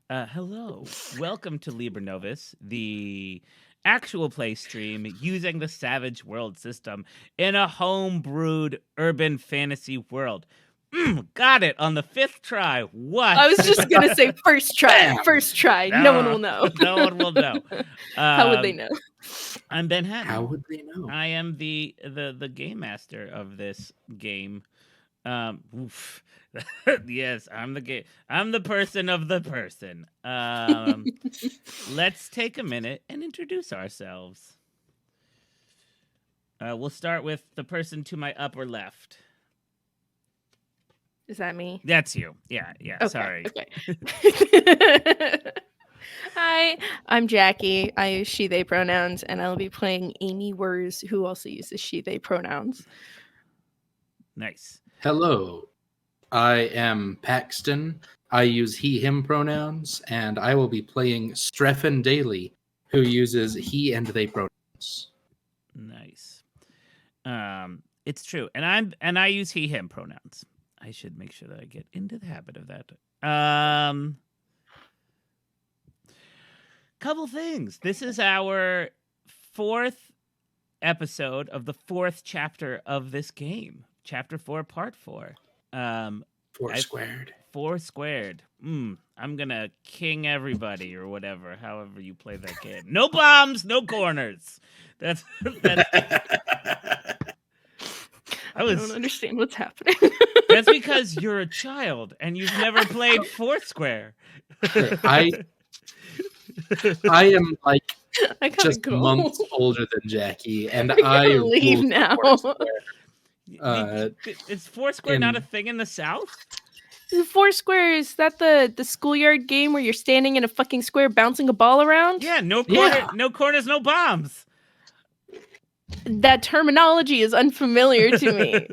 Hello. Welcome to Liber Novus, the actual play stream using the Savage World system in a home-brewed urban fantasy world. Got it on the 5th try. What? I was just going to say first try. First try. No one will know. No one will know. How would they know? I'm Ben Hatton. How would they know? I am the game master of this game. Oof. Yes, I'm the person of the person. Let's take a minute and introduce ourselves. We'll start with the person to my upper left. Is that me? That's you. Yeah. Okay, Sorry. Okay. Hi, I'm Jackie. I use she, they pronouns, and I'll be playing Amy Wurs, who also uses she, they pronouns. Nice. Hello, I am Paxton. I use he, him pronouns, and I will be playing Streffen Daly, who uses he and they pronouns. Nice. It's true. And I use he, him pronouns. I should make sure that I get into the habit of that. Couple things. This is our 4th episode of the 4th chapter of this game. Chapter 4, part 4. 4 squared. 4 squared. I'm gonna king everybody or whatever, however you play that game. No bombs, no corners. That's I don't understand what's happening. That's because you're a child and you've never played Foursquare. I am like just go. months older than Jackie, and I leave now. Is Foursquare not a thing in the South? Foursquare, is that the schoolyard game where you're standing in a fucking square bouncing a ball around? Yeah, no corners, no bombs. That terminology is unfamiliar to me.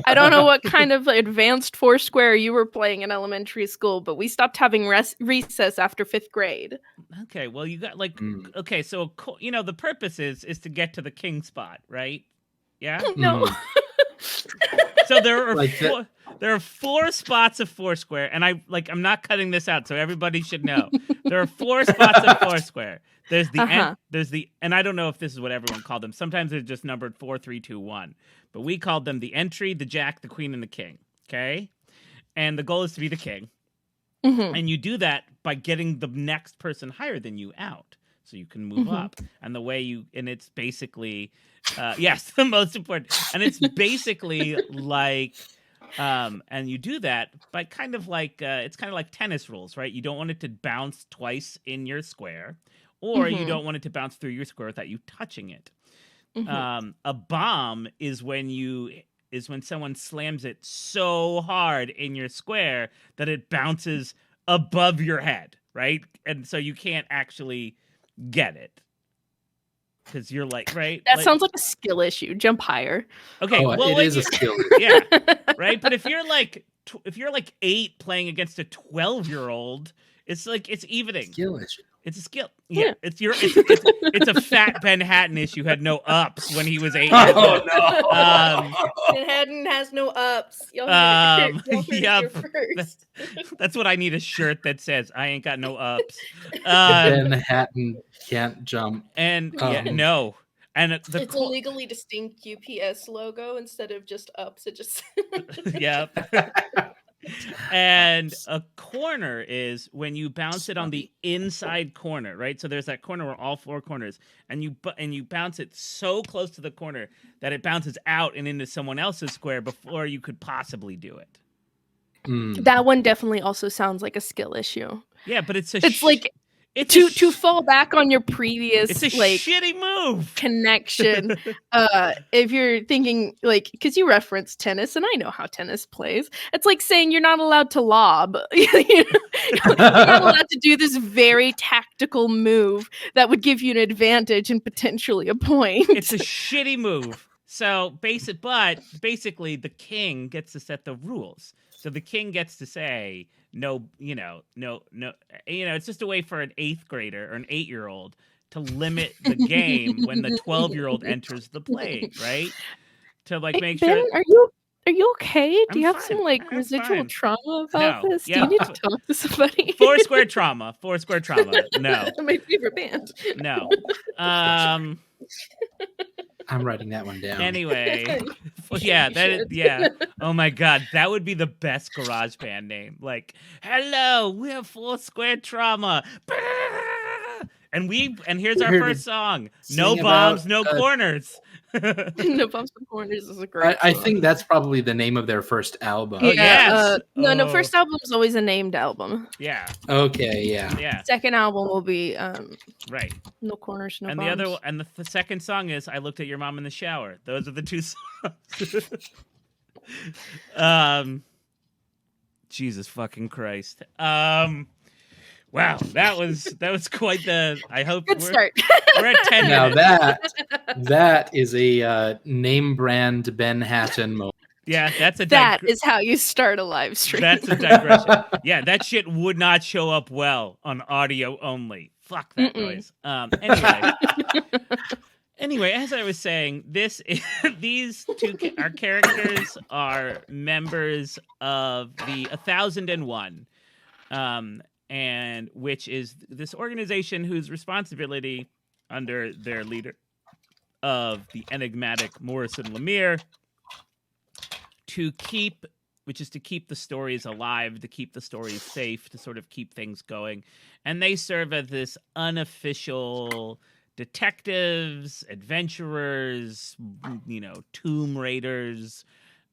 I don't know what kind of advanced Foursquare you were playing in elementary school, but we stopped having recess after 5th grade. Okay, well, you got okay, so the purpose is to get to the king spot, right? Yeah. No. So there are 4 spots of Foursquare, and I'm not cutting this out, so everybody should know. There are 4 spots of Foursquare. There's the and I don't know if this is what everyone called them. Sometimes they're just numbered 4, 3, 2, 1. But we called them the entry, the jack, the queen, and the king. Okay? And the goal is to be the king. Mm-hmm. And you do that by getting the next person higher than you out. So you can move up. And it's basically yes, the most important. And it's basically like and you do that by it's kind of like tennis rules, right? You don't want it to bounce twice in your square. Or you don't want it to bounce through your square without you touching it. A bomb is when someone slams it so hard in your square that it bounces above your head, right? And so you can't actually get it because you're right. That sounds like a skill issue. Jump higher. Okay, well, it is a skill. Yeah, right. But if you're like 8 playing against a 12-year-old, it's evening. Skill issue. It's a skill. Yeah. It's a fat Ben Hatton issue. Had no ups when he was 8. Oh no. Ben Hatton has no ups. Y'all yep. First. That's what I need, a shirt that says I ain't got no ups. Ben Hatton can't jump. And no. And it's a legally distinct UPS logo instead of just ups. It just Yep. And a corner is when you bounce it on the inside corner, right? So there's that corner where all 4 corners, and you bounce it so close to the corner that it bounces out and into someone else's square before you could possibly do it. That one definitely also sounds like a skill issue. Yeah, but it's to fall back on your previous it's a shitty move connection. If you're thinking because you referenced tennis, and I know how tennis plays, it's like saying you're not allowed to lob. You're not allowed to do this very tactical move that would give you an advantage and potentially a point. It's a shitty move. So basically the king gets to set the rules. So the king gets to say no. It's just a way for an 8th grader or an 8-year-old to limit the game when the 12-year-old enters the play, right? To make Ben, sure. Are you okay? Do I'm you have fine. some like I'm residual fine. trauma about No. this? Do Yeah. you need to talk to somebody? Foursquare trauma. Foursquare trauma. No. My favorite band. No. I'm writing that one down. Anyway, You yeah, should, that you is, should. yeah. Oh my god, that would be the best garage band name. Like, hello, we're Foursquare Trauma. And here's We're our here to first song. No sing bombs, about, no corners. No Bumps and Corners is a great I song. think that's probably the name of their first album. Oh, Yeah, yes. no, Oh. first album is always a named album. Yeah, Okay, yeah. yeah, Second album will be right. No Corners, No And Bombs. the second song is I Looked at Your Mom in the Shower. Those are the two songs. Jesus fucking Christ. Wow, that was quite the. I hope Good start. we're at 10 Now minutes. that is a name brand Ben Hatton moment. Yeah, that's a That is how you start a live stream. That's a digression. Yeah, that shit would not show up well on audio only. Fuck that noise. Anyway, as I was saying, these two our characters are members of the 1001, and which is this organization whose responsibility under their leader of the enigmatic Morrison Lemire to keep the stories alive, to keep the stories safe, to sort of keep things going. And they serve as this unofficial detectives, adventurers, tomb raiders,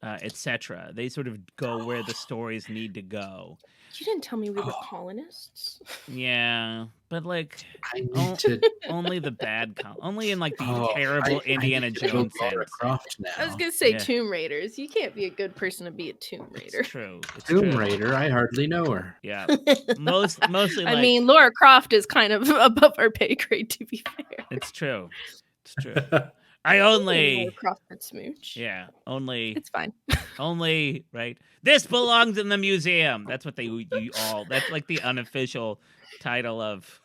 etc. They sort of go where the stories need to go. You didn't tell me we were colonists. Yeah, but like I need to. only the bad, only in like the Oh, terrible I Indiana need to go Jones Lara sense. Croft now. I was gonna say Yeah. Tomb Raiders. You can't be a good person to be a Tomb Raider. It's true. It's Tomb true. Raider. I hardly know her. Yeah, mostly. I Like, mean, Laura Croft is kind of above our pay grade, to be fair. it's true. It's true. I only. Laura Croft and Smooch. Yeah, only. It's fine. Only, right? This belongs in the museum. That's what you all. That's like the unofficial title of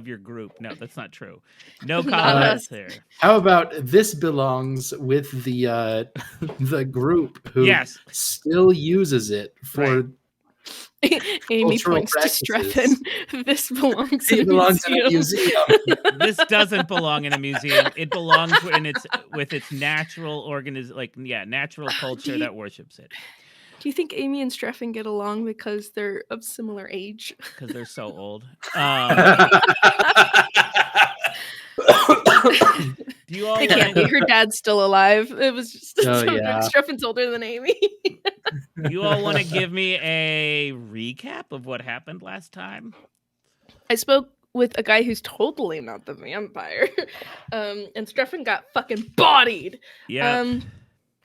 your group. No, that's not true. No Not comments us. there. How about this belongs with the the group who Yes. still uses it for Right. Amy cultural points to practices. Streffen. This belongs It in a belongs in a museum. museum. This doesn't belong in a museum. It belongs with its natural natural culture you- that worships it Do you think Amy and Streffen get along because they're of similar age? because they're so old. Do you all They can't be. Her dad's still alive. It was just Oh, yeah. Streffen's older than Amy. you all want to give me a recap of what happened last time? I spoke with a guy who's totally not the vampire. And Streffen got fucking bodied. Yeah.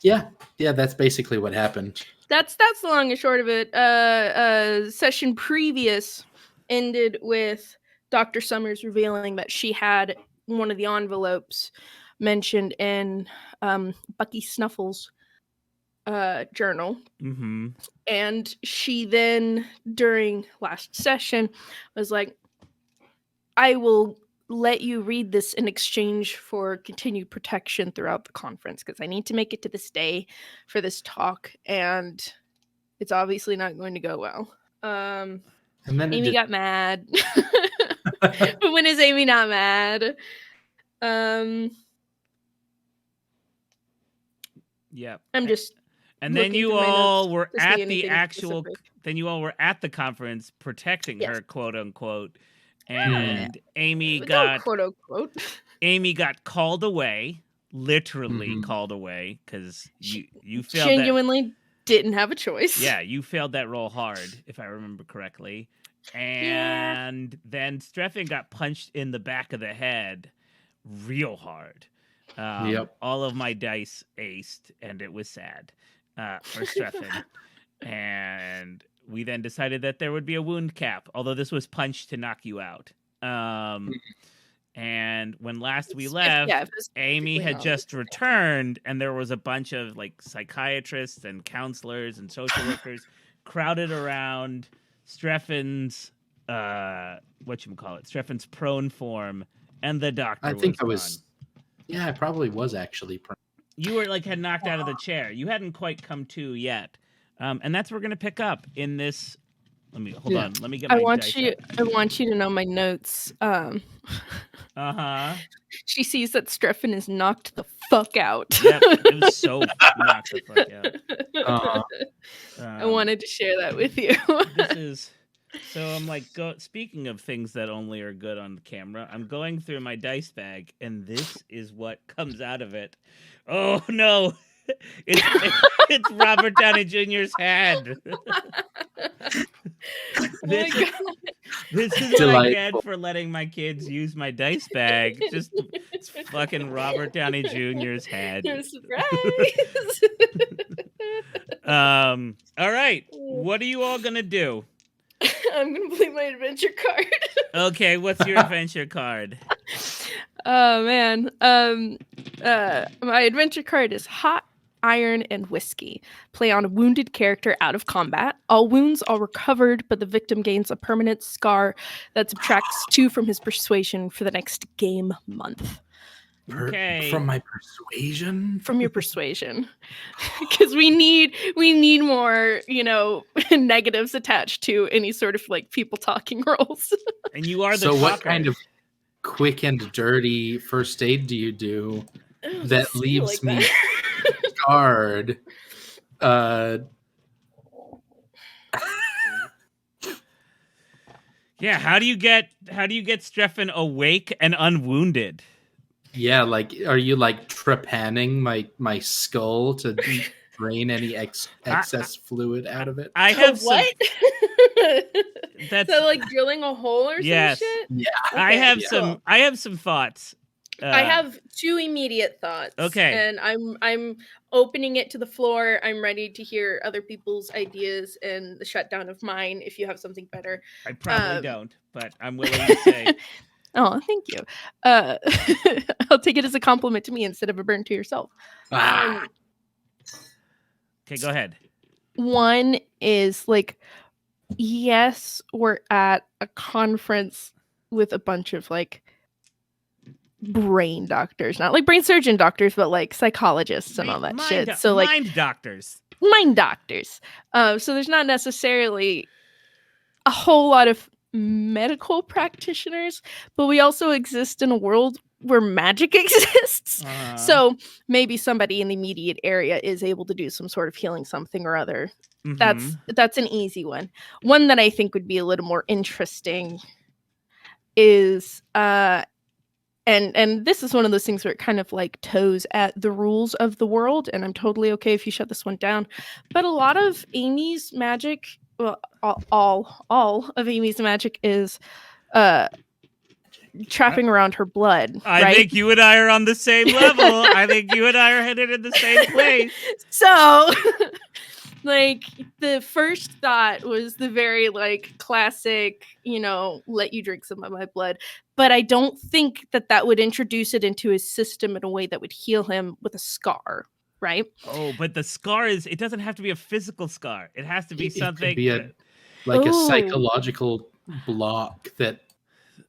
yeah, that's basically what happened. That's the long and short of it. Session previous ended with Dr. Summers revealing that she had one of the envelopes mentioned in Bucky Snuffles' journal. Mm-hmm. And she then, during last session, was like, I will let you read this in exchange for continued protection throughout the conference because I need to make it to this day for this talk, and it's obviously not going to go well. And then Amy got mad. But when is Amy not mad? Yeah. I'm just And then looking you through my all notes were to see at the anything actual. specific. Then you all were at the conference protecting Yes. her, quote unquote. And Amy no, got quote unquote. Amy got called away, literally Mhm. called away because you failed that. Genuinely didn't have a choice. Yeah, you failed that roll hard, if I remember correctly. And then Streffen got punched in the back of the head real hard. Yep. All of my dice aced, and it was sad for Streffen. And we then decided that there would be a wound cap, although this was punched to knock you out. And when last we left, Yeah, if it's Amy technically had not. just returned, and there was a bunch of like psychiatrists and counselors and social workers crowded around Streffen's Streffen's prone form, and the doctor. I think was I was. gone. Yeah, I probably was actually. you were like had knocked out of the chair. You hadn't quite come to yet, and that's what we're gonna pick up in this. Let me hold on. Let me get my dice out. I want you to know my notes. Uh-huh. She sees that Streffen is knocked the fuck out. Yep, it was so knocked the fuck out. I wanted to share that with you. This is so I'm like speaking of things that only are good on camera, I'm going through my dice bag and this is what comes out of it. Oh no. It's Robert Downey Jr.'s head. My God. This is what I get for letting my kids use my dice bag. Just it's fucking Robert Downey Jr.'s head. Surprise! All right. What are you all gonna do? I'm gonna play my adventure card. Okay, what's your adventure card? Oh man. My adventure card is hot iron and whiskey. Play on a wounded character out of combat. All wounds are recovered, but the victim gains a permanent scar that subtracts 2 from his persuasion for the next game month. Okay. From my persuasion? From your persuasion. Because we need more, negatives attached to any sort of like people talking rolls. And you are the So talker. what kind of quick and dirty first aid do you do that leaves like me scarred? Yeah, how do you get Streffen awake and unwounded? Yeah, like are you like trepanning my skull to drain any excess fluid out of it? I have what? That's so like drilling a hole or yes. some shit? Yeah. Okay, I have some thoughts. I have 2 immediate thoughts. Okay. And I'm opening it to the floor. I'm ready to hear other people's ideas and the shutdown of mine if you have something better. I probably don't, but I'm willing to say. Oh, thank you. I'll take it as a compliment to me instead of a burn to yourself. Okay, go ahead. One is like, yes, we're at a conference with a bunch of like brain doctors, not like brain surgeon doctors, but like psychologists and all that shit. So like mind doctors. Mind doctors. So there's not necessarily a whole lot of medical practitioners, but we also exist in a world where magic exists. So maybe somebody in the immediate area is able to do some sort of healing something or other. Mm-hmm. That's an easy one. One that I think would be a little more interesting is and this is one of those things where it kind of like toes at the rules of the world, and I'm totally okay if you shut this one down. But a lot of Amy's magic, well, all of Amy's magic is trapping around her blood. I think you and I are on the same level. I think you and I are headed in the same place. So, like, the first thought was the very, like, classic, let you drink some of my blood. But I don't think that would introduce it into his system in a way that would heal him with a scar, right? Oh, but the scar it doesn't have to be a physical scar. It has to be something. It could be a psychological block that.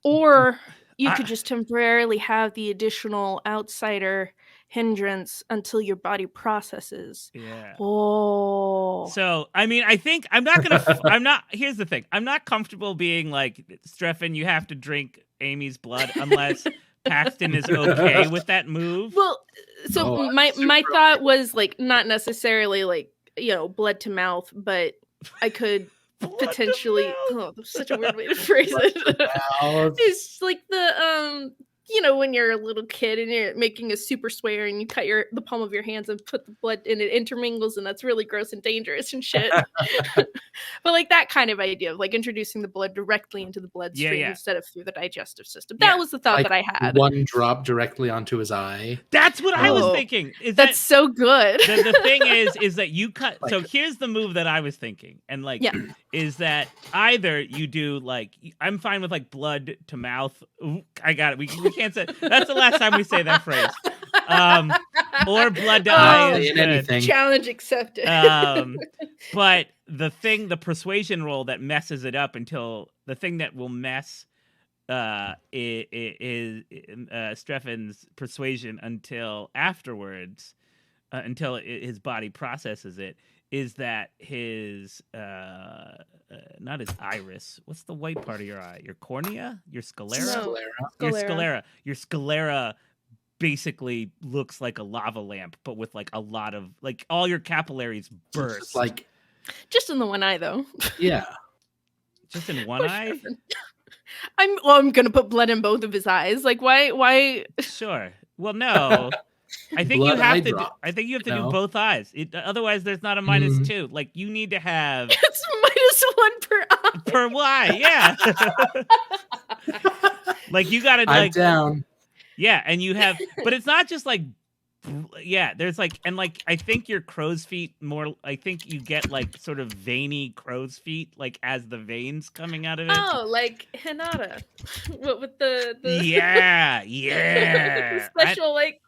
Or you could just temporarily have the additional outsider hindrance until your body processes. Yeah. Oh. So, I mean, I think here's the thing. I'm not comfortable being like, Streffen, you have to drink Amy's blood unless Paxton is okay with that move. Well, so my thought was like not necessarily like, blood to mouth, but I could potentially that's such a weird way to phrase it. It's like the when you're a little kid and you're making a super swear and you cut the palm of your hands and put the blood and it intermingles, and that's really gross and dangerous and shit. But like that kind of idea of like introducing the blood directly into the bloodstream instead of through the digestive system. That was the thought that I had. One drop directly onto his eye. That's what I was thinking. That's so good. The thing is that you cut. So here's the move that I was thinking, and like, is that either you do like, I'm fine with like blood to mouth. Ooh, I got it. We can't say that's the last time we say that phrase. Or blood to eye is good. Challenge accepted. But the persuasion roll that messes it up until the thing that will mess is Streffen's persuasion until afterwards until his body processes it, is that his not his iris. What's the white part of your eye? Your cornea? Your sclera? No. Your Sclera. sclera. Your sclera basically looks like a lava lamp, but with like a lot of like all your capillaries burst. Just like Just in the one eye, though. yeah. Just in one eye? I'm gonna put blood in both of his eyes. Like, why? Sure. Well, no. I think Blood you have eye to. drop, I think you have to you do know? both eyes. Otherwise, there's not a minus Mhm. 2. Like you need to have It's -1 per eye. per eye. Yeah. Like you got to I'm like down. yeah, and you have, but it's not just like yeah. There's like and like I think your crow's feet more. I think you get like sort of veiny crow's feet like as the veins coming out of it. Oh, like Hinata. What with the Yeah, yeah. special like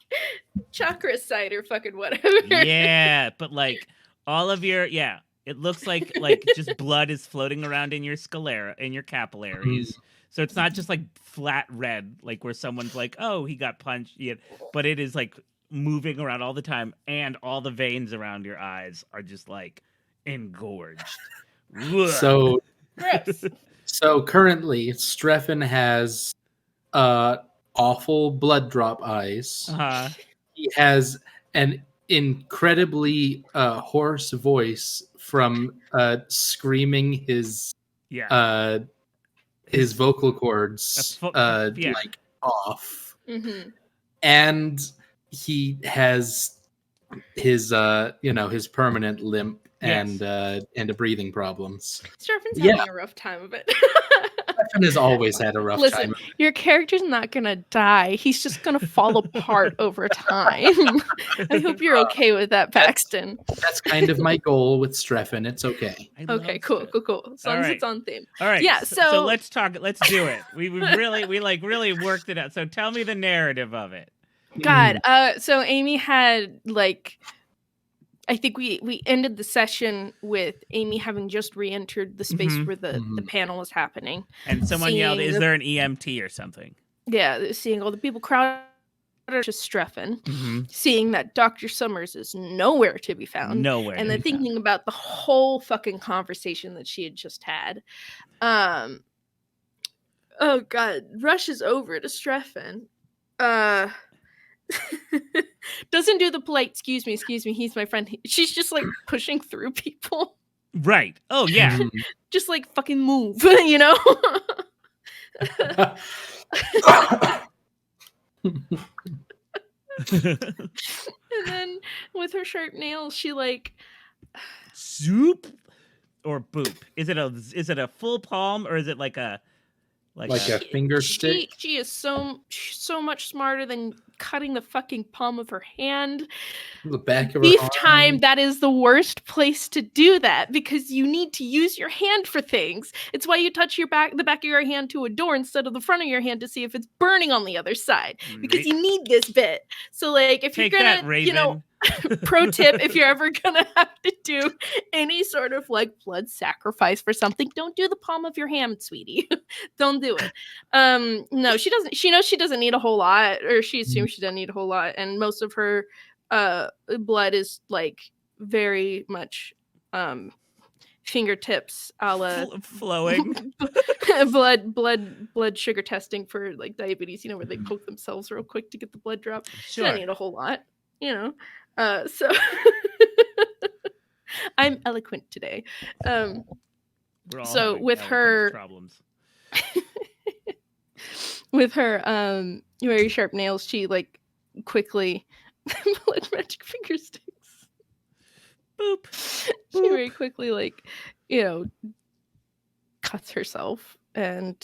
chakra site or fucking whatever. Yeah, but like all of your it looks like just blood is floating around in your sclera, in your capillaries. So it's not just like flat red, like where someone's like, "Oh, he got punched," but it is like moving around all the time, and all the veins around your eyes are just like engorged. So Gross. so currently Streffen has awful blood drop eyes. Uh-huh. He has an incredibly hoarse voice from screaming his Yeah. his vocal cords yeah. like off. Mm-hmm. And he has his his permanent limp Yes. and breathing problems. Streffen's Yeah. having a rough time of it. Streffen has always had a rough Listen, time. your character's not gonna die. He's just gonna fall apart over time. I hope you're okay with that, Paxton. That's kind of my goal with Streffen. It's okay. I Okay, love cool, it. cool, cool. As long as Alright. it's on theme. All right. Yeah, So so- let's talk. Let's do it. We really worked it out. So tell me the narrative of it. God, so Amy had like, I think we ended the session with Amy having just re-entered the space Mhm. where the panel was happening. And someone yelled, Seeing "Is the- there an EMT or something?" Yeah, seeing all the people crowded to Streffen, Mm-hmm. seeing that Dr. Summers is nowhere to be found, Nowhere. and to then be found. thinking about the whole fucking conversation that she had just had. Oh god, rushes over to Streffen. Doesn't do the polite excuse me, he's my friend. She's just like pushing through people. Right. Oh yeah. Just like fucking move, you know? And then with her sharp nails, she like Soup or boop? Is it a full palm or is it like a Like a finger stick. she is so much smarter than cutting the fucking palm of her hand. The back of her Beef arm. time, that is the worst place to do that because you need to use your hand for things. It's why you touch the back of your hand to a door instead of the front of your hand to see if it's burning on the other side because you need this bit. So like if Take you're gonna, that, Raven. you know, pro tip, if you're ever gonna have to do any sort of like blood sacrifice for something, don't do the palm of your hand, sweetie. Don't do it. No, she doesn't. She knows she doesn't need a whole lot, or she assumes she doesn't need a whole lot, and most of her blood is like very much fingertips a la flowing. blood sugar testing for like diabetes, you know, where they poke themselves real quick to get the blood drop. She doesn't need a whole lot, you know. So I'm eloquent today. We're all So having with eloquence her- problems. With her very sharp nails, she like quickly like magic finger sticks. Boop. She very quickly like, you know, cuts herself and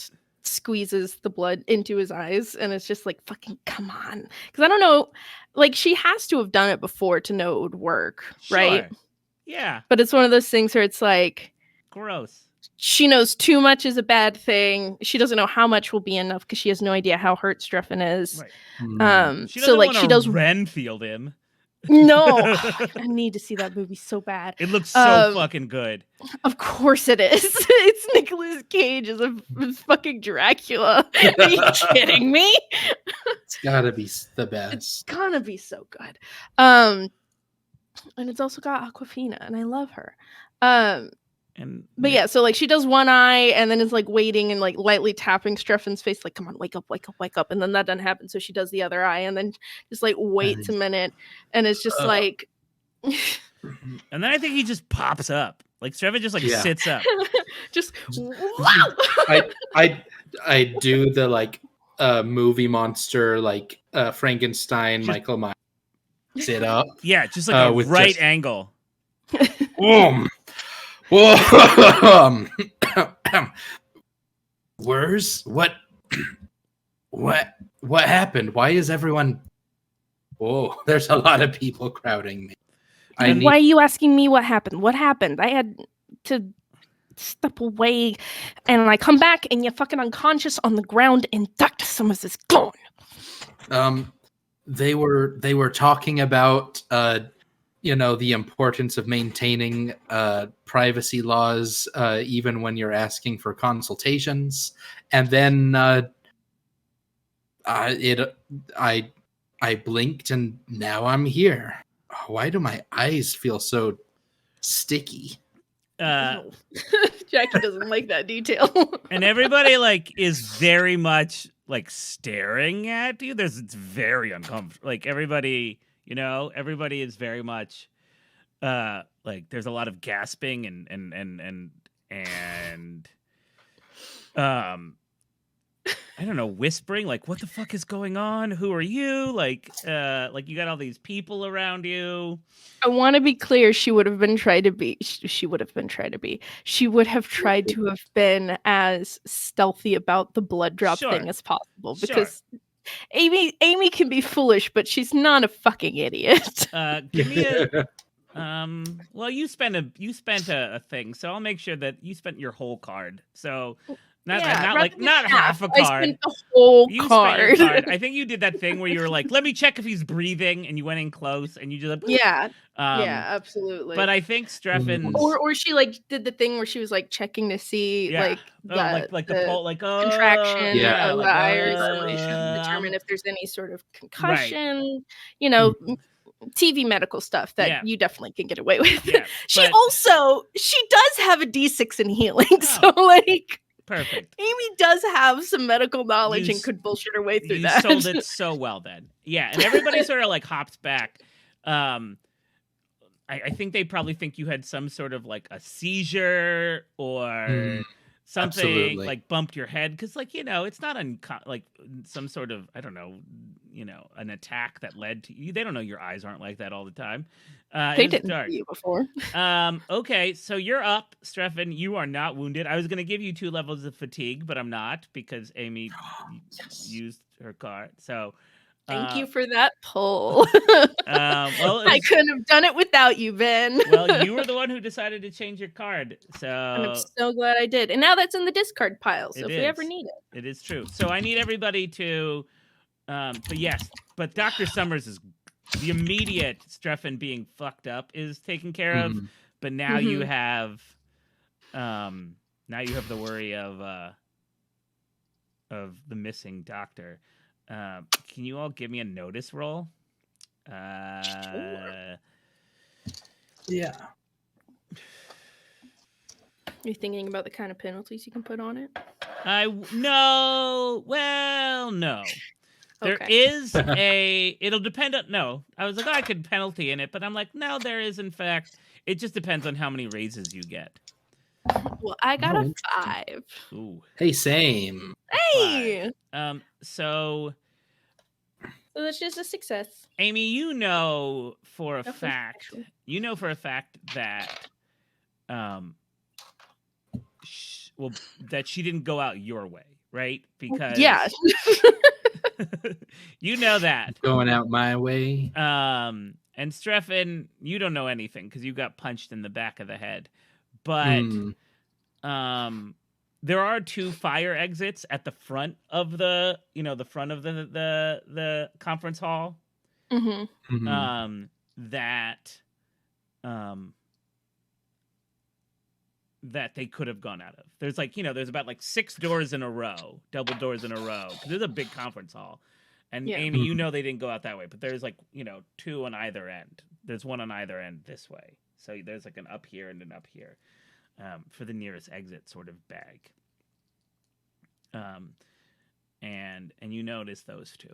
squeezes the blood into his eyes, and it's just like fucking come on. Because I don't know, like she has to have done it before to know it would work, right? Sure. Yeah. But it's one of those things where it's like Gross. she knows too much is a bad thing. She doesn't know how much will be enough because she has no idea how hurt Streffen is. Right. She So doesn't like wanna she does Renfield him. no. I need to see that movie so bad. It looks so fucking good. Of course it is. It's Nicolas Cage as a fucking Dracula. Are you kidding me? It's gotta be the It's best. gonna be so good. And it's also got Aquafina, and I love her. But yeah, yeah, so like she does one eye and then is like waiting and like lightly tapping Streffen's face, like, come on, wake up, wake up, wake up. And then that doesn't happen. So she does the other eye and then just like waits a minute. And it's just like and then I think he just pops up. Like Streffen just like sits up. just wow. I do the like movie monster like Frankenstein Just- Michael Myers sit up. Yeah, just like a with right just- angle. Where's what happened? Why is everyone? Whoa, there's a lot of people crowding me. Why are you asking me what happened? What happened? I had to step away and I come back and you're fucking unconscious on the ground and Dr. Summers is gone. They were talking about the importance of maintaining privacy laws even when you're asking for consultations, and then I blinked and now I'm here. Why do my eyes feel so sticky? Jackie doesn't like that detail. And everybody like is very much like staring at you. It's very uncomfortable. Like everybody is very much like there's a lot of gasping and I don't know, whispering, like, what the fuck is going on? Who are you? Like you got all these people around you. I want to be clear. She would have tried to be as stealthy about the blood drop thing as possible, because Amy can be foolish, but she's not a fucking idiot. Give me a well, you spent a thing, so I'll make sure that you spent your whole card. So not half a card. I spent the whole card. I think you did that thing where you were like, let me check if he's breathing, and you went in close and you just like, yeah, absolutely. But I think Streffen or she like did the thing where she was like checking to see the pulse, like contraction of the iris, so she can determine if there's any sort of concussion, TV medical stuff that you definitely can get away with. Yeah, she does have a D6 in healing, so like perfect. Amy does have some medical knowledge and could bullshit her way through that. You sold it so well then. Yeah, and everybody sort of like hops back. I think they probably think you had some sort of like a seizure or something. Absolutely. Like bumped your head because like it's not like some sort of, I don't know, an attack that led to you. They don't know your eyes aren't like that all the time. They didn't see you before. Okay, so you're up, Streffen. You are not wounded. I was going to give you 2 levels of fatigue, but I'm not because Amy used her card. So thank you for that pull. Well, I couldn't have done it without you, Ben. Well, you were the one who decided to change your card, so and I'm so glad I did. And now that's in the discard pile, so if we ever need it. It is true. So I need everybody to but Dr. Summers is the immediate Streffen being fucked up is taken care of, but now you have the worry of the missing doctor. Can you all give me a notice roll? Sure. Yeah. Are you thinking about the kind of penalties you can put on it? No. Well, no. There is it'll depend on, no. I was like, I could penalty in it, but I'm like, no, there is, in fact, it just depends on how many raises you get. Well, I got a 5. Ooh. Hey, same. Hey! 5. So that's just a success. Amy, you know for a fact that that she didn't go out your way, right? Because you know that. Going out my way. And Streffen, you don't know anything because you got punched in the back of the head. But there are 2 fire exits at the front of the conference hall. That they could have gone out of. There's there's about 6 doors in a row, double doors in a row. There's a big conference hall. And Amy, they didn't go out that way, but there's 2 on either end There's one on either end this way. So there's like an up here and an up here for the nearest exit sort of bag. And you notice those two.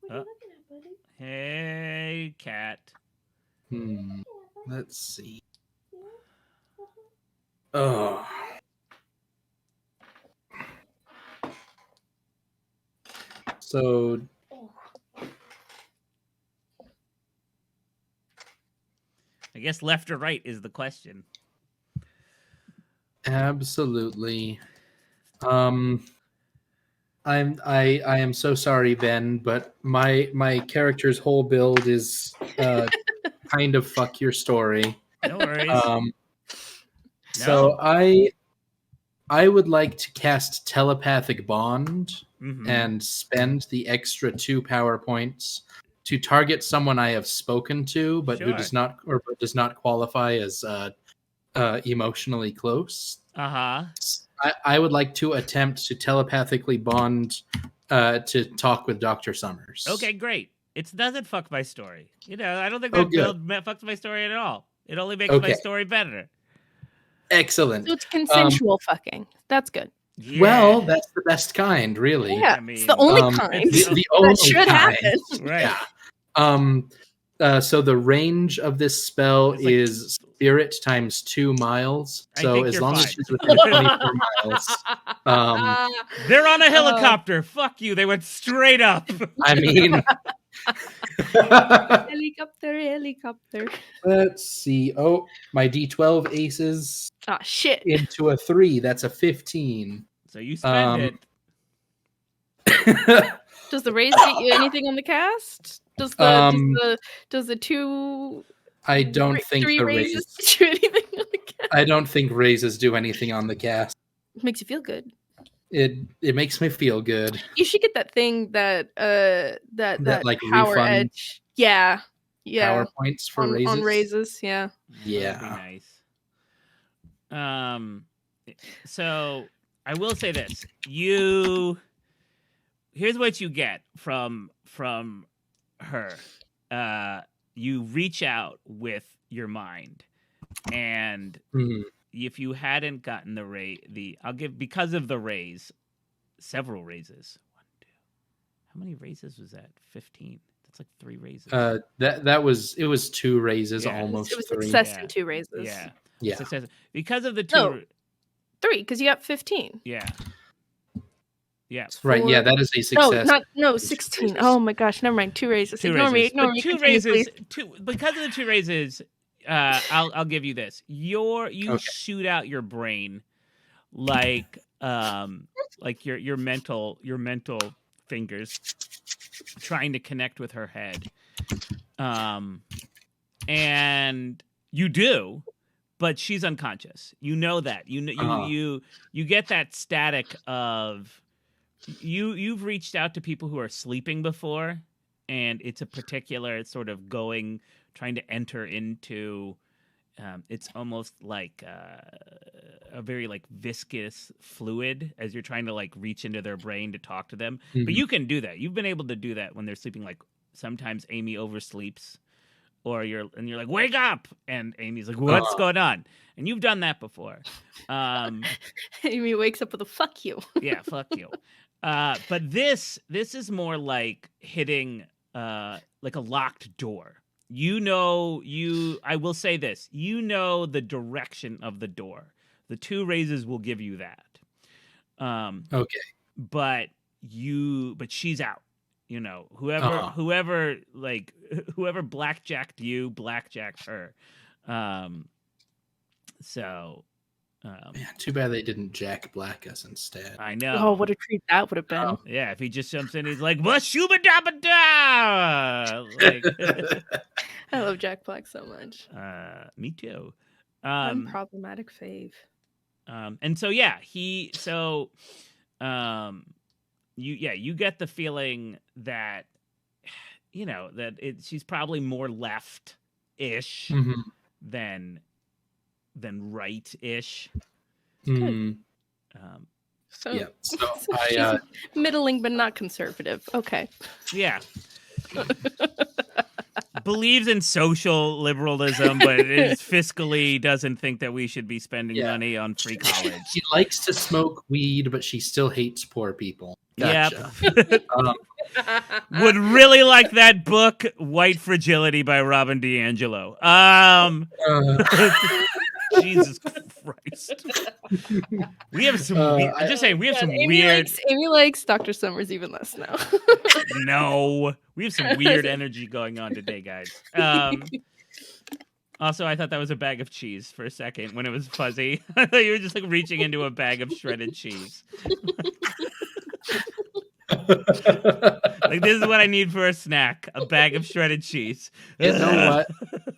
What are you looking at, buddy? Hey, cat. Let's see. Oh. So I guess left or right is the question. absolutely. I am so sorry, Ben, but my character's whole build is kind of fuck your story. No worries. So I would like to cast telepathic bond and spend the extra 2 power points to target someone I have spoken to, but who does not qualify as emotionally close. I would like to attempt to telepathically bond to talk with Dr. Summers. Okay, great. It doesn't fuck my story. I don't think that build fucks my story at all. It only makes my story better. Excellent. So it's consensual fucking. That's good. Yeah. Well, that's the best kind, really. Yeah, I mean, it's the only kind. The only that should kind. happen. Right. Yeah. So the range of this spell is spirit times 2 miles. So as long as she's within 24 miles. They're on a helicopter. Fuck you. They went straight up. I mean... Helicopter. Let's see. Oh, my D12 aces. Oh, shit. Into a 3. That's a 15. So you spend it. Does the raise get you anything on the cast? Does the 2 I don't think 3 the raises get you anything on the cast? I don't think raises do anything on the cast. Makes you feel good. It makes me feel good. You should get that thing that like power refund edge. Yeah. Power points for raises. On raises, yeah. Yeah. That'd be nice. So I will say this. Here's what you get from her. You reach out with your mind, and if you hadn't gotten I'll give, because of the raise, several raises. 1, 2. How many raises was that? 15. That's like 3 raises. It was 2 raises, almost it was 3. Success in 2 raises. Yeah. Success. Because of the 2. No, 3, because you got 15. Yeah. Yeah. Right. Yeah, that is a success. No, 16. Oh my gosh, never mind. 2 raises. 2 Ignore raises. me. 2 raises. Because of the 2 raises, I'll give you this. Shoot out your brain like your mental fingers trying to connect with her head. And you do, but she's unconscious. You know that. You get that static of you've reached out to people who are sleeping before, and it's a particular sort of trying to enter into it's almost like a very like viscous fluid as you're trying to like reach into their brain to talk to them. But you can do that. You've been able to do that when they're sleeping. Like sometimes Amy oversleeps, or you're like, wake up, and Amy's like, what's going on? And you've done that before. Amy wakes up with a fuck you. Yeah, fuck you. But this is more like hitting like a locked door. I will say this, the direction of the door. The 2 raises will give you that. Okay. But she's out. Whoever blackjacked you, blackjacked her. Man, too bad they didn't Jack Black us instead. I know. Oh, what a treat that would have been. Yeah, if he just jumps in, he's like, "Washuba dabba da!" Like, I love Jack Black so much. Me too. Unproblematic fave. And so you get the feeling that she's probably more left-ish than right-ish. So I middling but not conservative. Okay. Yeah. believes in social liberalism, but is fiscally doesn't think that we should be spending money on free college. She likes to smoke weed, but she still hates poor people. Gotcha. Yep. Would really like that book, White Fragility by Robin DiAngelo. Jesus Christ. We have some weird, I'm just saying, we have some weird. Amy likes Dr. Summers even less now. No. We have some weird energy going on today, guys. Also, I thought that was a bag of cheese for a second when it was fuzzy. I thought you were just like reaching into a bag of shredded cheese. Like, this is what I need for a snack: a bag of shredded cheese. You know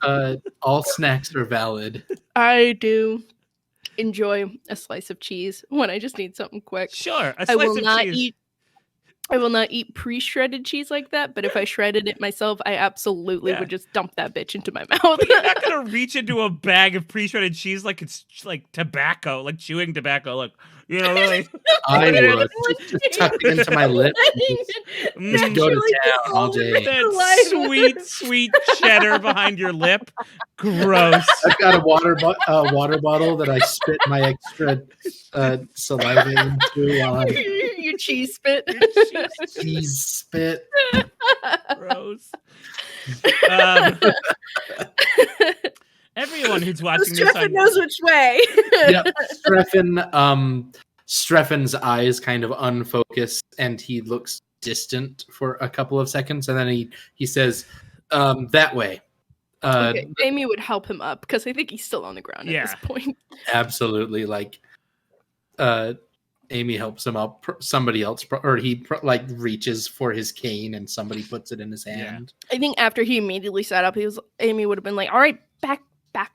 what? All snacks are valid. I do enjoy a slice of cheese when I just need something quick. Sure, a slice of cheese. I will not eat pre-shredded cheese like that, but if I shredded it myself, I absolutely would just dump that bitch into my mouth. But you're not gonna reach into a bag of pre-shredded cheese like it's like tobacco, like chewing tobacco. Like, you know, really. I would just tuck it into my lip and just go to town all day. That sweet cheddar behind your lip. Gross. I've got a water bottle that I spit my extra saliva into while your cheese spit. Cheese spit. Gross. Everyone who's watching this Streffen knows which way. Yep. Streffen's eyes kind of unfocus and he looks distant for a couple of seconds and then he says, that way. Okay. Amy would help him up because I think he's still on the ground at this point. Absolutely. Like, Amy helps him up. Somebody else, or he like reaches for his cane and somebody puts it in his hand. I think after he immediately sat up, Amy would have been like, all right, back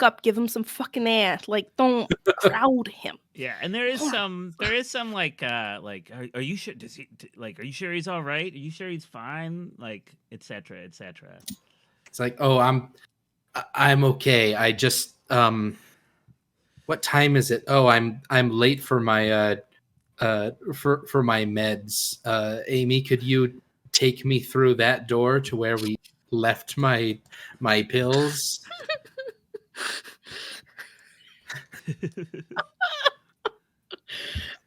up, give him some fucking ass. Like, don't crowd him. Yeah, and there is some like, are you sure? Are you sure he's all right? Are you sure he's fine? Like, etc. etc. It's like, oh, I'm okay. I just, what time is it? Oh, I'm late for my, for my meds. Amy, could you take me through that door to where we left my pills?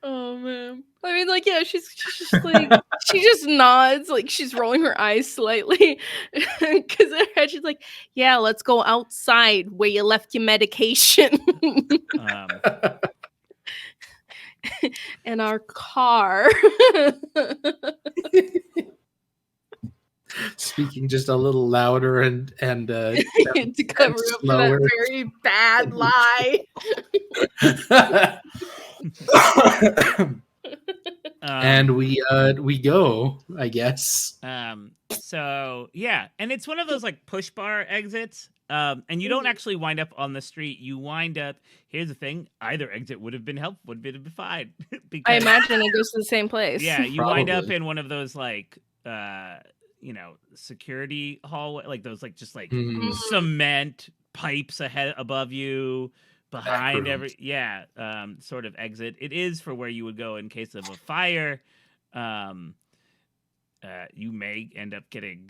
Oh man. I mean, like, yeah, she's just like she just nods, like she's rolling her eyes slightly because in her head she's like, yeah, let's go outside where you left your medication. In our car. Speaking just a little louder and to cover up for that very bad lie. And we go, I guess. So yeah, and it's one of those like push bar exits. And you don't actually wind up on the street. You wind up. Here's the thing: either exit would have been helpful, would have been fine. Because, I imagine it goes to the same place. Yeah, you wind up in one of those like, security hallway, like those like just like cement pipes ahead above you, behind sort of exit. It is for where you would go in case of a fire. You may end up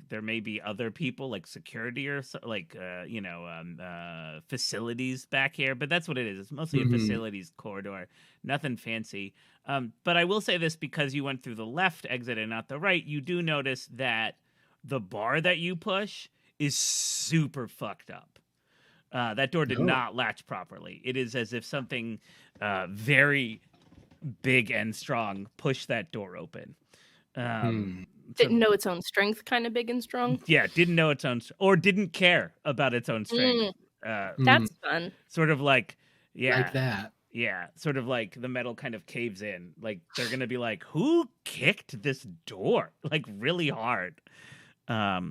there may be other people like security or like, facilities back here, but that's what it is. It's mostly a facilities corridor, nothing fancy. But I will say this, because you went through the left exit and not the right, you do notice that the bar that you push is super fucked up. That door did not latch properly. It is as if something very big and strong pushed that door open. Didn't know its own strength, kind of big and strong. Yeah, didn't know its own, or didn't care about its own strength. That's fun. Sort of like, like that. Yeah, sort of like the metal kind of caves in. Like they're gonna be like, who kicked this door? Like really hard. But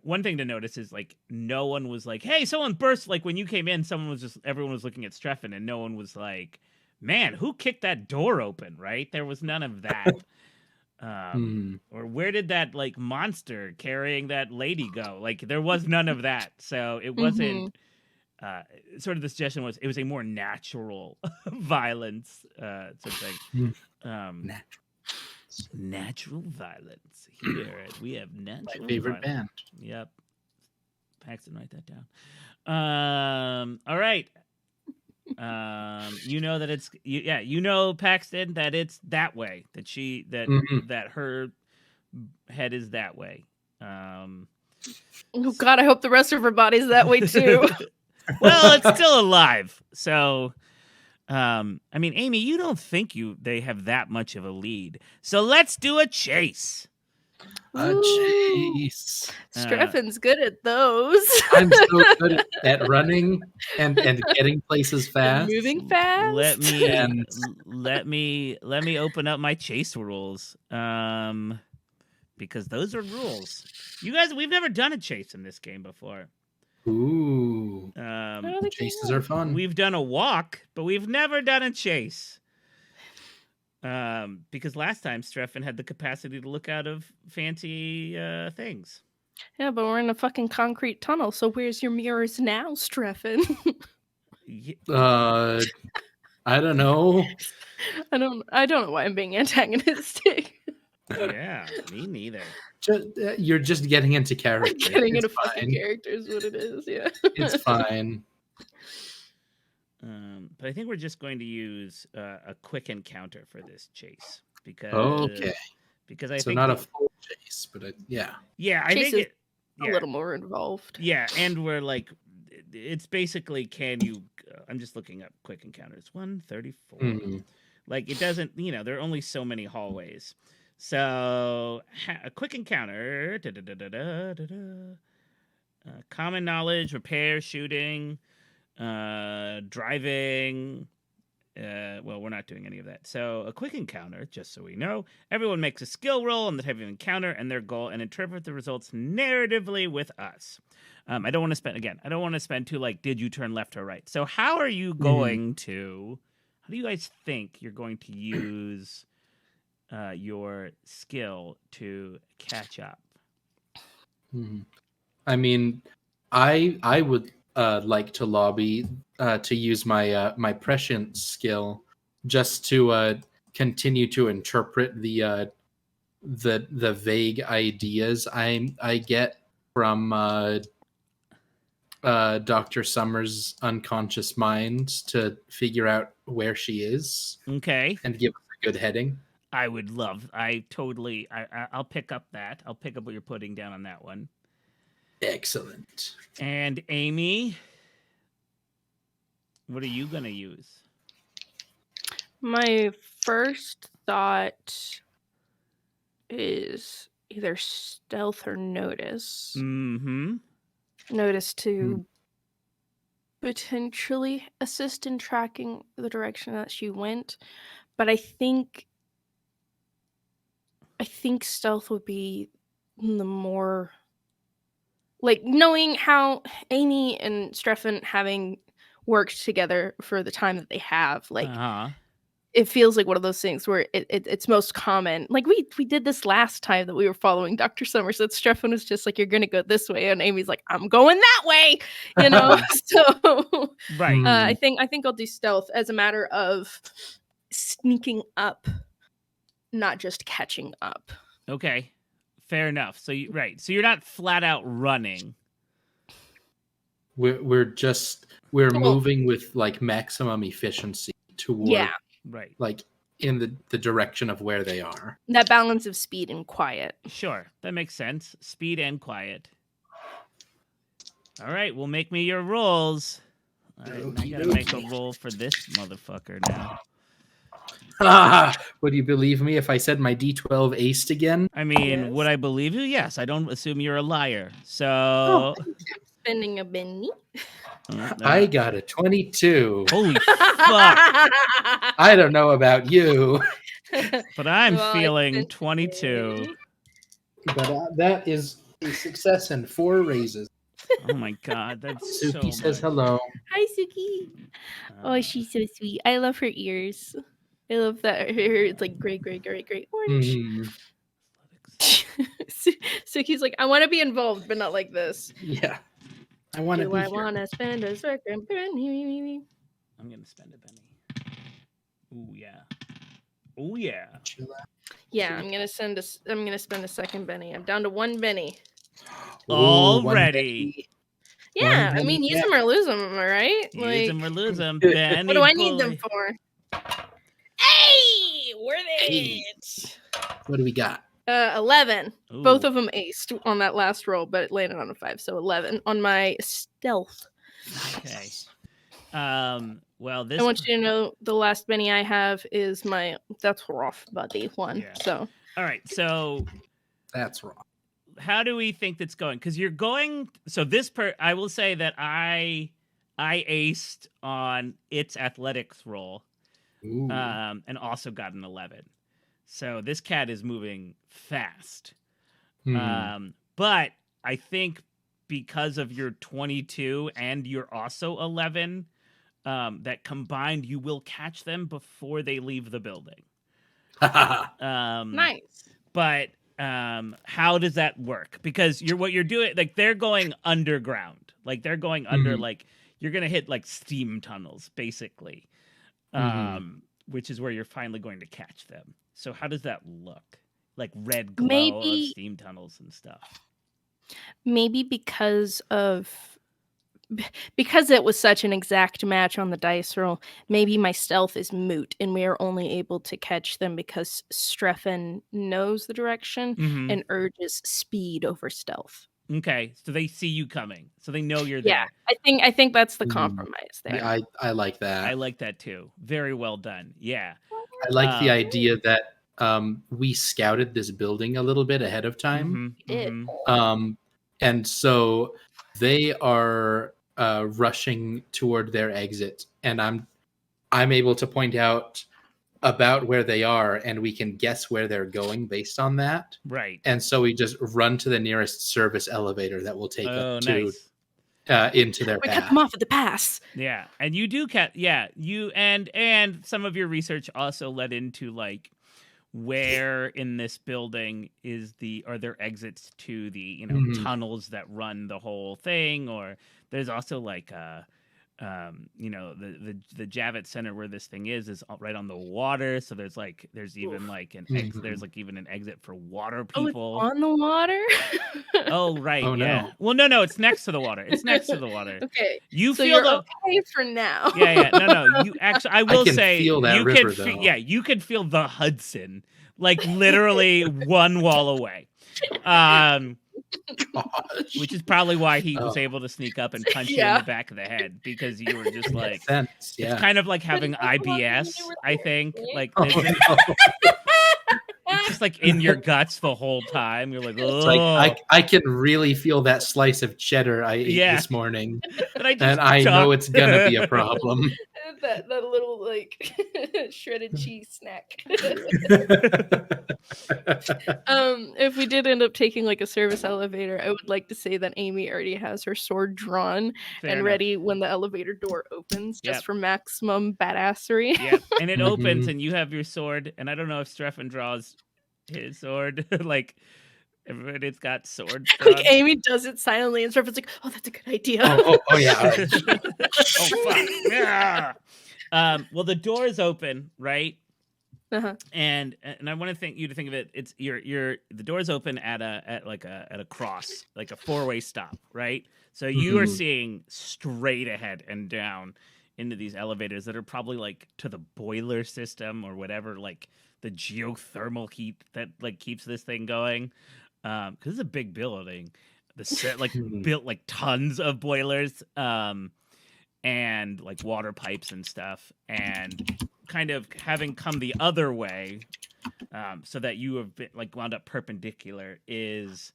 one thing to notice is like no one was like, hey, someone burst. Like when you came in, everyone was looking at Streffen, and no one was like, man, who kicked that door open? Right? There was none of that. Or where did that like monster carrying that lady go? Like there was none of that. So it wasn't sort of the suggestion was it was a more natural violence sort of thing. Natural. Natural violence. Here we have natural My favorite violence. band. Yep. Paxton, write that down. All right. You know that it's you know, Paxton, that it's that way. That her head is that way. Oh God, I hope the rest of her body's that way too. Well, it's still alive. So I mean, Amy, you don't think they have that much of a lead. So let's do a chase. A chase. Streffin's good at those. I'm so good at running and getting places fast. And moving fast. Let me open up my chase rules. Because those are rules. You guys, we've never done a chase in this game before. Ooh. Chases are fun. We've done a walk, but we've never done a chase. Because last time Streffin had the capacity to look out of fancy things. Yeah, but we're in a fucking concrete tunnel, so where's your mirrors now, Streffin? I don't know. I don't know why I'm being antagonistic. Yeah, me neither. You're just getting into character. Getting into fucking character is what it is, yeah. It's fine. But I think we're just going to use a quick encounter for this chase because I think not a full chase, but I think it's a little more involved. Yeah, and we're like, it's basically I'm just looking up quick encounters. 134. Mm-hmm. Like it doesn't, there are only so many hallways. So a quick encounter. Common knowledge, repair, shooting. Driving. Well, we're not doing any of that. So a quick encounter, just so we know, everyone makes a skill roll on the type of encounter and their goal and interpret the results narratively with us. I don't want to spend too did you turn left or right? So how are you going to, how do you guys think you're going to use your skill to catch up? I mean, I would like to lobby to use my prescience skill just to continue to interpret the vague ideas I get from Dr. Summers' unconscious mind to figure out where she is. Okay. And give us a good heading. I'll pick up that. I'll pick up what you're putting down on that one. Excellent. And Amy, what are you going to use? My first thought is either stealth or notice. Mm-hmm. Notice to potentially assist in tracking the direction that she went. But I think stealth would be the more... knowing how Amy and Streffin having worked together for the time that they have, it feels like one of those things where it's most common. We did this last time that we were following Dr. Summers. That Streffin was just like, you're going to go this way. And Amy's like, I'm going that way, So right. I think I'll do stealth as a matter of sneaking up, not just catching up. Okay. Fair enough. So you're not flat out running. We're moving with maximum efficiency toward in the direction of where they are. That balance of speed and quiet. Sure, that makes sense. Speed and quiet. All right, well, make me your rolls. All right, I gotta make a roll for this motherfucker now. Would you believe me if I said my D12 aced again? I mean, would I believe you? Yes, I don't assume you're a liar. So... Spending a penny. I got a 22. Holy fuck. I don't know about you. But I'm feeling 22. But that is a success and 4 raises. Oh my god, that's Suki says hello. Hi, Suki. Oh, she's so sweet. I love her ears. I love that her hair. It's gray orange. Suki's like, I want to be involved, but not like this. Yeah. I want to spend a second penny? I'm going to spend a penny. Ooh, yeah. Oh yeah. Yeah, I'm gonna spend a second Benny. I'm down to 1 Benny. Already. Yeah, I mean, use them or lose them, am I right? Use them or lose them. What Benny do I need them boy. for? Hey, worth it. What do we got? 11. Ooh. Both of them aced on that last roll, but it landed on a 5, so 11 on my stealth. Okay. Well, this. I want you to know the last Benny I have is my that's rough buddy one. Yeah. So All right. So That's wrong. how do we think that's going? Because you're going. So I will say that I aced on its athletics roll, Ooh. and also got an 11. So this cat is moving fast. But I think because of your 22 and you're also 11, that combined you will catch them before they leave the building. nice. But how does that work? Because what you're doing, like they're going underground, like they're going under, like you're gonna hit like steam tunnels, basically, which is where you're finally going to catch them. So how does that look? Like red glow of steam tunnels and stuff. Maybe because it was such an exact match on the dice roll, maybe my stealth is moot and we are only able to catch them because Streffen knows the direction and urges speed over stealth. Okay, so they see you coming, so they know you're there. Yeah, I think that's the compromise there. Yeah, I like that. I like that too. Very well done. Yeah. I like the idea that we scouted this building a little bit ahead of time. And so they are rushing toward their exit, and I'm able to point out about where they are, and we can guess where they're going based on that. Right. And so we just run to the nearest service elevator that will take up to into their we path. cut them off at the pass. Yeah, and you do you and some of your research also led into like where in this building are there exits to the tunnels that run the whole thing, or there's also like the Javits Center where this thing is right on the water, so there's even like an exit. There's like even an exit for water people. Oh, it's on the water. Oh right, oh, yeah. No. Well, no, it's next to the water. It's next to the water. Okay, you so feel you're okay for now. Yeah. No. You actually, I will say, feel that you river, though. You could feel the Hudson, like literally one wall away. Which is probably why he was able to sneak up and punch you in the back of the head, because you were just like, it's kind of like having IBS, I think. Like, it's just like in your guts the whole time. You're like, oh. It's like I can really feel that slice of cheddar I ate this morning, and I know it's gonna be a problem. that little like shredded cheese snack. If we did end up taking like a service elevator, I would like to say that Amy already has her sword drawn ready when the elevator door opens, just for maximum badassery. Yeah, and it opens and you have your sword, and I don't know if Streffen draws his sword like everybody's got swords. Like Amy does it silently, and Streffen's like, "Oh, that's a good idea." Oh yeah. Oh fuck yeah. Well, the door is open, right? And I want to think of it. It's the door's open at a cross, like a 4-way stop, right? So you are seeing straight ahead and down into these elevators that are probably like to the boiler system or whatever, like the geothermal heat that like keeps this thing going. Because it's a big building, the set like built like tons of boilers, and like water pipes and stuff, and kind of having come the other way, so that you have been like wound up perpendicular. It's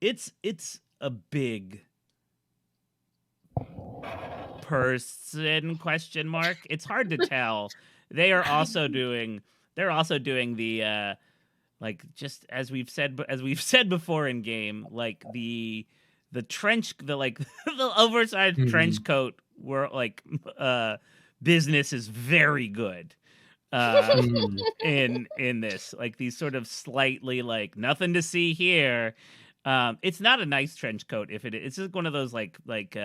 a big person ? It's hard to tell. They're also doing the like, just as we've said before in game, like the oversized trench coat were like business is very good in this, like these sort of slightly like nothing to see here, It's not a nice trench coat. If it's just one of those like like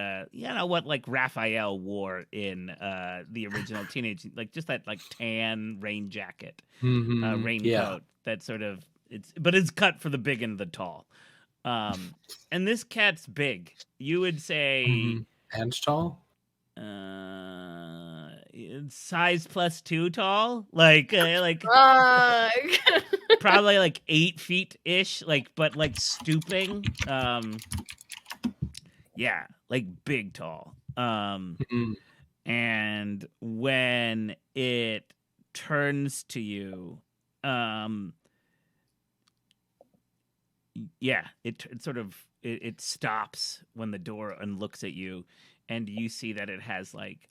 Raphael wore in the original Teenage, like just that like tan rain jacket, raincoat that sort of it's cut for the big and the tall. And this cat's big. You would say and tall. Size +2 tall, like probably like 8 feet ish, but stooping. Yeah, like big tall. And when it turns to you, it sort of it stops when the door and looks at you, and you see that it has like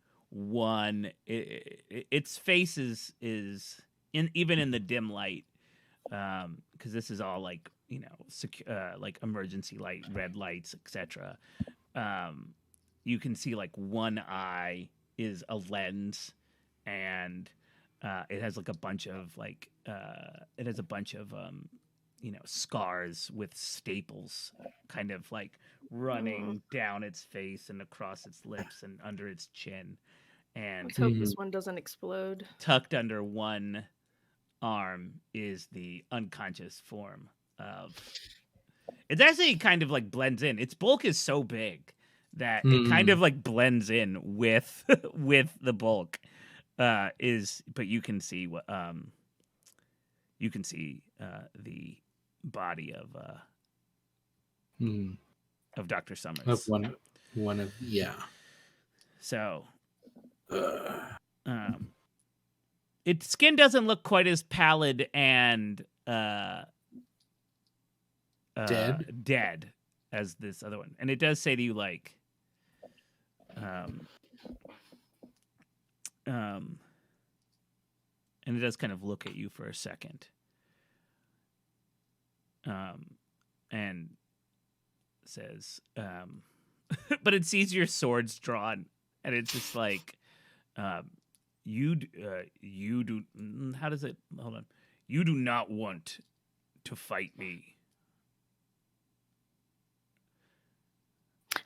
its face is even in the dim light, because this is all like like emergency light, red lights, etc. You can see like one eye is a lens, and it has like a bunch of scars with staples kind of like running down its face and across its lips and under its chin. And let's hope this one doesn't explode. Tucked under one arm is the unconscious form of... It actually kind of like blends in. Its bulk is so big that it kind of like blends in with the bulk. But you can see what you can see the body of Dr. Summers. Of one of So its skin doesn't look quite as pallid and dead as this other one. And it does say to you like and it does kind of look at you for a second. And says, but it sees your swords drawn, and it's just like, you do, how does it, hold on. You do not want to fight me.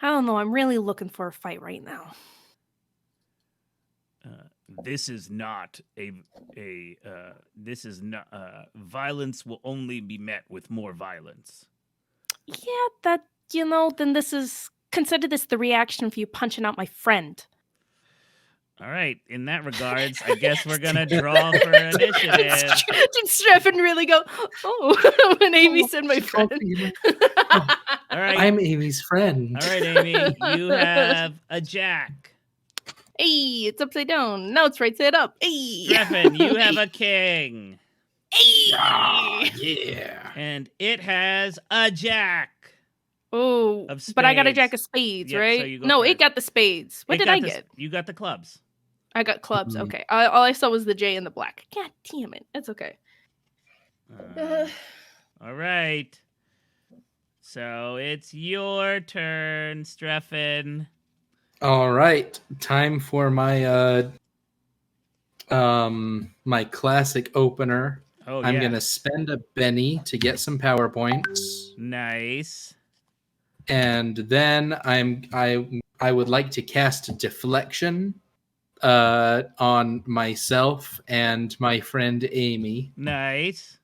I don't know. I'm really looking for a fight right now. This is not violence will only be met with more violence. Yeah, then consider this the reaction for you punching out my friend. All right, in that regards, I guess we're gonna draw for initiative. Did Stefan really go, oh, when Amy said my friend? All right. I'm Amy's friend. All right, Amy, you have a jack. Hey, it's upside down. No, it's right side up. Hey. Stefan, you have a king. Hey. Yeah. And it has a jack. Oh, but I got a jack of spades, right? So no, it got the spades. What did I get? You got the clubs. I got clubs. Okay. All I saw was the J and the black. God damn it. It's okay. All right. So it's your turn, Stefan. All right. Time for my my classic opener. Oh, I'm gonna spend a Benny to get some power points. Nice. And then I would like to cast Deflection on myself and my friend Amy. Nice.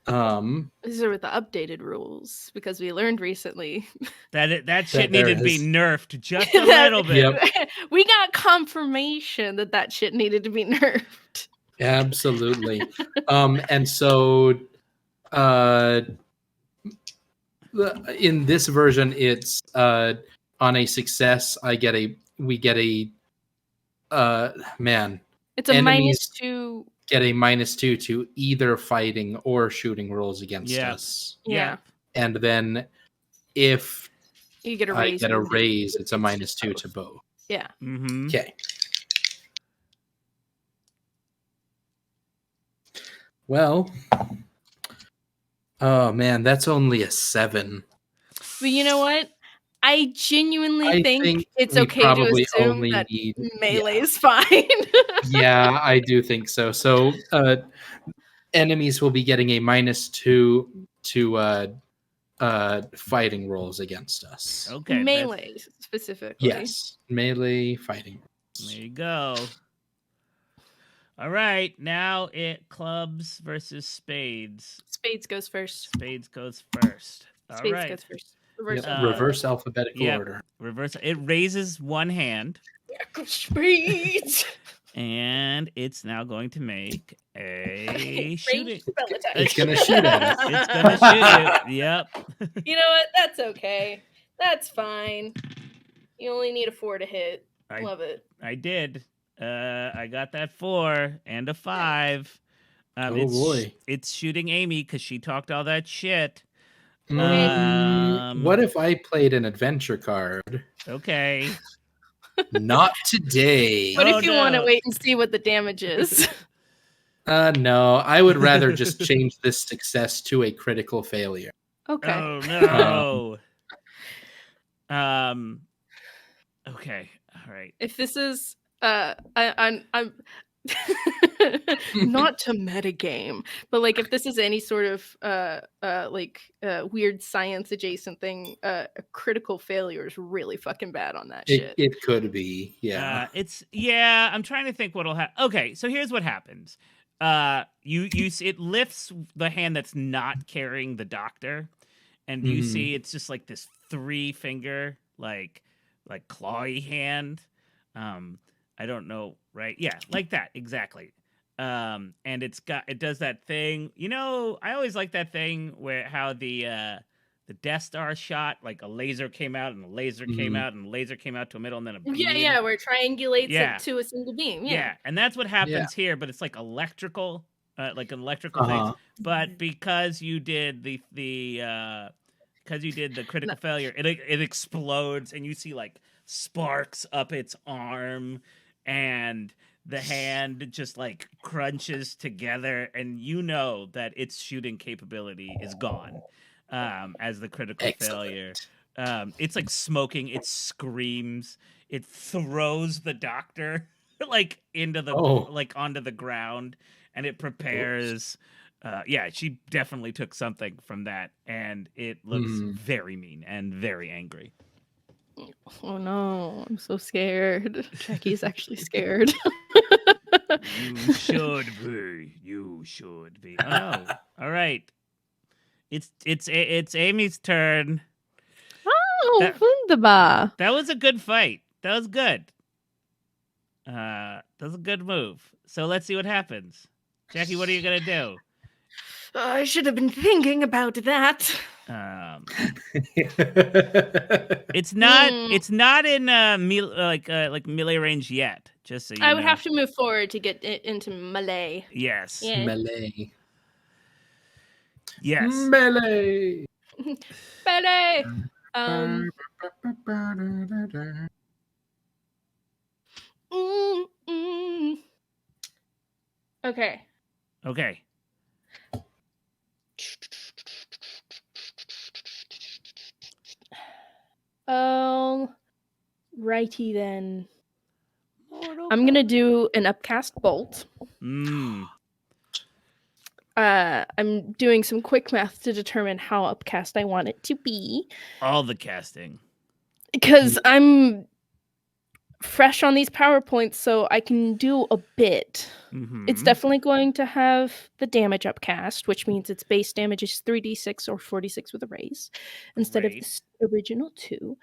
These are with the updated rules because we learned recently that shit needed to be nerfed just a little bit. Yep. We got confirmation that shit needed to be nerfed. Absolutely. And so in this version, it's on a success. We get a It's a -2. Get a -2 to either fighting or shooting rolls against us. Yeah. And then if you get a I raise, get a raise, it's a -2 to both. Yeah. Mm-hmm. Okay. Well, oh man, that's only a 7. But you know what? I genuinely think it's okay to assume that melee is fine. Yeah, I do think so. So enemies will be getting a -2 to fighting rolls against us. Okay. Melee specifically. Yes, melee fighting. There you go. All right, now it clubs versus spades. Spades goes first. Spades goes first. All Spades right. goes first. Reverse. Yep, reverse alphabetical Yep. order. Reverse. It raises one hand, Spades. and it's now going to make a shooting. Spell attack. It's gonna shoot at us. It's gonna shoot you. Yep. You know what? That's okay. That's fine. You only need a 4 to hit. I- Love it. I did. I got that 4 and a 5. Oh, boy. It's shooting Amy because she talked all that shit. What if I played an adventure card? Okay. Not today. What Oh, if you want to no. wait and see what the damage is? No, I would rather just change this success to a critical failure. Okay. Oh no. Okay. All right. If this is I'm not to metagame, but like if this is any sort of weird science adjacent thing, a critical failure is really fucking bad on that shit. It could be, yeah. I'm trying to think what'll happen. Okay, so here's what happens. It lifts the hand that's not carrying the doctor, and you see it's just like this 3-finger like clawy hand. I don't know, right? Yeah, like that exactly. And it does that thing. You know, I always like that thing where how the Death Star shot, like a laser came out and a laser came out and a laser came out to a middle and then a beam. Yeah, where it triangulates it to a single beam. Yeah. And that's what happens here, but it's like electrical, thing. But because you did the critical failure, it explodes and you see like sparks up its arm and the hand just like crunches together, and you know that its shooting capability is gone as the critical failure. It's like smoking, it screams, it throws the doctor like into the onto the ground, and it prepares. She definitely took something from that, and it looks very mean and very angry. Oh no, I'm so scared. Jackie's actually scared. You should be. You should be. Oh no. All right. It's Amy's turn. Oh, wunderbar. That was a good fight. That was good. That was a good move. So let's see what happens. Jackie, what are you gonna do? I should have been thinking about that. It's not in melee range yet. Just so you know. I would have to move forward to get into melee. Yes. Yeah. Melee. Yes. Melee. Melee. Okay. Okay. Righty then. I'm gonna do an upcast bolt. I'm doing some quick math to determine how upcast I want it to be. All the casting. Because I'm fresh on these PowerPoints, so I can do a bit. It's definitely going to have the damage upcast, which means its base damage is 3d6 or 46 with a raise instead of the original 2.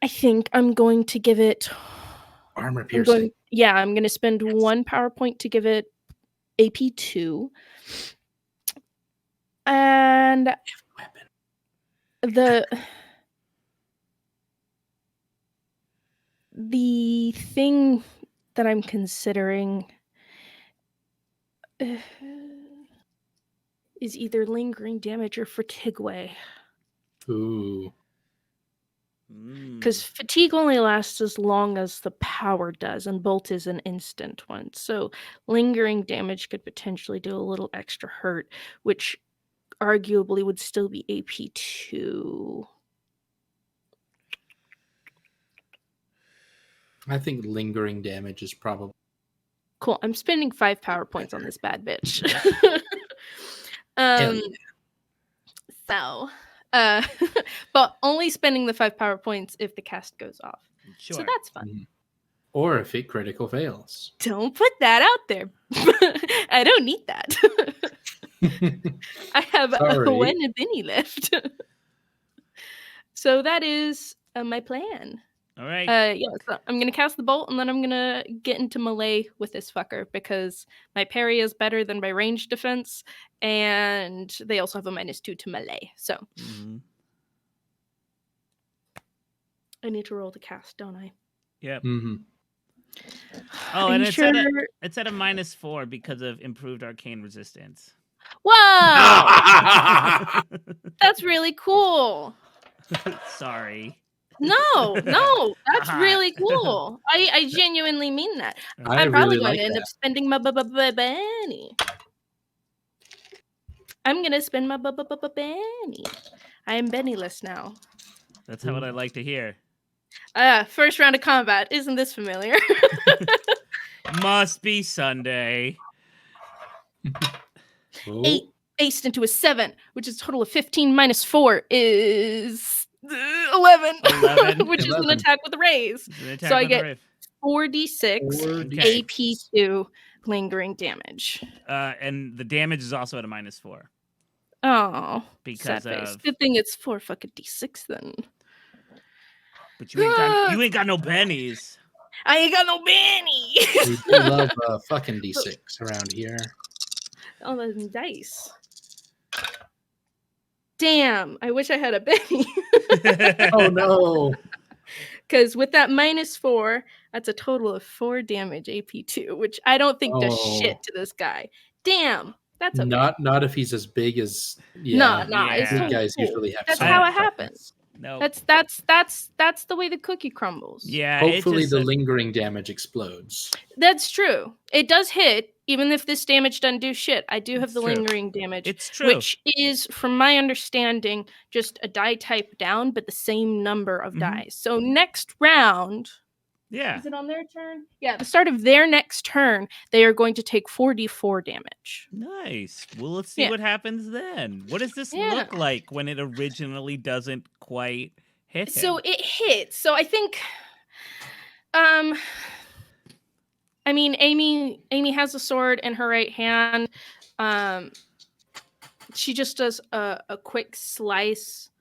I think I'm going to give it armor piercing. I'm going to spend 1 PowerPoint to give it AP 2. And the thing that I'm considering is either lingering damage or fatigue way. Ooh. Because fatigue only lasts as long as the power does, and bolt is an instant one. So lingering damage could potentially do a little extra hurt, which arguably would still be AP 2. I think lingering damage is probably cool. I'm spending 5 power points on this bad bitch. So But only spending the 5 power points if the cast goes off. Sure. So that's fun. Mhm. Or if it critical fails. Don't put that out there. I don't need that. I have Sorry. one penny left. So that is my plan. All right. Yeah, so I'm gonna cast the bolt and then I'm gonna get into melee with this fucker because my parry is better than my range defense, and they also have a -2 to melee. So Mhm. I need to roll the cast, don't I? Yep. Mhm. Oh, Are and you it's sure? at a -4 because of improved arcane resistance. Whoa! That's really cool. Sorry. No, that's really cool. I genuinely mean that. I I'm probably really going like to end that. up spending my Benny. I'm gonna spend my Benny. I am Bennyless now. That's what I like to hear. First round of combat. Isn't this familiar? Must be Sunday. Oh, 8 based into a 7, which is a total of 15 minus 4 is 11. 11. Which is an 11. attack with a raise. It's an attack So I with a get riff. 4d6 Okay. AP2 lingering damage. And the damage is also at a -4 Oh, because sad face. of. Good thing it's 4 fucking d6 then. But you ain't got no pennies. I ain't got no Benny. we do love fucking D6 around here. Oh, those dice. Damn, I wish I had a Benny. Oh no! Because with that -4, that's a total of 4 damage AP2, which I don't think does Oh. shit to this guy. Damn, that's okay. Not if he's as big as Nah, Yeah. it's big totally guys cool. usually have. That's so how much it happens. toughness. No. That's the way the cookie crumbles. Yeah. Hopefully, it's the just lingering damage explodes. That's true. It does hit, even if this damage doesn't do shit. I do have It's the true. lingering damage, It's true. which is, from my understanding, just a die type down, but the same number of Mhm. dice. So next round, Yeah. is it on their turn? Yeah, at the start of their next turn, they are going to take 4d4 damage. Nice. Well, let's see Yeah. what happens then. What does this Yeah. look like when it originally doesn't quite hit him? So it hits. So I think, I mean, Amy has a sword in her right hand. She just does a quick slice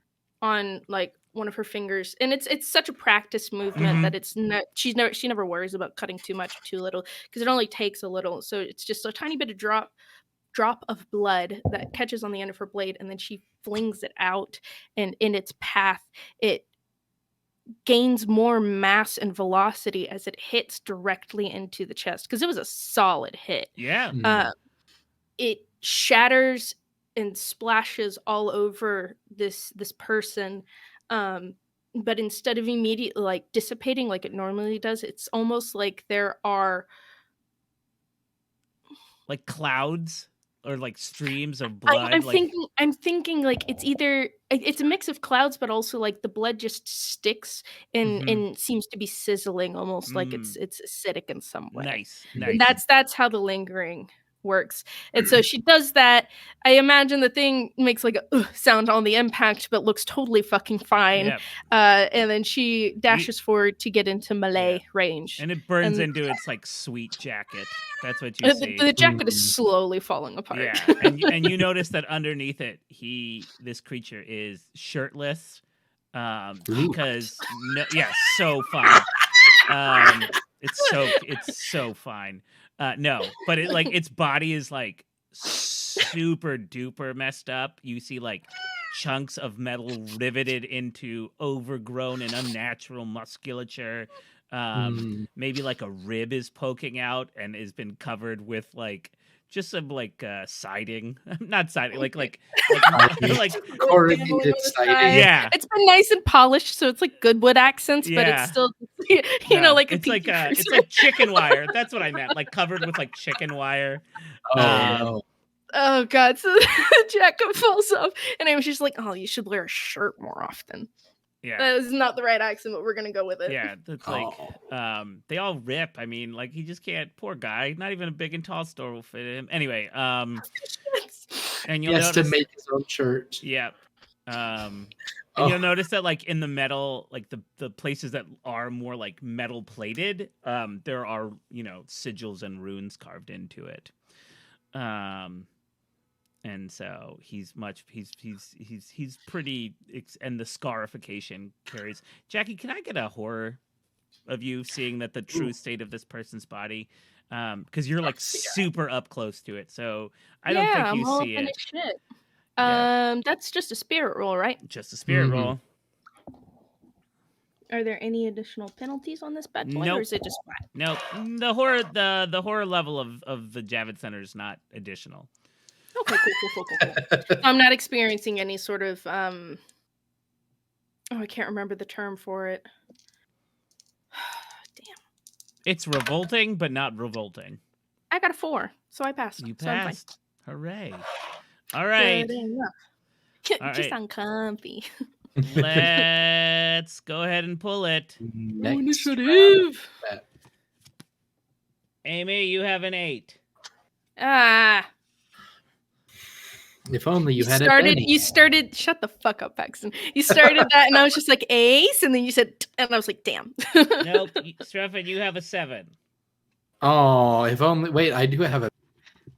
on like one of her fingers, and it's such a practice movement Mhm. that it's not. She never worries about cutting too much or too little because it only takes a little. So it's just a tiny bit of drop of blood that catches on the end of her blade, and then she flings it out, and in its path, it gains more mass and velocity as it hits directly into the chest because it was a solid hit. Yeah. Mm. It shatters and splashes all over this person, but instead of immediately like dissipating like it normally does, it's almost like there are Like clouds or like streams of blood. I'm thinking like it's a mix of clouds, but also like the blood just sticks and Mhm. and seems to be sizzling, almost like it's acidic in some way. Nice. And Nice. that's how the lingering works. And so she does that. I imagine the thing makes like a sound on the impact, but looks totally fucking fine. Yep. And then she dashes forward to get into melee range. And it burns And- into its like sweet jacket. That's what you see. the jacket is slowly falling apart. Yeah, and you notice that underneath it, this creature is shirtless, because so fine. It's so fine. No, but it like its body is like super duper messed up. You see like chunks of metal riveted into overgrown and unnatural musculature. Maybe like a rib is poking out and has been covered with like just some like siding, not siding, like Corrugated siding. Yeah, it's been nice and polished, so it's like good wood accents, but Yeah. it's still you know like a it's like pinky it's cruiser. like chicken wire. That's what I meant, like covered with like chicken wire. Oh, Um, Oh god, so the jacket falls off, and I was just like, "Oh, you should wear a shirt more often." Yeah, That is not the right accent, but we're gonna go with it. yeah. That's like they all rip. I mean, like he just can't. Poor guy. Not even a big and tall store will fit him. Anyway, and he you'll has to notice. make his own shirt. Yeah. And you'll notice that, like, in the metal, like the places that are more like metal plated, there are, you know, sigils and runes carved into it. And so he's pretty, and the scarification carries. Jackie, can I get a horror of you seeing that the true state of this person's body? Because you're like super up close to it, so I don't think you I'm all see up in it. his shit. Yeah. That's just a spirit roll, right? Just a spirit Mhm. roll. Are there any additional penalties on this bad boy, or Nope. is it just flat? Nope. The horror level of the Javid Center is not additional. Okay, cool. So I'm not experiencing any sort of oh, I can't remember the term for it. Damn. It's revolting, but not revolting. I got a 4, so I passed. You So I'm fine. passed. Hooray. All right. Good enough. All Just right. uncomfy. Let's go ahead and pull it. Next Initiative. round. Amy, you have an 8. Ah. If only you had started. a penny. You started. Shut the fuck up, Paxton. You started that, and I was just like ace, and then you said, and I was like, damn. Nope. Strephon, you have a 7. Oh, if only. Wait, I do have a.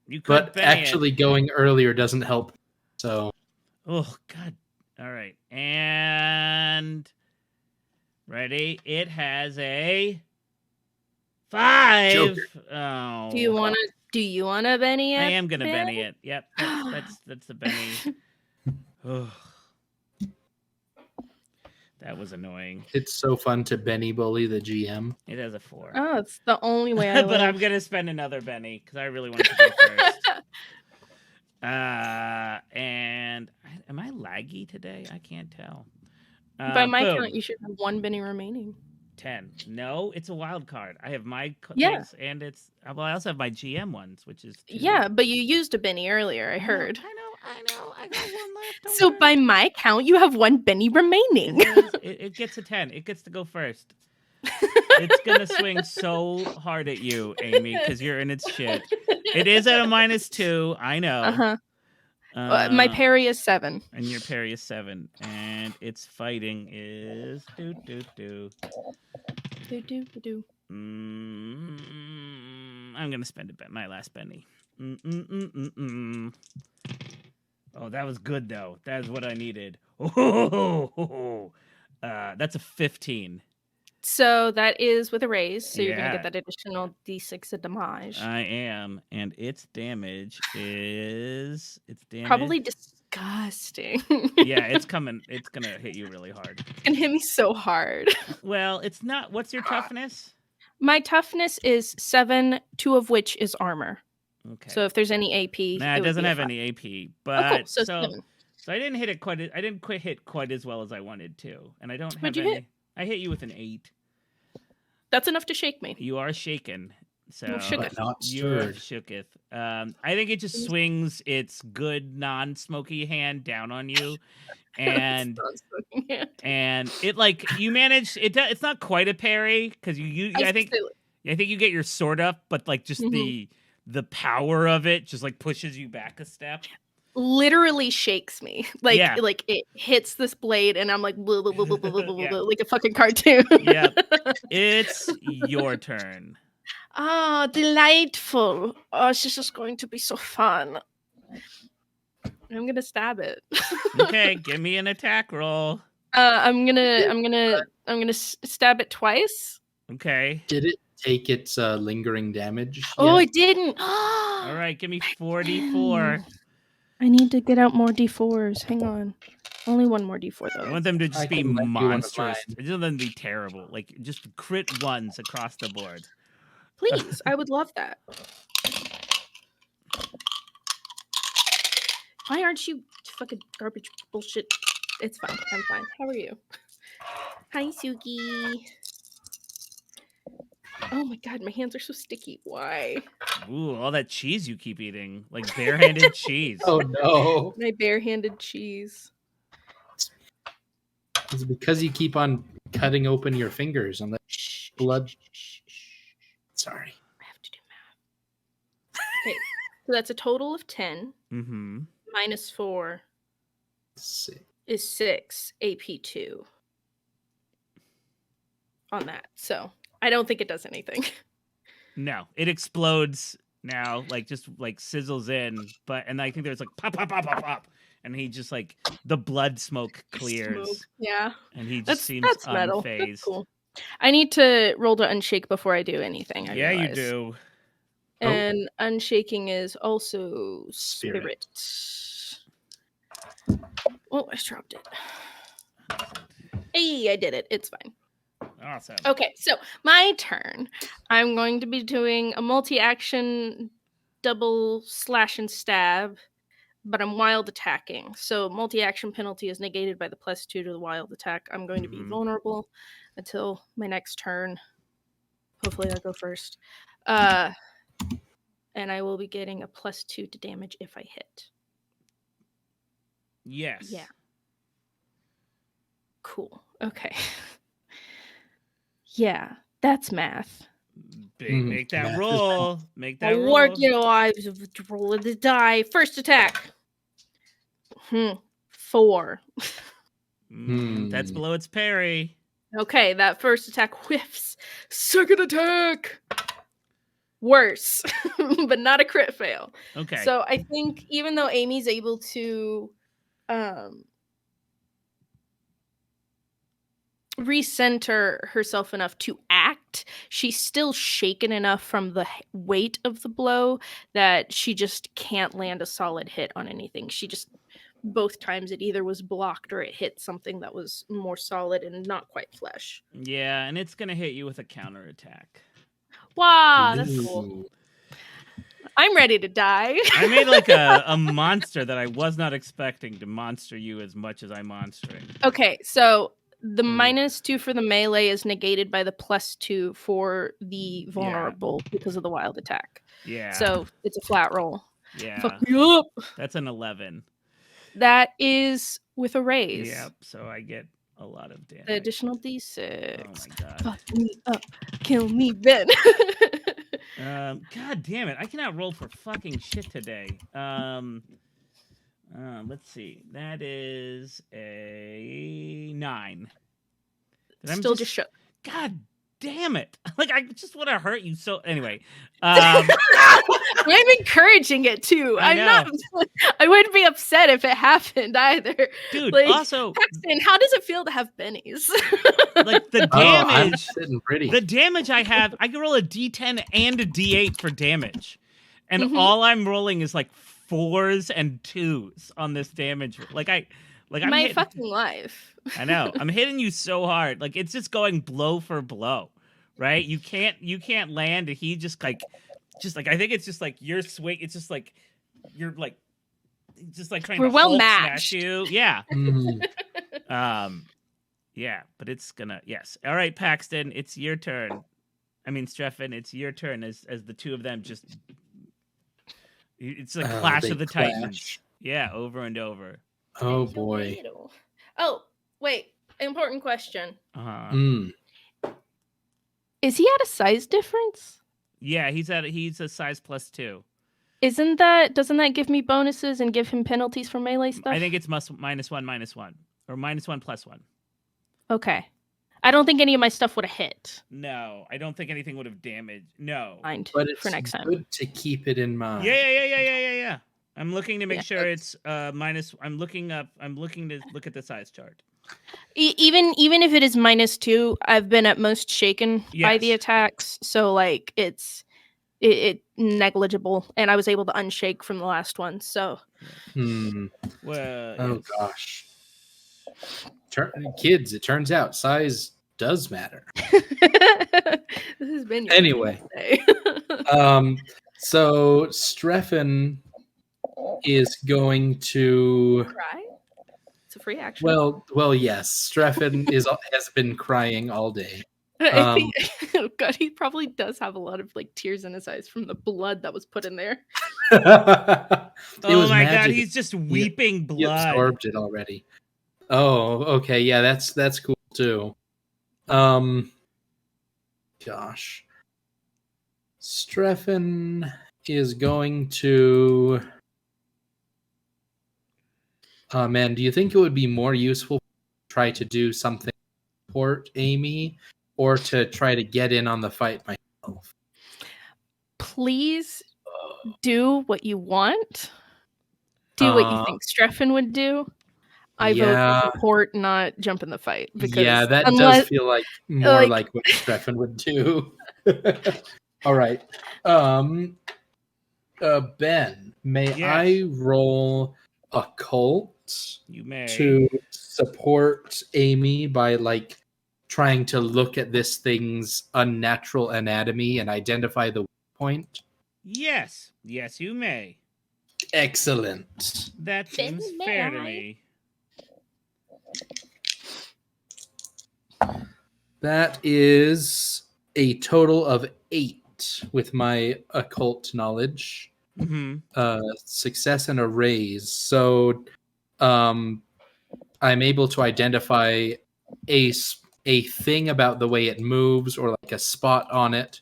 You could But Benny actually, going earlier doesn't help. So. Oh, God. All right. And ready? It has a 5. Joker. Oh. Do you want to Benny it? I am gonna Ben? Benny it. Yep, that's the Benny. Oh. That was annoying. It's so fun to Benny bully the GM. It has a 4. Oh, it's the only way I But I'm live. gonna spend another Benny because I really want to go first. And am I laggy today? I can't tell. By my boom. count, you should have 1 Benny remaining. 10. No, it's a wild card. I have my Yeah. things, and it's I also have my GM ones, which is 2. Yeah, but you used a Benny earlier, I heard. I know. I got one left. Don't So worry. by my count, you have 1 Benny remaining. It gets a 10. It gets to go first. It's gonna swing so hard at you, Amy, because you're in its shit. It is at a -2. I know. Uh-huh. My parry is 7. And your parry is 7, and its fighting is do. I'm gonna spend my last Benny. Oh, that was good though. That's what I needed. That's a 15. So that is with a raise, so you're gonna Yeah. get that additional D6 of damage. I am, and its damage is Probably disgusting. Yeah, it's coming. It's gonna hit you really hard. It's gonna hit me so hard. Well, it's not. What's your toughness? My toughness is 7, 2 of which is armor. Okay. So if there's any AP, Nah, it would doesn't be a have 5. any AP. Oh, But cool. So so 7. I didn't hit it quite. I didn't quite hit quite as well as I wanted to, and I don't have What'd you any. hit? I hit you with an 8. That's enough to shake me. You are shaken. So shooketh. But not you're stirred. shooketh. I think it just swings its good non-smoky hand down on you, and it like you manage it. It's not quite a parry because I think you get your sword up, but like just the power of it just like pushes you back a step. Literally shakes me. Like Yeah. like it hits this blade and I'm like blah, blah, blah, blah, blah, blah, blah, blah, like a fucking cartoon. Yep. It's your turn. Oh, delightful. Oh, this is just going to be so fun. I'm gonna stab it. Okay, give me an attack roll. I'm gonna stab it twice. Okay. Did it take its lingering damage? Oh, yet? it didn't. All right, give me 44. I need to get out more D4s. Hang on. Only one more D4 I though. want them to I just be can lend you one of monstrous. mine. I want them to be terrible. Like just crit ones across the board. Please, I would love that. Why aren't you fucking garbage bullshit? It's fine. I'm fine. How are you? Hi, Suki. Oh my god, my hands are so sticky. Why? Ooh, all that cheese you keep eating. Like barehanded cheese. Oh no! My barehanded cheese. It's because you keep on cutting open your fingers and the blood. Sorry. I have to do math. Okay, so that's a total of 10 Mm-hmm. minus 4 6. is 6, AP 2 on that. So I don't think it does anything. No, it explodes now, like just like sizzles in, and I think there's like pop, pop, pop, pop, pop, and he just like the blood smoke clears, Smoke. Yeah. and he just seems That's metal. That's unfazed. cool. I need to roll to unshake before I do anything. I Yeah, you realize. do. And unshaking is also Spirit. Oh, I dropped it. Hey, I did it. It's fine. Awesome. Okay, so my turn. I'm going to be doing a multi-action double slash and stab, but I'm wild attacking. So multi-action penalty is negated by the +2 to the wild attack. I'm going to be vulnerable until my next turn. Hopefully I'll go first. And I will be getting a +2 to damage if I hit. Yes. Yeah. Cool. Okay. Yeah, that's math. Make that math is roll. Make that I'll roll. work your eyes rolling the die. First attack. 4. That's below its parry. Okay, that first attack whiffs. Second attack. Worse, but not a crit fail. Okay. So I think even though Amy's able to recenter herself enough to act, she's still shaken enough from the weight of the blow that she just can't land a solid hit on anything. She just, both times it either was blocked or it hit something that was more solid and not quite flesh. Yeah, and it's gonna hit you with a counterattack. Wow, that's cool. I'm ready to die. I made like a monster that I was not expecting to monster you as much as I'm monstering. Okay, so the -2 for the melee is negated by the +2 for the vulnerable because of the wild attack. Yeah. So it's a flat roll. Yeah. Fuck me up. That's an 11. That is with a raise. Yep. So I get a lot of damage. The additional D6. Oh my god. Fuck me up. Kill me, Ben. God damn it. I cannot roll for fucking shit today. Let's see. That is a 9. Still just shook. God damn it. Like, I just want to hurt you so... Anyway. I'm encouraging it, too. I wouldn't be upset if it happened, either. Dude, like, also... Paxton, how does it feel to have bennies? Like, the damage... I'm sitting pretty. The damage I have... I can roll a D10 and a D8 for damage. And all I'm rolling is, like, 4s and 2s on this damage. I'm my fucking life. I know. I'm hitting you so hard. Like, it's just going blow for blow, right? You can't land, and he just like I think it's just like your swing. It's just like you're like just like trying We're to well Hulk matched. smash you. Yeah. Yeah, but it's gonna All right, Paxton, it's your turn. I mean, Streffen, it's your turn as the two of them just. It's a clash of the Titans. Yeah, over and over. Oh boy. Oh, wait. Important question. Is he at a size difference? Yeah, he's a size +2. Doesn't that give me bonuses and give him penalties for melee stuff? I think it's -1 -1 or -1 +1. Okay. I don't think any of my stuff would have hit. No, I don't think anything would have damaged. No. Mind But it's for next time. good to keep it in mind. Yeah. I'm looking to make sure it's minus. I'm looking to look at the size chart. Even if it is -2, I've been at most shaken by the attacks, so like it's negligible, and I was able to unshake from the last one. So, Well, gosh, kids, it turns out size does matter. This has been your Anyway. So Streffen is going to cry. It's a free action. Well, yes. Streffen has been crying all day. I think, oh God, he probably does have a lot of like tears in his eyes from the blood that was put in there. Oh my God, he's just weeping blood. He absorbed it already. Oh, okay, yeah, that's cool too. Gosh, Streffen is going to. Man, do you think it would be more useful to try to do something to support Amy, or to try to get in on the fight myself? Please do what you want. Do what you think Streffen would do. I vote for support, not jump in the fight. Because that does feel like more like what Streffen would do. All right. Ben, may I roll occult? You may. To support Amy by like trying to look at this thing's unnatural anatomy and identify the weak point? Yes, you may. Excellent. That seems fair to me. That is a total of 8 with my occult knowledge. Success and a raise. So I'm able to identify a thing about the way it moves, or like a spot on it,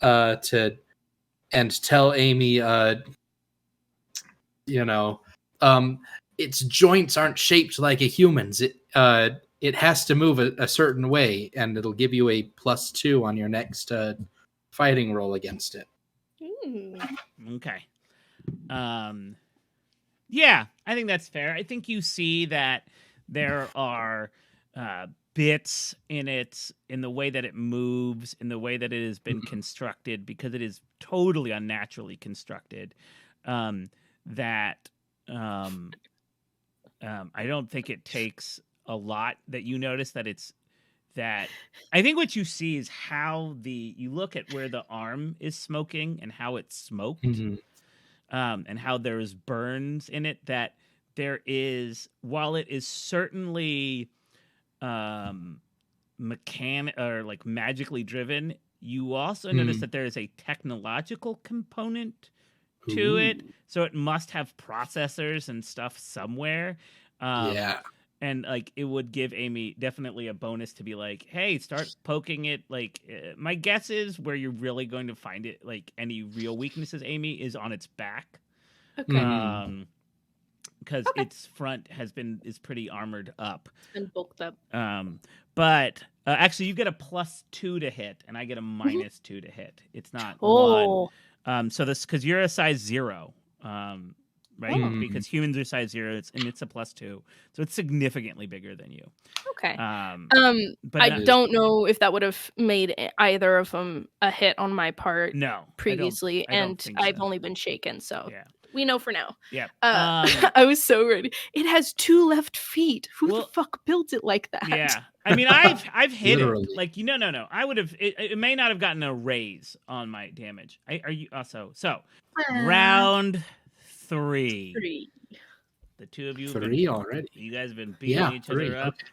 and tell Amy, its joints aren't shaped like a human's. It has to move a certain way, and it'll give you a +2 on your next fighting roll against it. Okay. Yeah, I think that's fair. I think you see that there are bits in the way that it moves, in the way that it has been constructed, because it is totally unnaturally constructed. That I don't think it takes a lot that you notice that it's that. I think what you see is how you look at where the arm is smoking and how it's smoked, and how there's burns in it. That there is, while it is certainly magically driven, you also notice that there is a technological component to it, so it must have processors and stuff somewhere. And like it would give Amy definitely a bonus to be like, hey, start poking it. Like my guess is where you're really going to find it, like any real weaknesses, Amy, is on its back. Okay. Because its front is pretty armored up and bulked up. But actually, you get a +2 to hit, and I get a -2 to hit. It's not 1. So this, because you're a size 0, right? Because humans are size 0, it's a +2, so it's significantly bigger than you. Okay. But I don't know if that would have made either of them a hit on my part. No, previously, I don't and think I've so. only been shaken, so Yeah. we know for now. Yeah. I was so ready. It has 2 left feet. Who the fuck built it like that? Yeah. I mean, I've hit Literally. it. Like, no. I would have. It may not have gotten a raise on my damage. Are you also round 3? The two of you. 3 already. You guys have been beating each other up. Okay.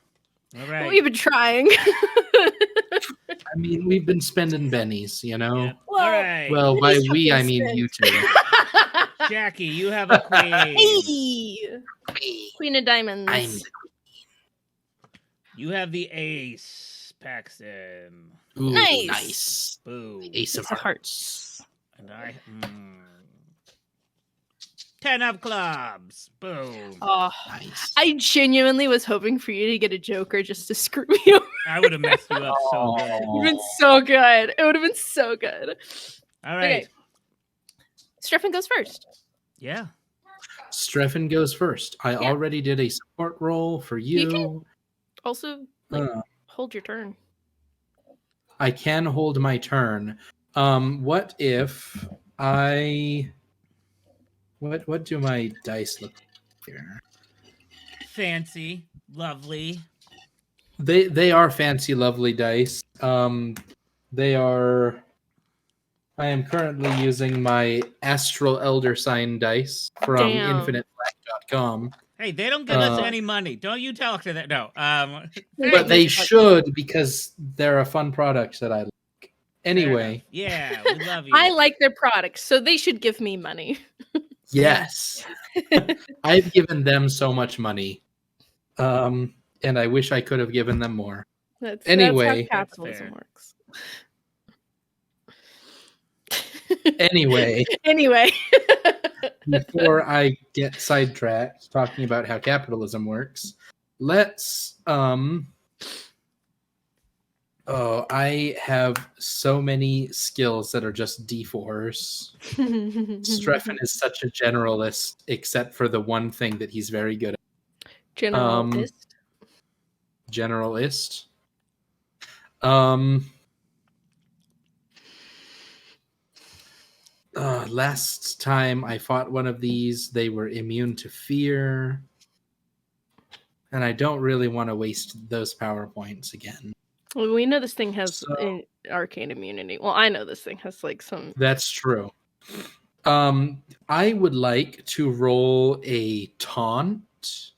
All right. We've been trying. I mean, we've been spending bennies, you know. Yeah. All right. Well, by we, I mean you two. Jackie, you have a queen. Hey! Queen of Diamonds. I'm the You have the ace, Paxton. Ooh, Nice. nice. Boom. Ace of hearts. And I 10 of clubs. Boom. Oh, Nice. I genuinely was hoping for you to get a Joker just to screw me over. I would have messed you up so good. It would have been so good. It would have been so good. All right. Okay. Streffen goes first. Yeah. Streffen goes first. I already did a support roll for you. You can also hold your turn. I can hold my turn. What if I... What do my dice look like here? Fancy. Lovely. They are fancy, lovely dice. They are... I am currently using my Astral Elder Sign dice from infiniteblack.com. Hey, they don't give us any money. Don't you talk to that. No. But they should, because they're a fun product that I like. Anyway. Yeah, we love you. I like their products, so they should give me money. Yes. I've given them so much money. And I wish I could have given them more. That's Anyway. how capitalism works. Anyway, before I get sidetracked talking about how capitalism works, let's oh, I have so many skills that are just D4s. Streffen is such a generalist, except for the one thing that he's very good at. Generalist. Generalist. Last time I fought one of these, they were immune to fear. And I don't really want to waste those power points again. Well, we know this thing has arcane immunity. Well, I know this thing has like some. That's true. I would like to roll a taunt.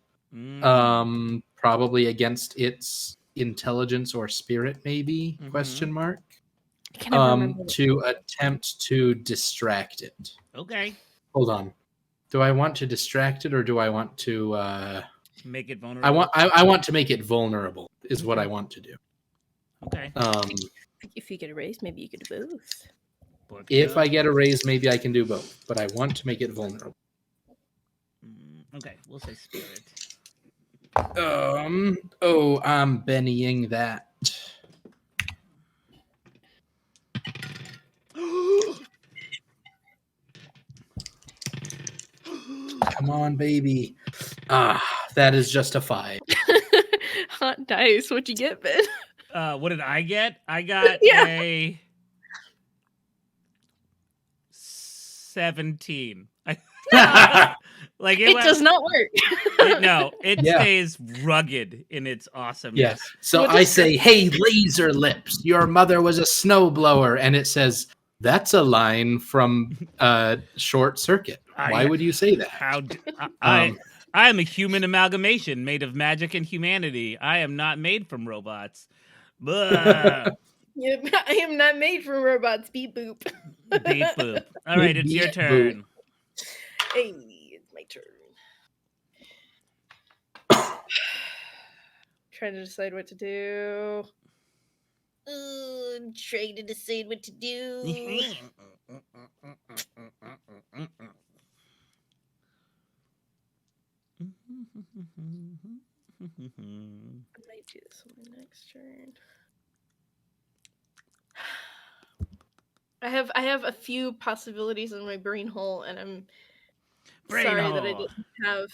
Probably against its intelligence or spirit, maybe? Question mark. To attempt to distract it. Okay. Hold on. Do I want to distract it, or do I want to make it vulnerable? I want to make it vulnerable. Is what I want to do. Okay. If you get a raise, maybe you could do both. If I get a raise, maybe I can do both. But I want to make it vulnerable. Okay, we'll say spirit. I'm Bennying that. Come on, baby. That is just a 5. Hot dice. What'd you get, Ben? What did I get? I got a 17. Like it does not work. It stays rugged in its awesomeness. Yes. So I say, hey, laser lips, your mother was a snowblower. And it says, that's a line from Short Circuit. Why would you say that? I am a human amalgamation made of magic and humanity. I am not made from robots. I am not made from robots. Beep boop. Beep boop. All right, it's your turn. Hey, it's my turn. Trying to decide what to do. I'm trying to decide what to do. I might do this on my next turn. I have a few possibilities in my brain hole, and I'm sorry that I didn't have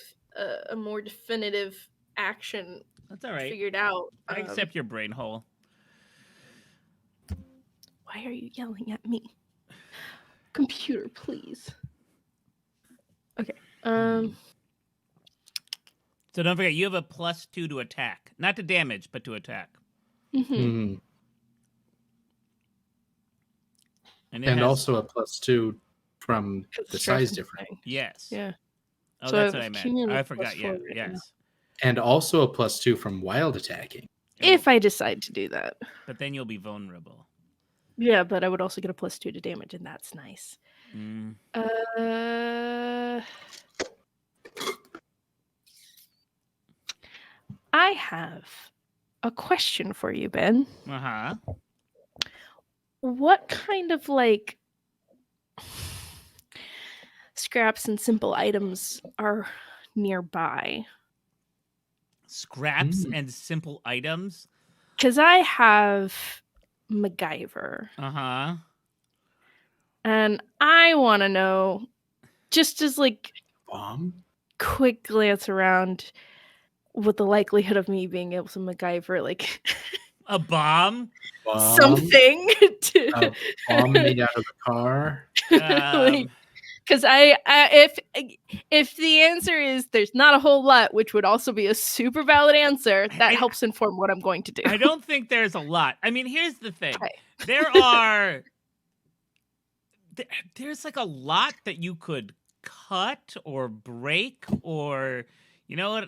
a more definitive action. That's all right. Figured out. I accept your brain hole. Why are you yelling at me? Computer, please. Okay. So don't forget, you have a +2 to attack. Not to damage, but to attack. Mm-hmm. And also a +2 from the size difference. Yes. Yeah. Oh, so that's what I meant. I forgot. Yeah. Yes. And also a +2 from wild attacking. If I decide to do that. But then you'll be vulnerable. Yeah, but I would also get a +2 to damage, and that's nice. I have a question for you, Ben. Uh-huh. What kind of scraps and simple items are nearby? Scraps and simple items? Because I have MacGyver. Uh-huh. And I want to know, just as bomb, quick glance around, what the likelihood of me being able to MacGyver a bomb? Something to a bomb made out of a car. Because if the answer is there's not a whole lot, which would also be a super valid answer, that helps inform what I'm going to do. I don't think there's a lot. I mean, here's the thing. Okay. There's a lot that you could cut or break or, you know what,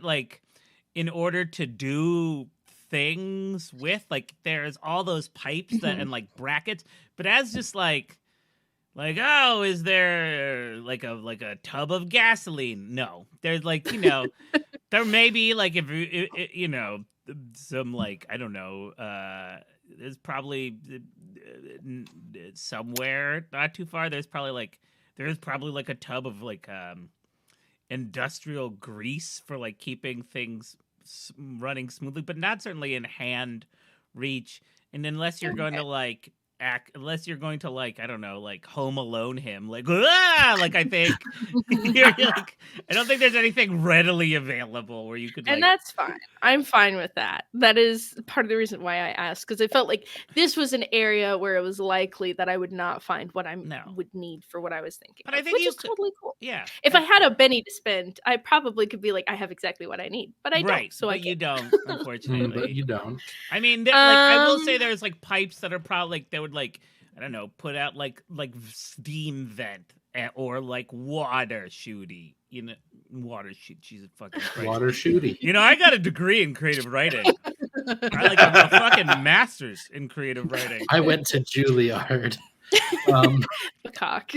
in order to do things with. There's all those pipes that and brackets, but as just oh, is there a tub of gasoline? No, there's there may be if some I don't know, there's probably somewhere not too far. There's probably like a tub of like industrial grease for like keeping things running smoothly, but not certainly in hand reach. And unless you're going to like I don't know, like Home Alone him, like I think you're like, I don't think there's anything readily available where you could. And that's fine. I'm fine with that. That is part of the reason why I asked, because I felt like this was an area where it was likely that I would not find what I would need for what I was thinking. But I think which is totally cool. Yeah. If I had a penny to spend, I probably could be like, I have exactly what I need, but I don't. So you don't, unfortunately. But you don't. I mean, like I will say, there's like pipes that are probably like, they would like, I don't know, put out like steam vent or like water shooty, water shoot. Jesus fucking Christ. Water shooty. I got a degree in creative writing. I like a fucking master's in creative writing. I went to Juilliard. Cock.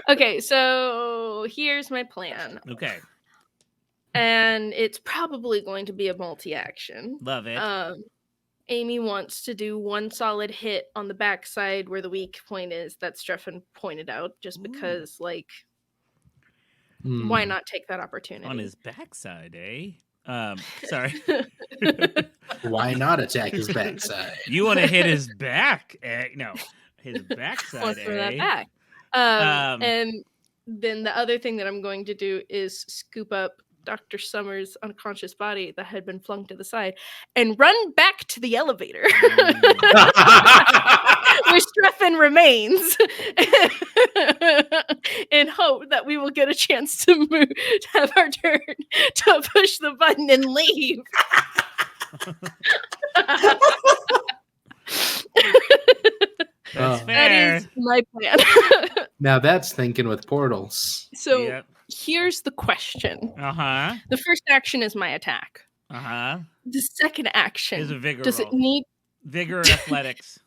Okay, so here's my plan. Okay. And it's probably going to be a multi-action. Love it. Amy wants to do one solid hit on the backside where the weak point is that Streffen pointed out, just because, like, why not take that opportunity? On his backside, eh? Sorry. Why not attack his backside? You want to hit his back? No, his backside, for that back. And then the other thing that I'm going to do is scoop up Dr. Summers' unconscious body that had been flung to the side and run back to the elevator where Streffen remains in hope that we will get a chance to move, to have our turn to push the button and leave. That's fair. That is my plan. Now that's thinking with portals. So here's the question. The first action is my attack. The second action is a vigor does roll. It need vigor or athletics?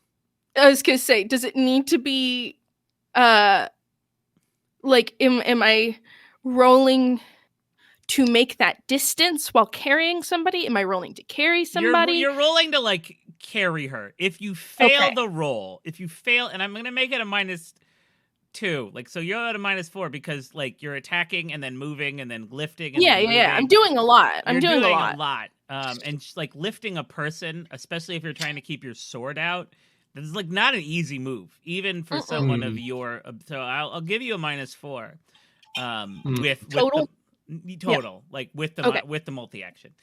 I was gonna say, does it need to be like am I rolling to make that distance while carrying somebody? Am I rolling to carry somebody? You're rolling to like carry her. If you fail the roll, and I'm gonna make it a -2, like, so you're at a -4 because like you're attacking and then moving and then lifting. And yeah. I'm doing a lot. I'm doing a lot. And like lifting a person, especially if you're trying to keep your sword out, this is like not an easy move, even for someone of your. So I'll give you a -4. With total. Total, like with the multi-action.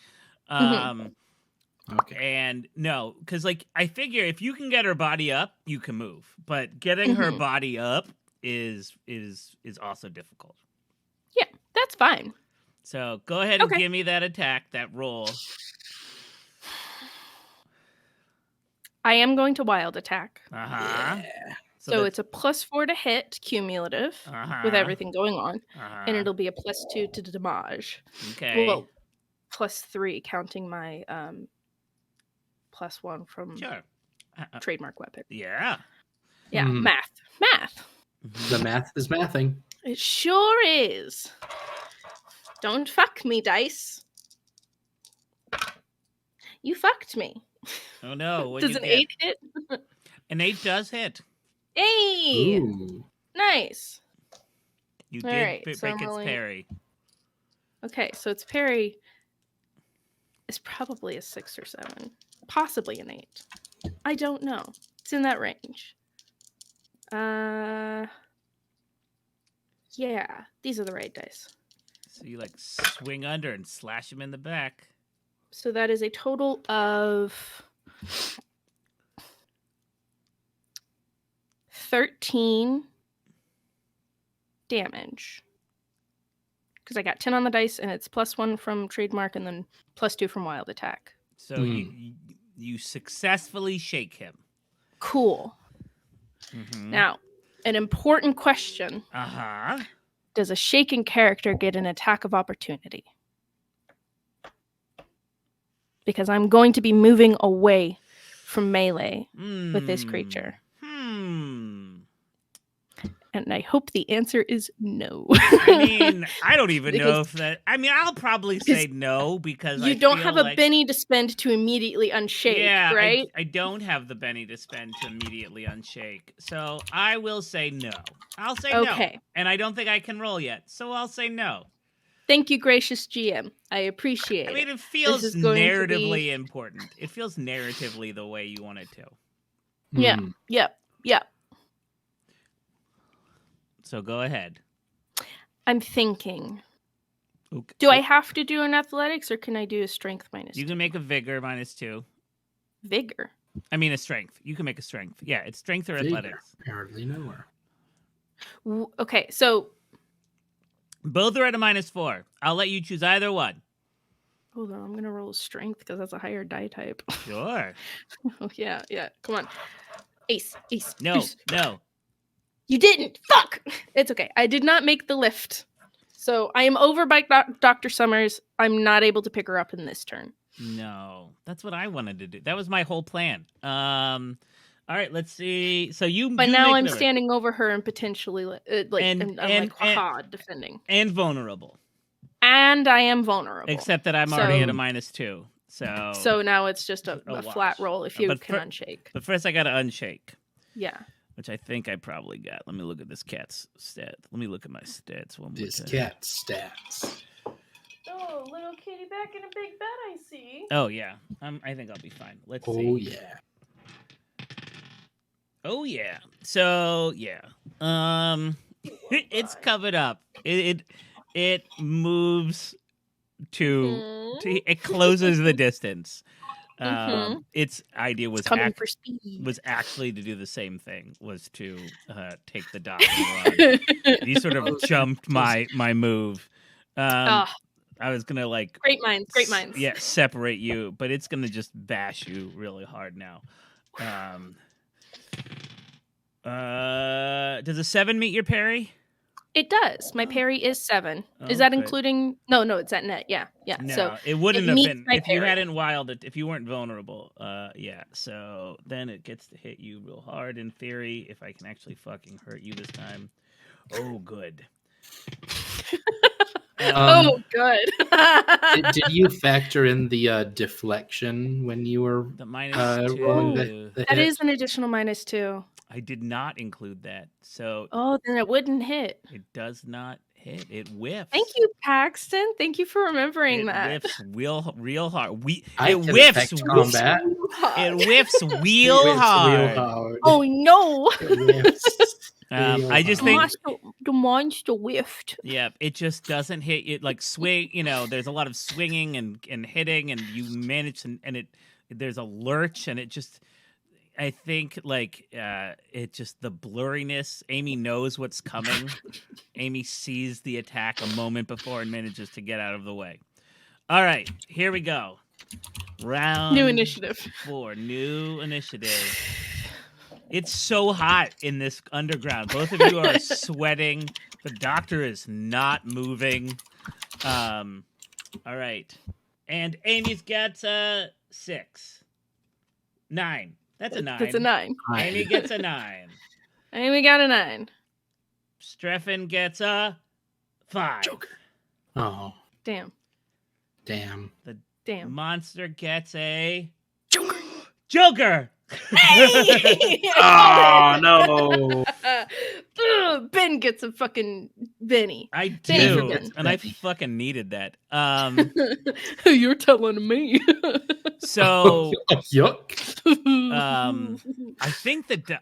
Okay. And no, because like I figure if you can get her body up, you can move. But getting her body up is also difficult. Yeah, that's fine. So go ahead and give me that attack, that roll. I am going to wild attack. Yeah. So it's a +4 to hit, cumulative, with everything going on. And it'll be a +2 to damage. Okay. Well, +3, counting my +1 from trademark weapon. Yeah. Yeah, math. The math is mathing. It sure is. Don't fuck me, dice. You fucked me. Oh no. Does an 8 hit? An 8 does hit. Hey! Ooh. Nice. You did break its parry. Okay, so its parry is probably a 6 or 7. Possibly an 8. I don't know. It's in that range. Yeah, these are the right dice. So you like swing under and slash him in the back. So that is a total of 13 damage. Because I got 10 on the dice, and it's +1 from trademark, and then +2 from wild attack. So you successfully shake him. Cool. Now, an important question. Does a shaken character get an attack of opportunity? Because I'm going to be moving away from melee with this creature. And I hope the answer is no. I mean, I don't even know Because- if that. I mean, I'll probably say no because You I don't feel have like, a Benny to spend to immediately unshake, yeah, right? I don't have the Benny to spend to immediately unshake. So I will say no. I'll say no. Okay. And I don't think I can roll yet. So I'll say no. Thank you, gracious GM. I appreciate I mean, it. it feels is going to narratively be- important. It feels narratively the way you want it to. Yeah. Hmm. Yep. So go ahead. I'm thinking. Okay. Do I have to do an athletics or can I do a strength minus You can make a vigor -2. vigor? I mean, a strength. You can make a strength. Yeah, it's strength or Vigor. athletics. Apparently nowhere. Okay, so Both are at a -4. I'll let you choose either one. hold on, I'm gonna roll strength because that's a higher die type. Sure. Oh yeah. Come on. Ace. No, Ace. no. You didn't. Fuck. It's okay. I did not make the lift. So I am over by Dr. Summers. I'm not able to pick her up in this turn. No. That's what I wanted to do. That was my whole plan. All right, let's see. So But you now make I'm the risk. standing over her and potentially I'm like aha defending. And vulnerable. And I am vulnerable. Except that I'm already at a So- -2. So So now it's just a wash. flat roll if you But can unshake. But first I gotta unshake. Yeah. Which I think I probably got. Let me look at this cat's stat. Let me look at my stats one more This time. cat stats. Oh, little kitty back in a big bed, I see. Oh yeah. I think I'll be fine. Let's see. Oh yeah. Oh yeah. So yeah. It's covered up. It moves to it closes the distance. Its idea was Coming for speed. was actually to do the same thing, was to take the dock and run. You sort of jumped my move. I was gonna like Great minds. Yeah, separate you, but it's gonna just bash you really hard now. Does a 7 meet your parry? It does. My parry is 7. Is Oh, that good. including? No, it's at net. Yeah. No, So it wouldn't it have meets been my if you parry. hadn't wilded, if you weren't vulnerable. Yeah. So then it gets to hit you real hard in theory. If I can actually fucking hurt you this time. Oh, good. Oh, good. Did you factor in the deflection when you were The -2. rolling the That hit? is an additional -2. I did not include that, so Oh, then it wouldn't hit. it does not hit. It whiffs. Thank you, Paxton. Thank you for remembering It that. whiffs real hard. I It can whiffs. affect combat. It whiffs real Whiffs hard. real hard. Oh no! It whiffs I just real think The monster whiffed. Yeah, it just doesn't hit you like swing. You know, there's a lot of swinging and hitting, and you manage to, and it there's a lurch, and it just. I think like it just the blurriness. Amy knows what's coming. Amy sees the attack a moment before and manages to get out of the way. All right, here we go. Round New initiative. 4, new initiative. It's so hot in this underground. Both of you are sweating. The doctor is not moving. All right. And Amy's got 6. 9. That's a 9. That's a 9. Amy gets a 9. And we got a 9. Streffen gets a 5. Joker. Oh, Damn. damn. The Damn. monster gets a Joker. Joker. Hey! Oh, no. Ben gets a fucking Benny. I Benny do, for Ben. and I Benny. fucking needed that. You're telling me. So Yuck.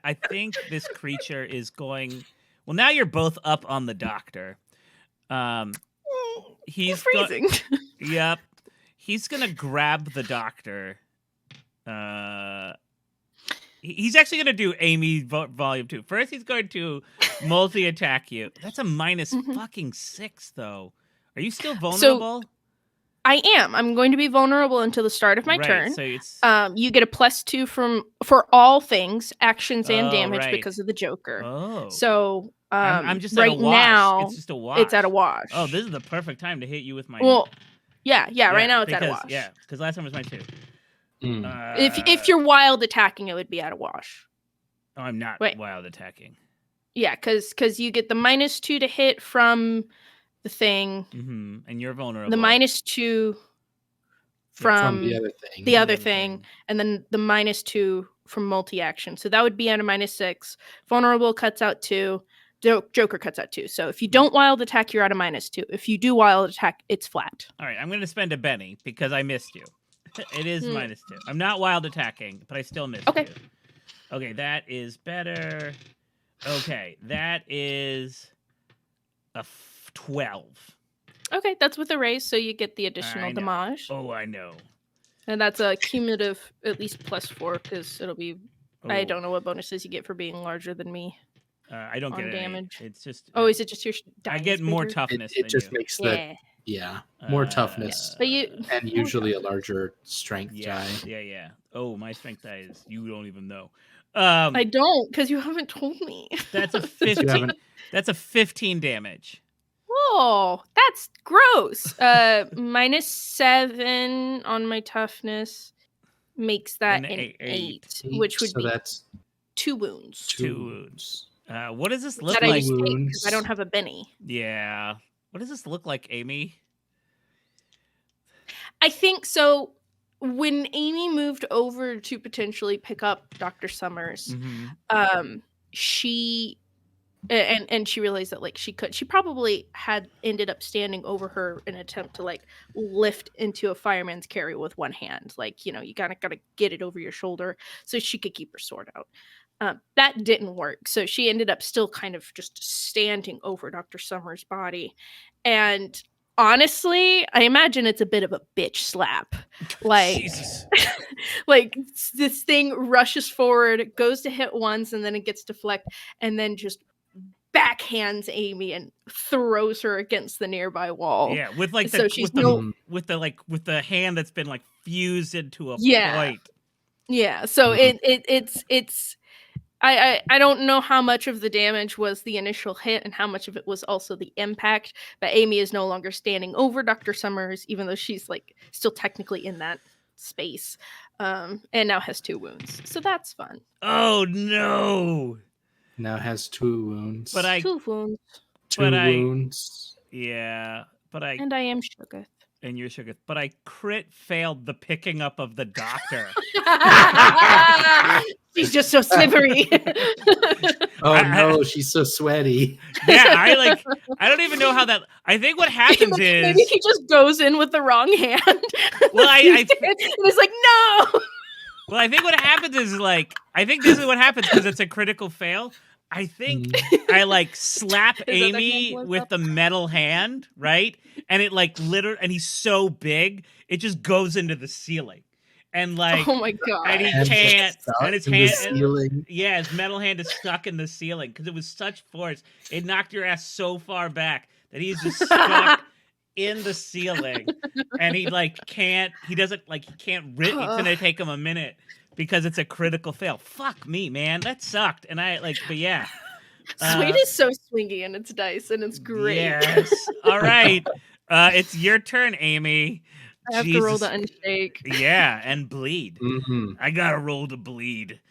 I think this creature is going. Well, now you're both up on the doctor. He's freezing. Yep. He's gonna grab the doctor. He's actually gonna do Amy volume 2. First, he's going to multi-attack you. That's a minus fucking 6, though. Are you still vulnerable? I am. I'm going to be vulnerable until the start of my turn. So it's You get a +2 for all things, actions and damage right. because of the Joker. oh. So I'm just right at a wash. now It's just a wash. it's at a wash. Oh, this is the perfect time to hit you with my. Well, yeah. Right now it's at a because- wash. Yeah, because last time was my 2. If you're wild attacking, it would be at a wash. Oh, I'm not Wait. wild attacking. Yeah, because you get the -2 to hit from the thing. Mm-hmm. And you're vulnerable. The -2 from from the other thing, and then the -2 from multi-action. So that would be at a -6. Vulnerable cuts out 2. Joker cuts out 2. So if you don't wild attack, you're at a -2. If you do wild attack, it's flat. All right, I'm going to spend a Benny because I missed you. It is -2. I'm not wild attacking, but I still missed you. Okay, that is better. Okay, that is a 12. Okay, that's with a raise, so you get the additional damage. Oh, I know. And that's a cumulative at least +4 because it'll be. I don't know what bonuses you get for being larger than me. I don't get damage. It's just. Is it just your? I get more toughness. It just makes more toughness. But and usually a larger strength die. Yeah. Oh, my strength die is you don't even know. I don't because you haven't told me. That's a 15. That's a 15 damage. Oh, that's gross. -7 on my toughness makes that an 8, which would be that's 2 wounds. 2 wounds. What does this look that like? Because I don't have a Benny. Yeah. What does this look like, Amy? I think so. When Amy moved over to potentially pick up Dr. Summers, she and she realized that like she probably had ended up standing over her in an attempt to like lift into a fireman's carry with one hand. Like, you gotta get it over your shoulder so she could keep her sword out. That didn't work. So she ended up still kind of just standing over Dr. Summers' body. And honestly, I imagine it's a bit of a bitch slap. Like, Jesus. like this thing rushes forward, goes to hit once, and then it gets deflect, and then just backhands Amy and throws her against the nearby wall. Yeah, with like with the hand that's been like fused into a point. Yeah, so it's I don't know how much of the damage was the initial hit and how much of it was also the impact, but Amy is no longer standing over Dr. Summers, even though she's like still technically in that space, and now has 2 wounds. So that's fun. Oh no! Now has 2 wounds. But 2 wounds. 2 wounds. Yeah, but and I am Shuggoth. And you're Shuggoth. But I crit failed the picking up of the doctor. She's just so slivery. No, she's so sweaty. Yeah, I don't even know how that. I think what happens is maybe he just goes in with the wrong hand. Well, and it's like no. Well, I think what happens is I think this is what happens because it's a critical fail. I think I slap Amy with the metal hand, right? And it and he's so big, it just goes into the ceiling. And oh my god! And he can't. And his hand, his metal hand is stuck in the ceiling because it was such force. It knocked your ass so far back that he's just stuck in the ceiling. And he can't. He doesn't he can't. It's gonna take him a minute because it's a critical fail. Fuck me, man. That sucked. And but yeah. Sweet is so swingy in its dice, and it's great. Yes. All right. It's your turn, Amy. I have to roll to unshake. Yeah, and bleed. Mm-hmm. I gotta roll to bleed.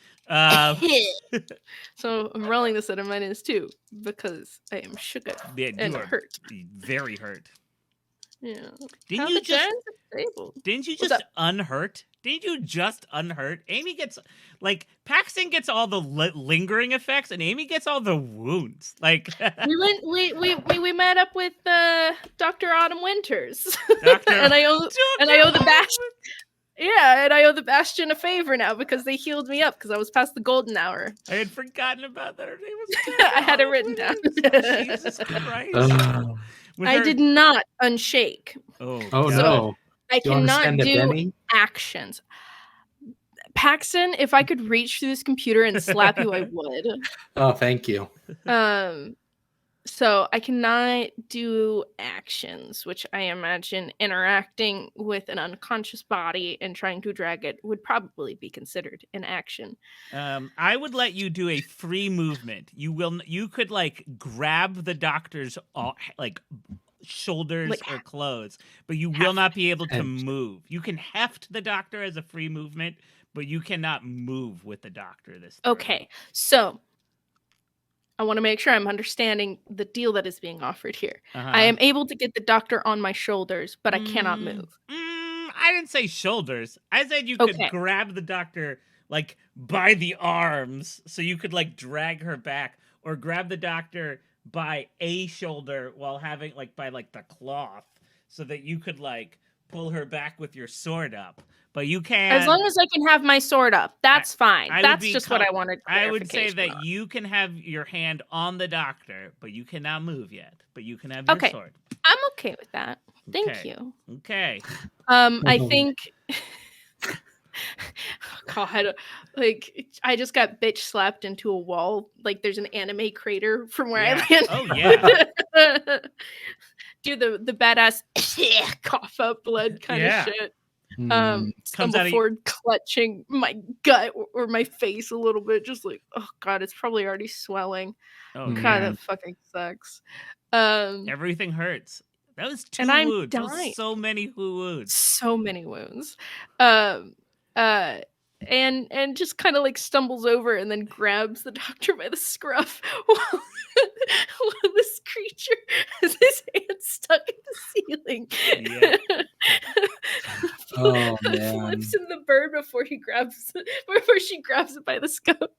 So I'm rolling this at a -2 because I am shooketh and hurt. Very hurt. Yeah. Didn't you just unhurt? Didn't you just unhurt? Amy gets Paxton gets all the lingering effects, and Amy gets all the wounds. We met up with Dr. Autumn Winters, and I owe the Bastion. Yeah, and I owe the Bastion a favor now because they healed me up because I was past the golden hour. I had forgotten about that. Her name was. I had it written down. Jesus Christ. I did not unshake. Oh no. I cannot do actions. Paxton, if I could reach through this computer and slap you, I would. Oh, thank you. So I cannot do actions, which I imagine interacting with an unconscious body and trying to drag it would probably be considered an action. I would let you do a free movement. You could grab the doctor's shoulders or clothes, but you will not be able to move. You can heft the doctor as a free movement, but you cannot move with the doctor this turn. Okay, so I want to make sure I'm understanding the deal that is being offered here. Uh-huh. I am able to get the doctor on my shoulders, but I cannot move. I didn't say shoulders. I said you could grab the doctor like by the arms, so you could like drag her back, or grab the doctor by a shoulder while having like by like the cloth, so that you could like pull her back with your sword up. But you can, as long as I can have my sword up. That's fine. That's just what I wanted. I would say that you can have your hand on the doctor, but you cannot move yet. But you can have your sword. I'm okay with that. Thank you. Okay. I think. God, like I just got bitch slapped into a wall. Like there's an anime crater from where I landed. Oh yeah. Do the badass cough up blood kind of shit. Stumble forward, clutching my gut or my face a little bit, just like, oh god, it's probably already swelling. Oh god, that fucking sucks. Everything hurts. That was 2 wounds. That was so many wounds. So many wounds. And just kind of like stumbles over and then grabs the doctor by the scruff while this creature has his hand stuck in the ceiling. Yeah. Oh man! Flips in the bird before she grabs it by the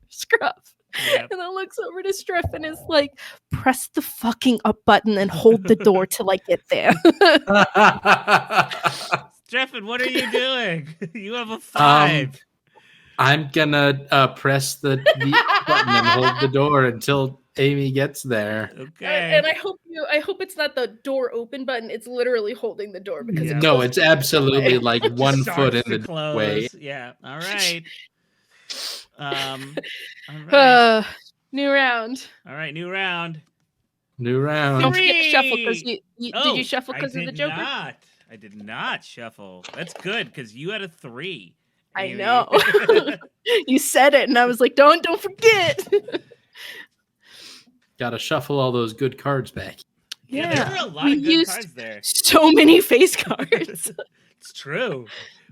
scruff. Yep. And then looks over to Streff and is like, press the fucking up button and hold the door till I get there. Streff, what are you doing? You have a 5. I'm gonna press the button and hold the door until Amy gets there. Okay. And I hope it's not the door open button. It's literally holding the door because it's absolutely like 1 foot in the way. Yeah. All right. All right. New round. All right. New round. Don't forget to shuffle because did you shuffle because of the Joker? I did not shuffle. That's good because you had a 3. Amy. I know. You said it, and I was like, "Don't forget." Gotta shuffle all those good cards back. Yeah, there were a lot of good cards there. So many face cards. It's true.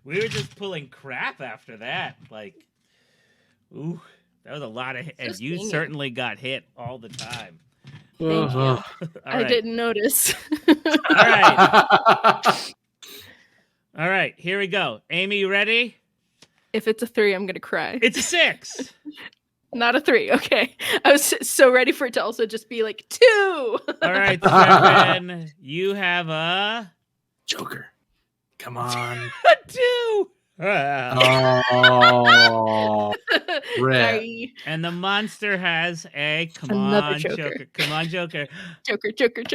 We were just pulling crap after that. Like, ooh, that was a lot of hit. And you certainly got hit all the time. Thank you. I didn't notice. All right. All right, here we go. Amy, you ready? If it's a 3, I'm going to cry. It's a 6. Not a 3. Okay. I was so ready for it to also just be like 2. All right, Stefan, you have a Joker. Come on. A 2. Oh, Sorry. And the monster has a another Joker. Come on, Joker. Joker.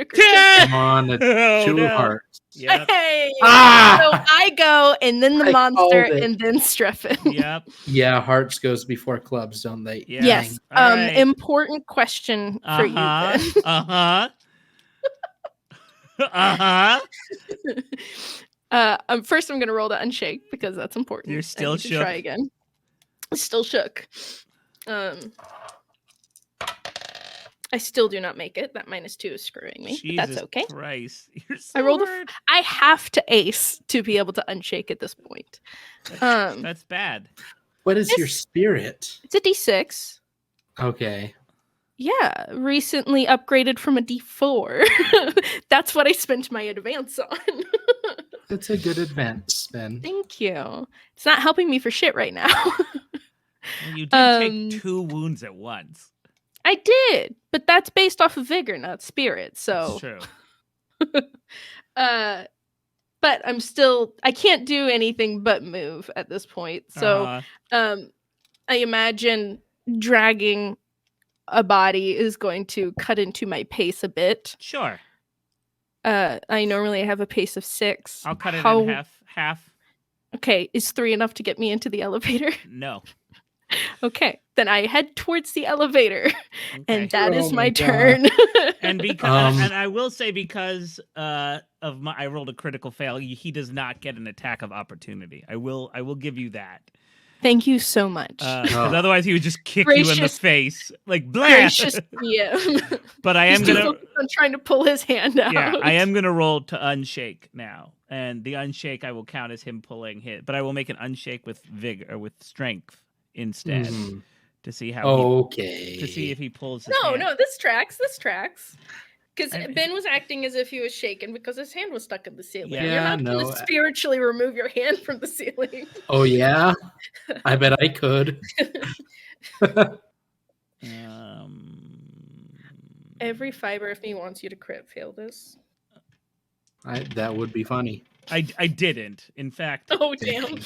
Come on, 2 hearts. Yep. Hey. So I go, and then the monster, and then Streffen. Yep. Yeah, hearts goes before clubs, don't they? Yeah. Yes. Right. Important question for you. Then. First, I'm going to roll to unshake because that's important. You're still shook. Try again. Still shook. I still do not make it. That -2 is screwing me. Jesus but that's okay. Christ. You're so I rolled hard. I have to ace to be able to unshake at this point. That's bad. What is your spirit? It's a D6. Okay. Yeah, recently upgraded from a D4. That's what I spent my advance on. That's a good advance, Ben. Thank you. It's not helping me for shit right now. Well, you did take 2 wounds at once. I did, but that's based off of vigor, not spirit. So that's true. But I can't do anything but move at this point. So I imagine dragging a body is going to cut into my pace a bit. Sure. I normally have a pace of 6. I'll cut it in half. Okay, is 3 enough to get me into the elevator? No. Okay, then I head towards the elevator, and that is my turn. And because, and I will say because I rolled a critical fail, he does not get an attack of opportunity. I will give you that. Thank you so much. Because otherwise he would just kick you in the face, like blast. Gracious DM. But I am gonna. I'm trying to pull his hand out. Yeah, I am gonna roll to unshake now, and the unshake I will count as him pulling hit, but I will make an unshake with vigor or with strength instead to see how to see if he pulls his hand. No, this tracks. Because Ben was acting as if he was shaken because his hand was stuck in the ceiling. Yeah. You're not going to spiritually remove your hand from the ceiling. Oh, yeah? I bet I could. Every fiber of me wants you to crit fail this. That would be funny. I didn't. In fact. Oh, damn.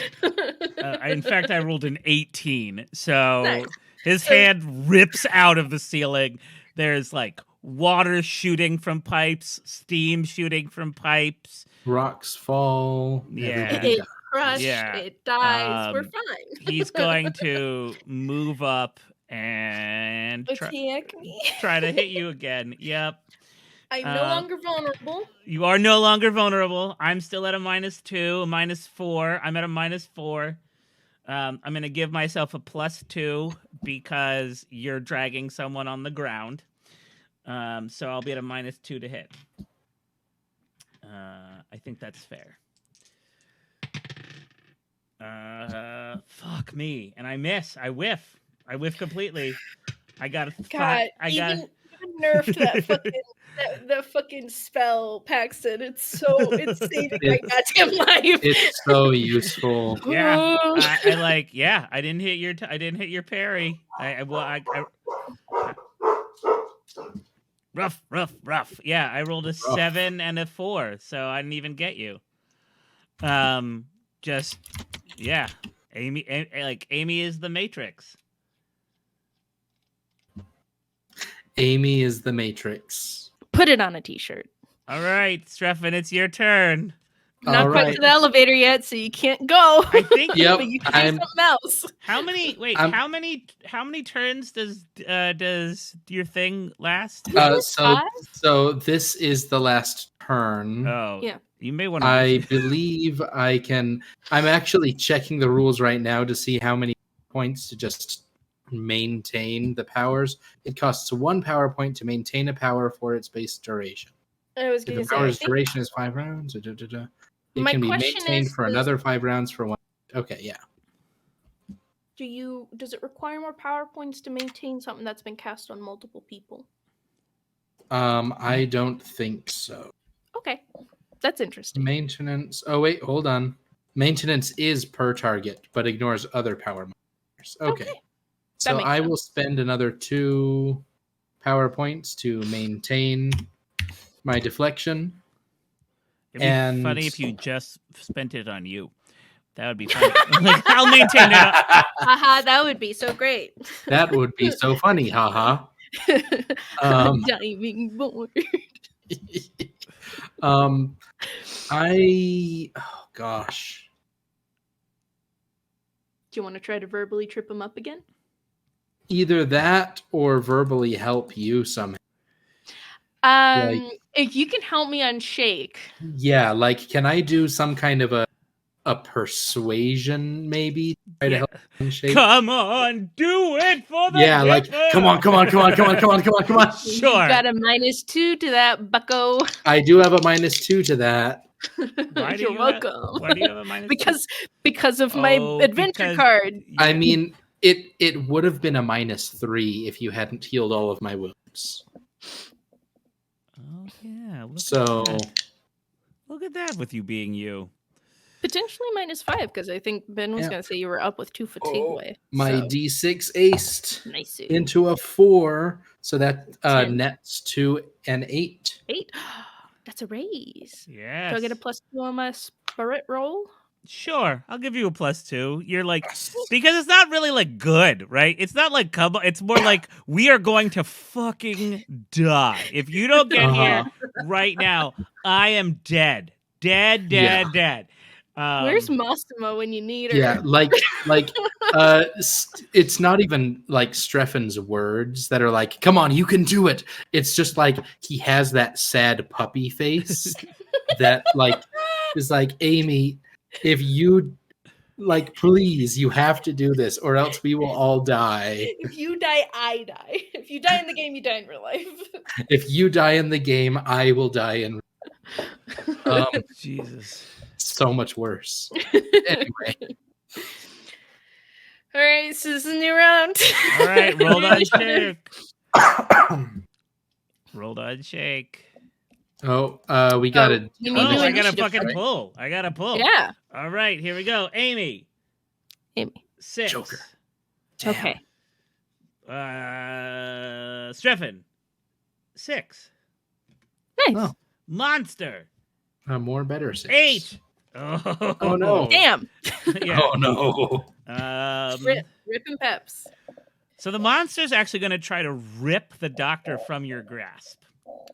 I rolled an 18. So nice. His hand rips out of the ceiling. There's like water shooting from pipes, steam shooting from pipes. Rocks fall. Yeah. It crushed. Yeah. It dies. We're fine. He's going to move up and try to hit you again. Yep. I'm no longer vulnerable. You are no longer vulnerable. I'm still at a -2, a -4. I'm at a -4. I'm going to give myself a +2 because you're dragging someone on the ground. So I'll be at a -2 to hit. I think that's fair. Fuck me. And I miss. I whiff. I whiff completely. I got a even nerfed that fucking the fucking spell, Paxton. It's saving my goddamn life. It's so useful. Yeah, I didn't hit your parry. Rough. Yeah, I rolled a 7 and a 4, so I didn't even get you. Amy is the Matrix. Amy is the Matrix. Put it on a t-shirt. All right, Streffen, it's your turn. Not quite to the elevator yet, so you can't go. I think yep, you can do something else. How many turns does your thing last? So this is the last turn. Oh. Yeah. You may want to I believe I can. I'm actually checking the rules right now to see how many points to just maintain the powers. It costs 1 power point to maintain a power for its base duration. If the power's duration is 5 rounds, it can be maintained for another 5 rounds for 1. Okay, yeah. Does it require more power points to maintain something that's been cast on multiple people? I don't think so. Okay. That's interesting. Maintenance. Oh, wait, hold on. Maintenance is per target, but ignores other power monsters. Okay. So I will spend another 2 power points to maintain my deflection. It'd be funny if you just spent it on you. That would be funny. I'll maintain it. Haha, that would be so great. That would be so funny, haha. Diving board. Oh gosh. Do you want to try to verbally trip him up again? Either that or verbally help you somehow. If you can help me unshake. Yeah, can I do some kind of a persuasion maybe? Try to help unshake? Come on, do it for the come on. Sure. You got a -2 to that, bucko. I do have a -2 to that. You're welcome. Why do you have a -2? Because of my adventure card. I mean, it would have been a -3 if you hadn't healed all of my wounds. Oh yeah. Look at that with you being you. Potentially -5 because I think Ben was going to say you were up with 2 fatigue away. My D6 aced nice. Into a 4, so that nets to an 8. 8. That's a raise. Yes. Do I get a +2 on my spirit roll? Sure, I'll give you a +2. You're because it's not really good, right? It's not like it's more like we are going to fucking die. If you don't get here right now, I am dead. Dead. Where's Massimo when you need her? Yeah, it's not even Streffen's words that are come on, you can do it. It's just he has that sad puppy face that is Amy, if you please, you have to do this or else we will all die. If you die, I die. If you die in the game, you die in real life. If you die in the game, I will die in Jesus. So much worse. Anyway. All right, so this is a new round. All right, roll to unshake. Roll to unshake. We got it. we need to do I gotta initiative, fucking right? pull. I gotta pull. Yeah. All right, here we go. Amy. 6. Joker. Okay. Streffen. 6. Nice. Oh. Monster. More better. 6. 8. Oh, Oh, no. Damn. Yeah. Oh no. Rip and peps. So the monster's actually going to try to rip the doctor from your grasp.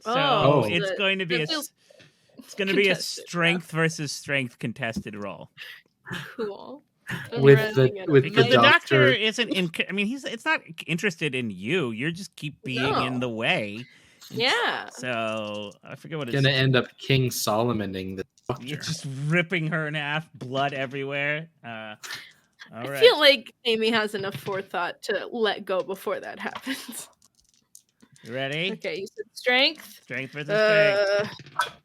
So Oh, it's going to be that feels it's going to be a contested, strength versus strength contested roll. cool. With the Because the doctor doctor isn't in. I mean, it's not interested in you. You're just keep being in No. the way. Yeah. So I forget what it's gonna end up King Solomoning the doctor. You're just ripping her in half, blood everywhere. All I right. feel like Amy has enough forethought to let go before that happens. You ready? Okay, you said strength. Strength versus strength.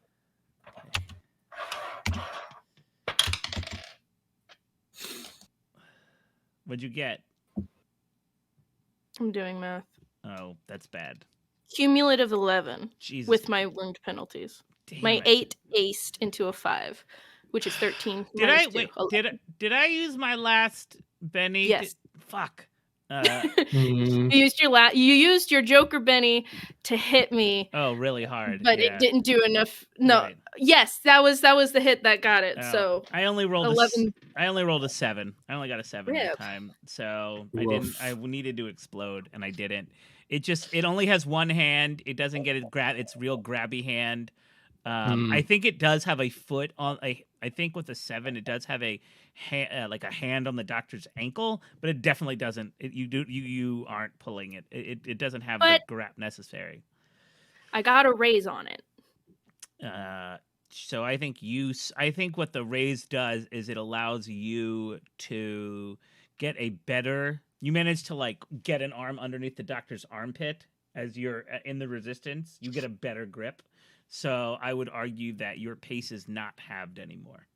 What'd you get? I'm doing math. Oh, that's bad. Cumulative 11 Jesus. with my wound penalties. Damn My it. 8 aced into a 5, which is 13. Did I minus 2, wait? 11. Did I use my last Benny? Yes. Fuck. Mhm. You used your Joker Benny to hit me, Oh, really hard. but yeah. it didn't do enough. No. Right. Yes, that was the hit that got it. Oh, So I only rolled 11. I only rolled a 7. I only got a 7 Rip. that time. So Woof. I needed to explode and I didn't. It only has one hand. It doesn't get its real grabby hand. I think it does have a foot on I think with a 7 it does have a like a hand on the doctor's ankle, but it definitely doesn't. You aren't pulling it. It doesn't have the But- grab necessary. I got a raise on it. So I think what the raise does is it allows you to get a better. You manage to like get an arm underneath the doctor's armpit as you're in the resistance. You get a better grip. So I would argue that your pace is not halved anymore.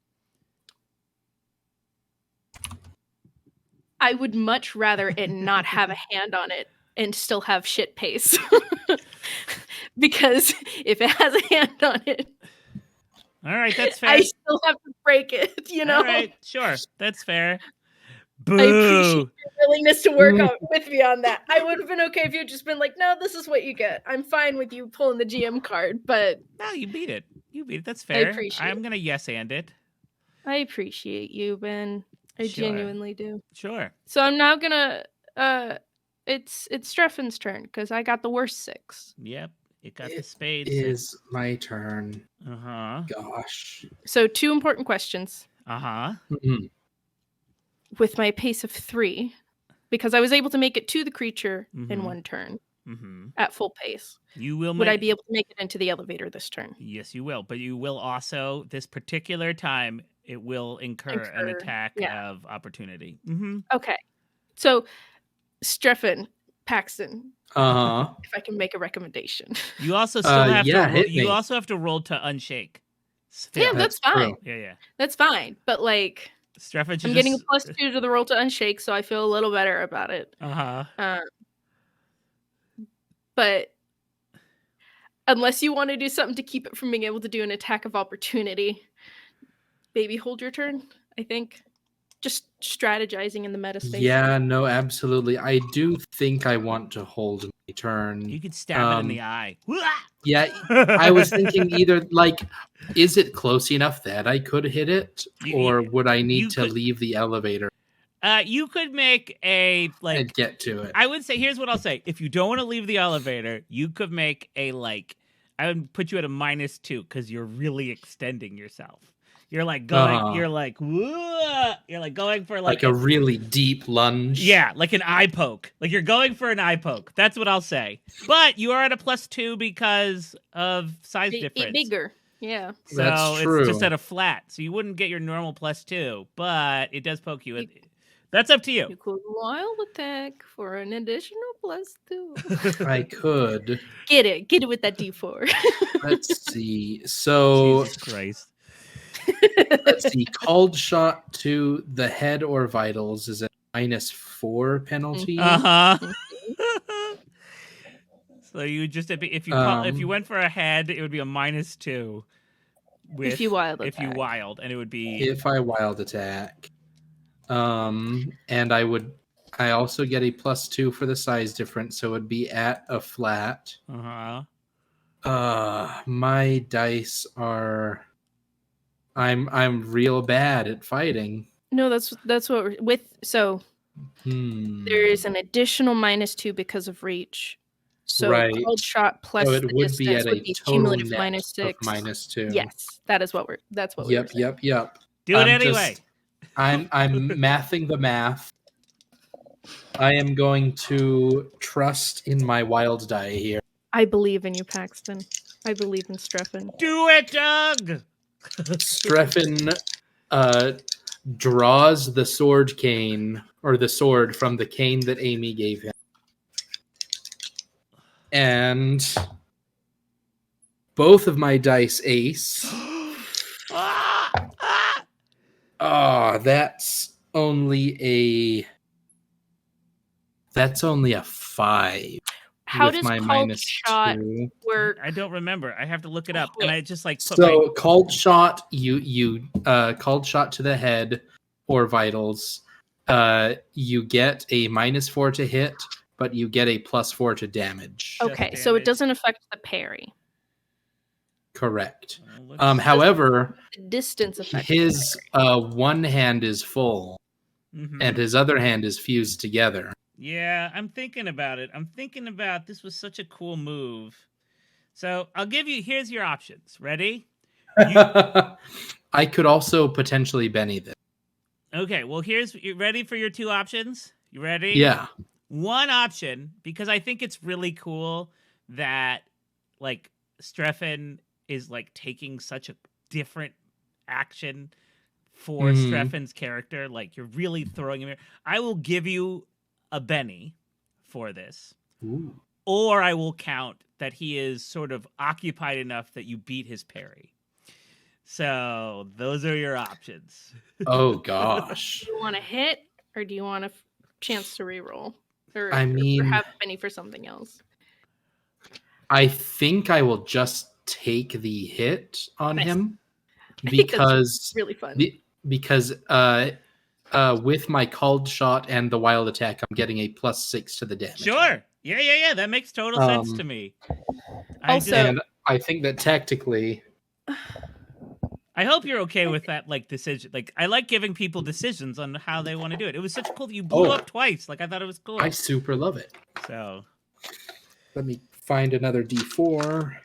I would much rather it not have a hand on it and still have shit pace. Because if it has a hand on it, All right, that's fair. I still have to break it, you know? All right, sure, that's fair. I appreciate Boo! your willingness to work out with me on that. I would have been okay if you had just been like, no, this is what you get. I'm fine with you pulling the GM card, but No, you beat it. That's fair. appreciate I'm gonna yes and it. I appreciate you, Ben. I Sure. genuinely do. Sure. So I'm now gonna it's Streffen's turn because I got the worst 6. Yep. It got the It spade. is my turn. Uh huh. Gosh. So 2 important questions. Uh huh. Mhm. With my pace of 3, because I was able to make it to the creature in Mhm. 1 turn Mm-hmm. at full pace. You will. Would I be able to make it into the elevator this turn? Yes, you will. But you will also this particular time. It will incur an Incur, attack yeah. of opportunity. Mm-hmm. Okay. So Streffen, Paxton, Uh-huh. if I can make a recommendation. You also still have yeah, to. hit You me. also have to roll to unshake. Yeah, that's fine. true. Yeah. That's fine. But like Strefford, I'm getting a +2 to the roll to unshake, so I feel a little better about it. Uh huh. But unless you want to do something to keep it from being able to do an attack of opportunity, maybe hold your turn, I think. Just strategizing in the meta space. Yeah, no, absolutely. I do think I want to hold my turn. You could stab it in the eye. Yeah, I was thinking either like, is it close enough that I could hit it, or would I need to leave the elevator You could make a like and get to it? I would say here's what I'll say. If you don't want to leave the elevator, you could make a like I would put you at a -2 because you're really extending yourself. You're like going you're like whoa! You're like going for like a really deep lunge. Yeah, like an eye poke. Like you're going for an eye poke. That's what I'll say. But you are at a +2 because of size difference. Bigger. Yeah. So That's true. it's just at a flat. So you wouldn't get your normal +2, but it does poke you. That's up to you. You could wild attack for an additional +2. I could. Get it with that D4. Let's see. So Jesus Christ. let's see. Called shot to the head or vitals is a -4 penalty. So you just if you went for a head, it would be a -2. If you wild attack. If you wild, and it would be if I wild attack. And I also get a +2 for the size difference, so it would be at a flat. My dice are. I'm real bad at fighting. No, that's what we're with. So there is an additional -2 because of reach. So Right. cold shot plus So it the would distance be at would a be total cumulative net -6. of -2. Yes, that's what we're saying. Yep. Do it anyway. I'm mathing the math. I am going to trust in my wild die here. I believe in you, Paxton. I believe in Streffen. Do it, Doug! Streffen draws the sword cane, or the sword from the cane that Amy gave him. And both of my dice ace. That's only a 5. How with does my called shot -2 work? I don't remember. I have to look it up, and I just put So called shot, you called shot to the head or vitals. You get a -4 to hit, but you get a +4 to damage. Okay, so it doesn't affect the parry. Correct. However, The distance affects his one hand is full, and his other hand is fused together. Yeah, I'm thinking about it. This was such a cool move. So I'll give you. Here's your options. Ready? I could also potentially Benny this. Okay. Well, you ready for your 2 options? You ready? Yeah. One option, because I think it's really cool that Streffen is taking such a different action for Streffen's character. You're really throwing him here. I will give you a Benny for this. Ooh. Or I will count that he is sort of occupied enough that you beat his parry. So those are your options. Oh gosh. Do you want to hit, or do you want a chance to reroll? Or I mean, or have Benny for something else? I think I will just take the hit on him because really fun. Because with my called shot and the wild attack, I'm getting a +6 to the damage. Sure. Yeah. That makes total sense to me. And I think that tactically, I hope you're okay with that decision. I like giving people decisions on how they want to do it. It was such cool that you blew up twice. I thought it was cool. I super love it. So let me find another D4.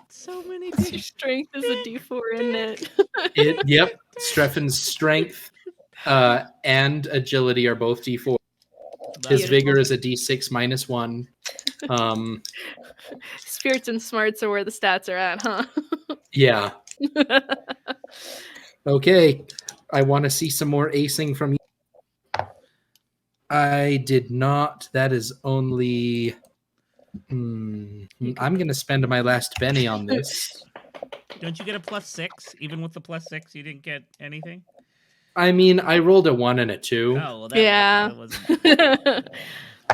So many Your strength is a D4, isn't it? Yep. Streffen's strength and agility are both D4. His vigor is a D6 -1. Spirits and smarts are where the stats are at, huh? Yeah. Okay. I want to see some more acing from you. I did not. That is only... I'm going to spend my last Benny on this. Don't you get a +6? Even with the +6, you didn't get anything? I mean, I rolled a 1 and a 2. Oh, well, that wasn't...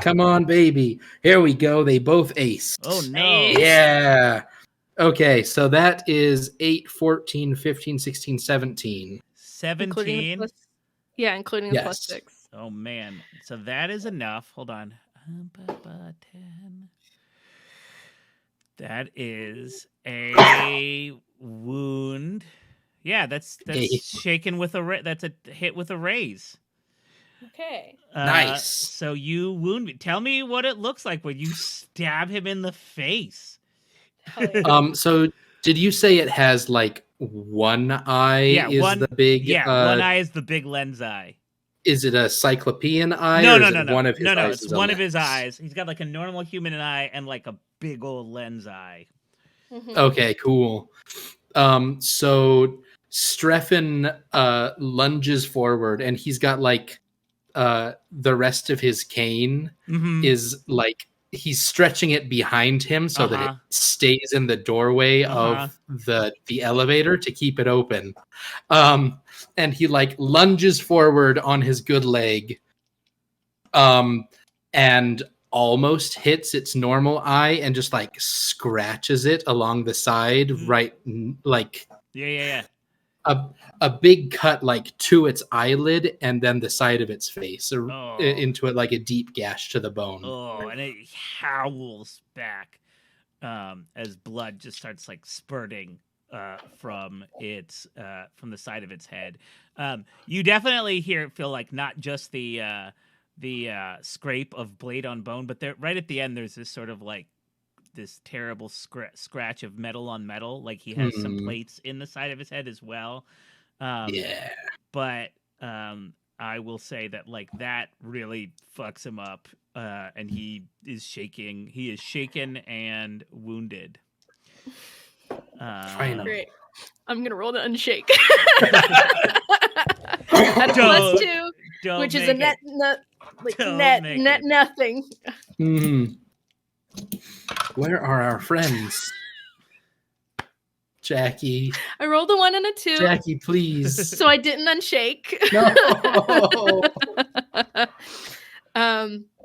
Come on, baby. Here we go. They both ace. Oh, no. Yeah. Okay, so that is 8, 14, 15, 16, 17. 17? Including the +6. Oh, man. So that is enough. Hold on. 10. That is a wound. Yeah, that's shaken with that's a hit with a raise. Okay. Nice. So you wound me. Tell me what it looks like when you stab him in the face. Yeah. So did you say it has one eye? The big one eye is the big lens eye. Is it a cyclopean eye? No. One of his eyes it's one of his eyes. He's got a normal human eye and a big old lens eye. Okay, cool. So Streffen lunges forward, and he's got the rest of his cane is he's stretching it behind him so that it stays in the doorway of the elevator to keep it open. And he lunges forward on his good leg and almost hits its normal eye and just like scratches it along the side, like Yeah. A big cut like to its eyelid and then the side of its face into it, like a deep gash to the bone. Oh, and it howls back as blood just starts like spurting from the side of its head. You definitely feel like not just the scrape of blade on bone, but there right at the end there's this sort of like this terrible scratch of metal on metal, like he has some plates in the side of his head as well. But I will say that like that really fucks him up, and he is shaking. He is shaken and wounded. Great. I'm gonna roll to unshake. At +2, which is a net nothing. Where are our friends? Jackie. I rolled a 1 and a 2. Jackie, please. So I didn't unshake. No.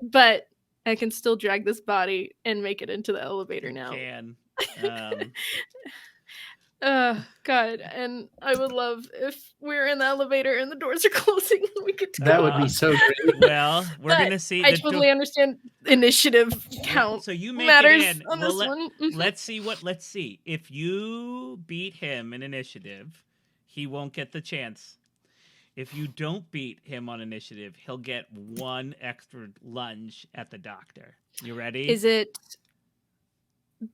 But I can still drag this body and make it into the elevator now. You can. God, and I would love if we're in the elevator and the doors are closing and we could talk. That would be so great. Well, we're gonna see. I totally understand initiative count. So you make matters it in. on this one. Let's see. If you beat him in initiative, he won't get the chance. If you don't beat him on initiative, he'll get 1 extra lunge at the doctor. You ready? Is it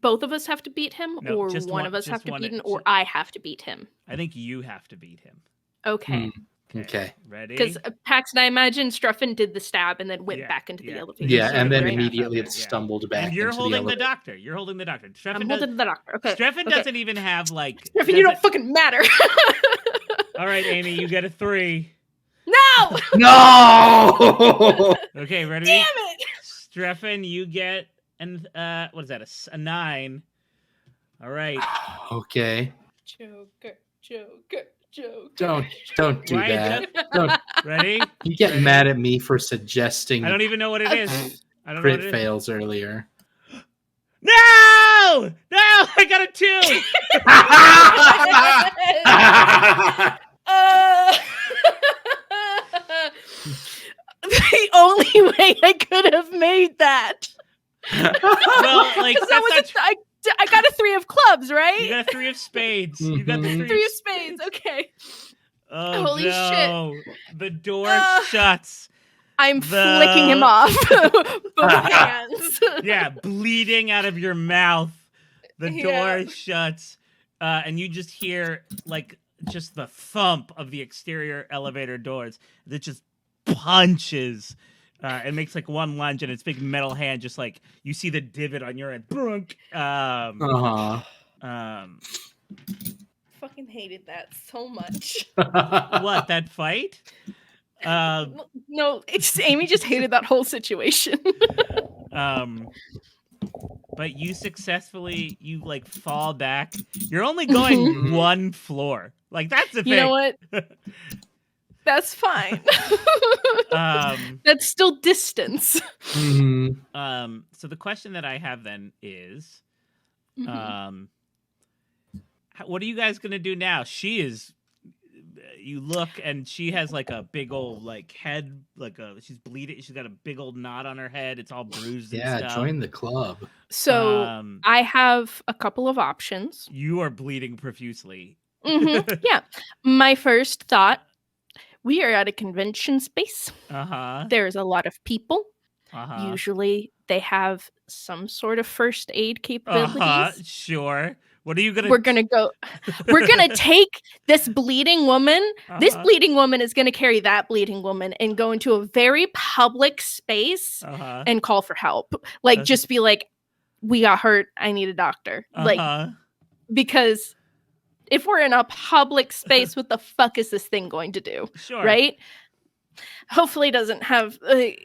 both of us have to beat him, No, or just one of us have to one- beat him, or I have to beat him? I think you have to beat him. Okay. Okay. Ready? Because Paxton, I imagine Struffin did the stab and then went back into the elevator. Yeah, Sort and of then right immediately after, it stumbled back. And you're into holding the the doctor. You're holding the doctor. I'm holding the doctor. Okay. Strephon doesn't even have like. Struffin, you don't fucking matter. All right, Amy, you get a 3. No! No! Okay, ready? Damn it! Strephon, you get what is that? A 9. All right. Okay. Joker. Don't do Ryan, that. Don't. Ready? You get mad at me for suggesting I don't even know what it is. I don't know crit what it is. fails earlier. No! I got a 2. The only way I could have made that. Well, like I got a 3 of clubs, right? You got a 3 of spades. You got the 3 3 of spades. Okay. Oh, Holy no. shit. The door shuts. I'm flicking him off. Both hands. Yeah, bleeding out of your mouth. The door Yeah. shuts. And you just hear, like, just the thump of the exterior elevator doors that just punches. It makes, like, 1 lunge, and its big metal hand just, like, you see the divot on your end. Brunk. Fucking hated that so much. What, that fight? No, Amy just hated that whole situation. But you successfully, like, fall back. You're only going 1 floor. Like, that's the thing. You know what? That's fine. That's still distance. So the question that I have then is, what are you guys gonna do now? She is. You look, and she has like a big old like head, she's bleeding. She's got a big old knot on her head. It's all bruised. And stuff. Join the club. So I have a couple of options. You are bleeding profusely. Yeah. My first thought: we are at a convention space. There's a lot of people. Usually, they have some sort of first aid capabilities. Sure. What are you gonna? We're gonna take this bleeding woman. This bleeding woman is gonna carry that bleeding woman and go into a very public space and call for help. Like, just be like, "We got hurt. I need a doctor." Like, because if we're in a public space, what the fuck is this thing going to do? Sure. Right? Hopefully, it doesn't have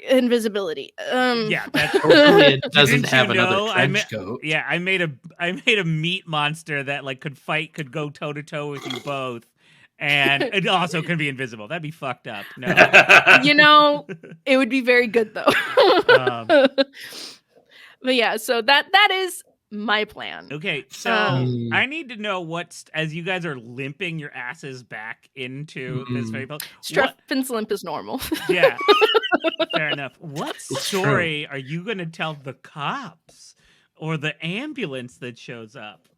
invisibility. Yeah, that's hopefully it doesn't have you know, another trench coat. Yeah, I made a meat monster that like could go toe to toe with you both, and it also can be invisible. That'd be fucked up. No. It would be very good though. But yeah, so that is my plan. Okay, so I need to know as you guys are limping your asses back into this very place. Streffin's limp is normal. Yeah, fair enough. What story are you going to tell the cops or the ambulance that shows up?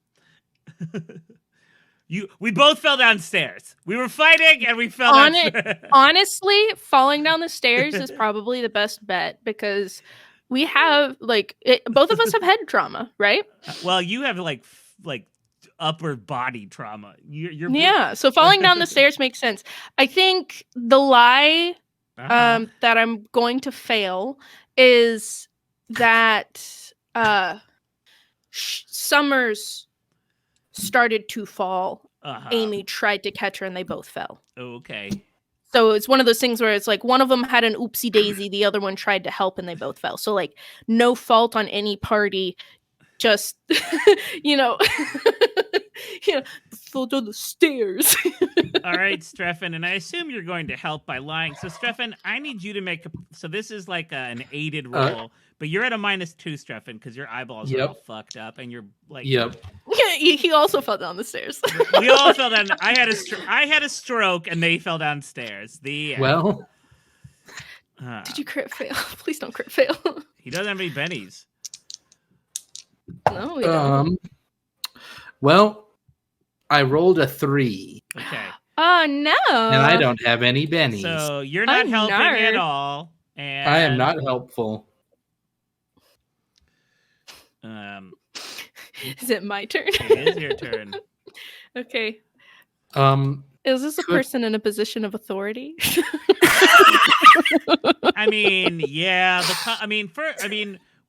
We both fell downstairs. We were fighting and we fell downstairs. Honestly, falling down the stairs is probably the best bet because we have both of us have head trauma, right? Well, you have like upper body trauma. You're so falling down the stairs makes sense. I think the lie that I'm going to fail is that Summers started to fall. Amy tried to catch her and they both fell. Okay. So it's one of those things where it's like one of them had an oopsie daisy, the other one tried to help and they both fell. So like no fault on any party, just fell down the stairs. All right, Streffin, and I assume you're going to help by lying. So Streffin, I need you to make so this is like an aided roll, but you're at a -2, Streffin, because your eyeballs are all fucked up and you're like he also fell down the stairs. We all fell down. I had a stroke and they fell downstairs. Well, did you crit fail? Please don't crit fail. He doesn't have any bennies. No, we don't. Well, I rolled a 3. Okay. Oh no! And I don't have any bennies. So you're not helping at all. And I am not helpful. Is it my turn? It is your turn. Okay. Is this a person in a position of authority? I mean, yeah.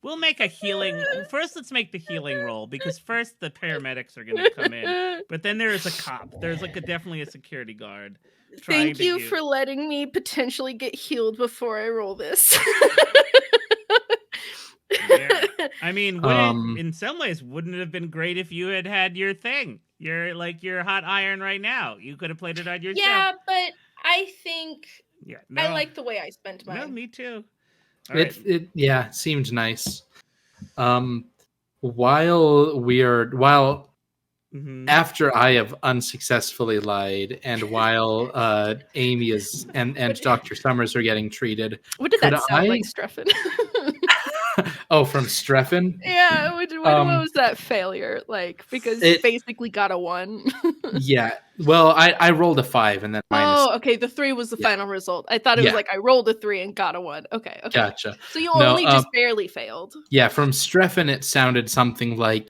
We'll make a healing. First, let's make the healing roll because first the paramedics are going to come in, but then there is a cop. There's definitely a security guard. Thank you for letting me potentially get healed before I roll this. Yeah. I mean, in some ways, wouldn't it have been great if you had your thing? Your hot iron right now. You could have played it on yourself. Yeah, but I think I like the way I spent mine. No, me too. It seemed nice. After I have unsuccessfully lied, and while Amy is and Dr. Summers are getting treated, what did that sound like, Streffin? Oh, from Streffin? Yeah, what was that failure like? Because it basically got a 1. Yeah, well, I rolled a 5 and then minus. Oh, okay, the 3 was the final result. I thought it was like I rolled a 3 and got a 1. Okay. Gotcha. So you only just barely failed. Yeah, from Streffin it sounded something like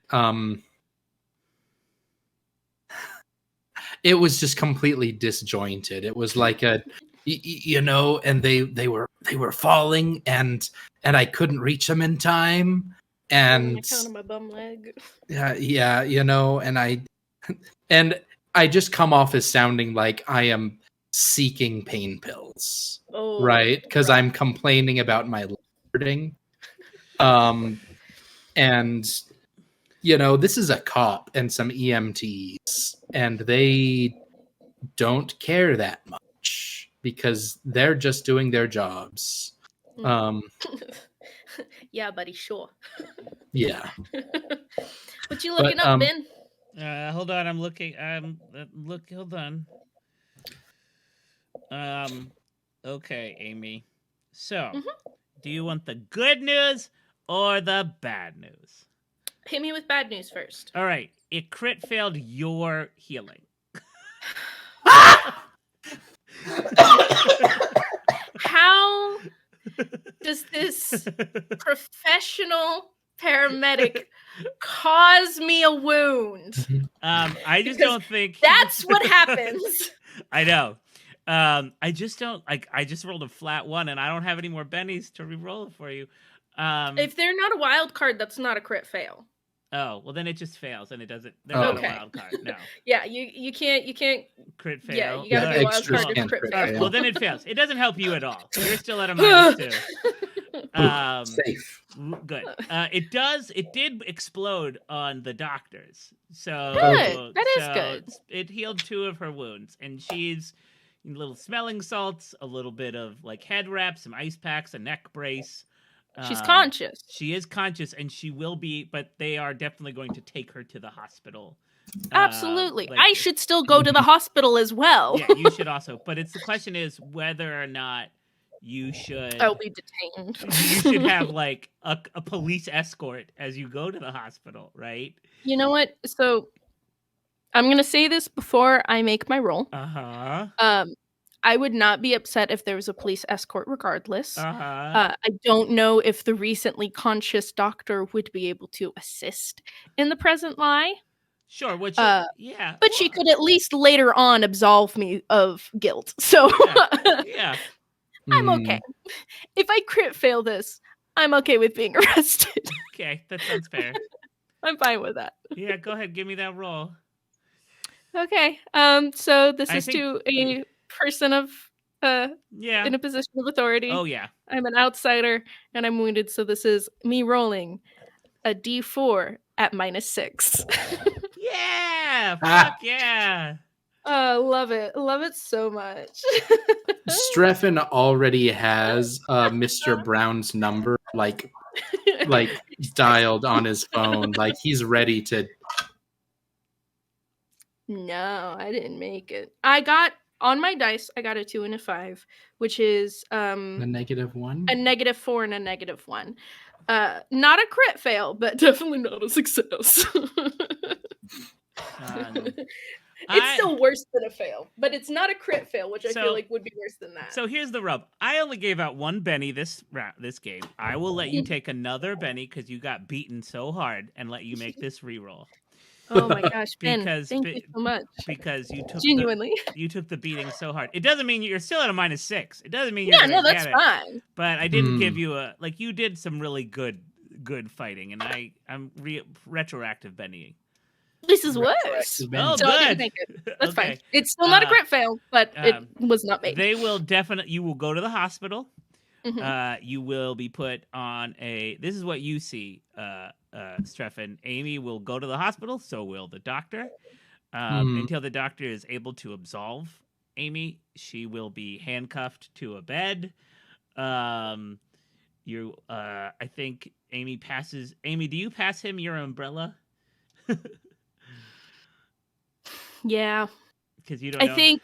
it was just completely disjointed. It was like and they were falling and I couldn't reach them in time and I counted my bum leg. Yeah, and I just come off as sounding like I am seeking pain pills. Oh, right? Because I'm complaining about my hurting. And this is a cop and some EMTs, and they don't care that much because they're just doing their jobs. Yeah, buddy, sure. Yeah. What you looking up, Ben? Hold on, I'm looking. Hold on. Okay, Amy. So, do you want the good news or the bad news? Hit me with bad news first. All right. It crit failed your healing. How does this professional paramedic cause me a wound? I just don't think that's what happens. I know. I just don't I just rolled a flat 1 and I don't have any more bennies to re-roll it for you. If they're not a wild card, that's not a crit fail. Oh, well then it just fails and it doesn't. They're not a wild card. No. Yeah, you can't crit fail. Yeah, you gotta be a wild card to crit fail. Well then it fails. It doesn't help you at all. You're still at a -2. Safe. Good. It did explode on the doctors. So Good. That is so good. it healed 2 of her wounds, and she's little smelling salts, a little bit of like head wrap, some ice packs, a neck brace. She's conscious. She is conscious, and she will be, but they are definitely going to take her to the hospital. Absolutely. I should still go to the hospital as well. Yeah, you should also. But the question is whether or not you should. I'll be detained. You should have like a police escort as you go to the hospital, right? You know what? So I'm gonna say this before I make my roll. I would not be upset if there was a police escort regardless. I don't know if the recently conscious doctor would be able to assist in the present lie. Sure, which yeah. But she could at least later on absolve me of guilt. So yeah. I'm okay. If I crit fail this, I'm okay with being arrested. Okay, that sounds fair. I'm fine with that. Yeah, go ahead, give me that roll. Okay. So this is to a person of in a position of authority. Oh yeah. I'm an outsider and I'm wounded, so this is me rolling a D4 at -6. Yeah! Fuck yeah! Love it. Love it so much. Streffen already has Mr. Brown's number like dialed on his phone. Like he's ready to. No, I didn't make it. I got on my dice, I got a 2 and a 5, which is a -1, a -4 and a -1. Not a crit fail, but definitely not a success. It's still worse than a fail, but it's not a crit fail, which I feel like would be worse than that. So here's the rub. I only gave out 1 Benny this game. I will let you take another Benny because you got beaten so hard and let you make this reroll. Oh my gosh, Ben, thank you so much. Because you took genuinely you took the beating so hard. It doesn't mean you're still at a -6. It doesn't mean you're that's fine. But I didn't give you you did some really good fighting, and I'm retroactive Benny. This is worse. Oh, good. That's fine. It's still not a crit fail, but it was not made. They will definitely. You will go to the hospital. Mm-hmm. You will be put on a. This is what you see, Streffen. Amy will go to the hospital. So will the doctor. Until the doctor is able to absolve Amy, she will be handcuffed to a bed. I think Amy passes. Amy, do you pass him your umbrella? Yeah, because you don't.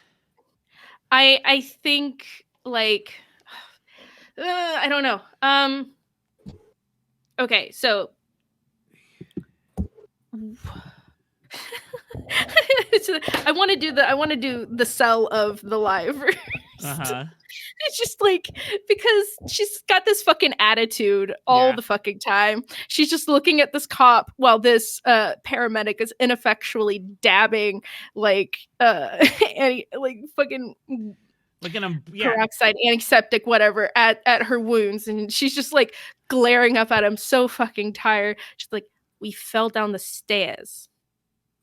I think like I don't know. Okay, so I want to do the cell of the lie first. It's just like because she's got this fucking attitude all the fucking time. She's just looking at this cop while this paramedic is ineffectually dabbing like fucking peroxide, antiseptic, whatever at her wounds, and she's just like glaring up at him, so fucking tired. She's like, "We fell down the stairs."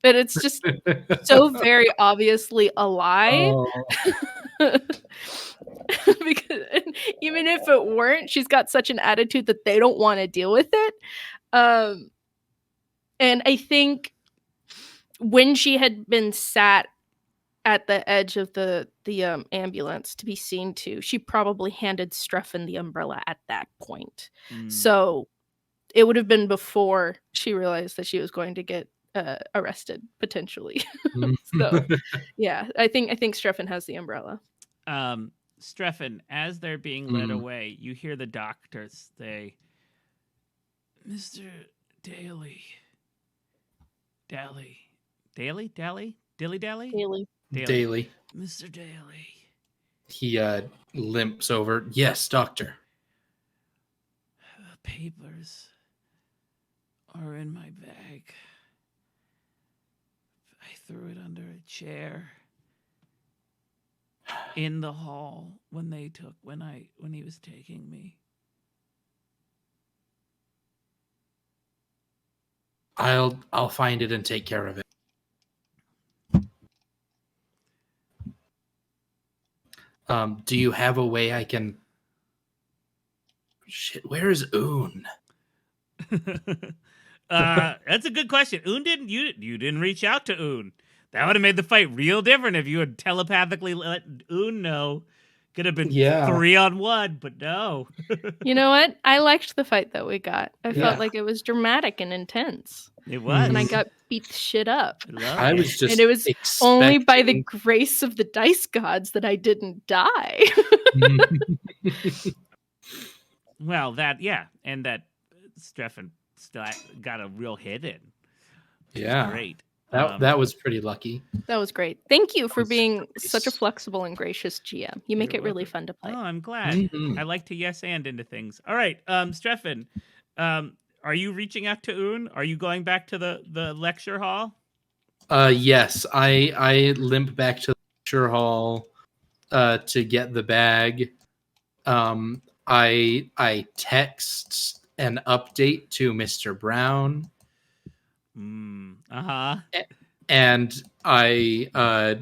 But it's just so very obviously a lie. Because even if it weren't, she's got such an attitude that they don't want to deal with it. And I think when she had been sat at the edge of the ambulance to be seen to, she probably handed Streffen the umbrella at that point. So it would have been before she realized that she was going to get arrested potentially. So yeah, I think Streffen has the umbrella. Streffen, as they're being led away, you hear the doctors say, "Mr. Daly. Mr. Daly." He limps over. Yes, doctor. The papers are in my bag. I threw it under a chair in the hall when he was taking me. I'll find it and take care of it. Do you have a way I can? Shit, where is Oon? That's a good question. You didn't reach out to Un. That would have made the fight real different if you had telepathically let Un know. Could have been 3-on-1, but no. You know what? I liked the fight that we got. I felt like it was dramatic and intense. It was. And I got beat the shit up. I was just and it was only by the grace of the dice gods that I didn't die. Well, and that Streffen still got a real hit in. Yeah. Great. That was pretty lucky. That was great. Thank you for being such a flexible and gracious GM. You make it really fun to play. Oh, I'm glad. I like to yes and into things. All right, Streffen, are you reaching out to Un? Are you going back to the lecture hall? Yes, I limp back to the lecture hall to get the bag. I text an update to Mr. Brown. And I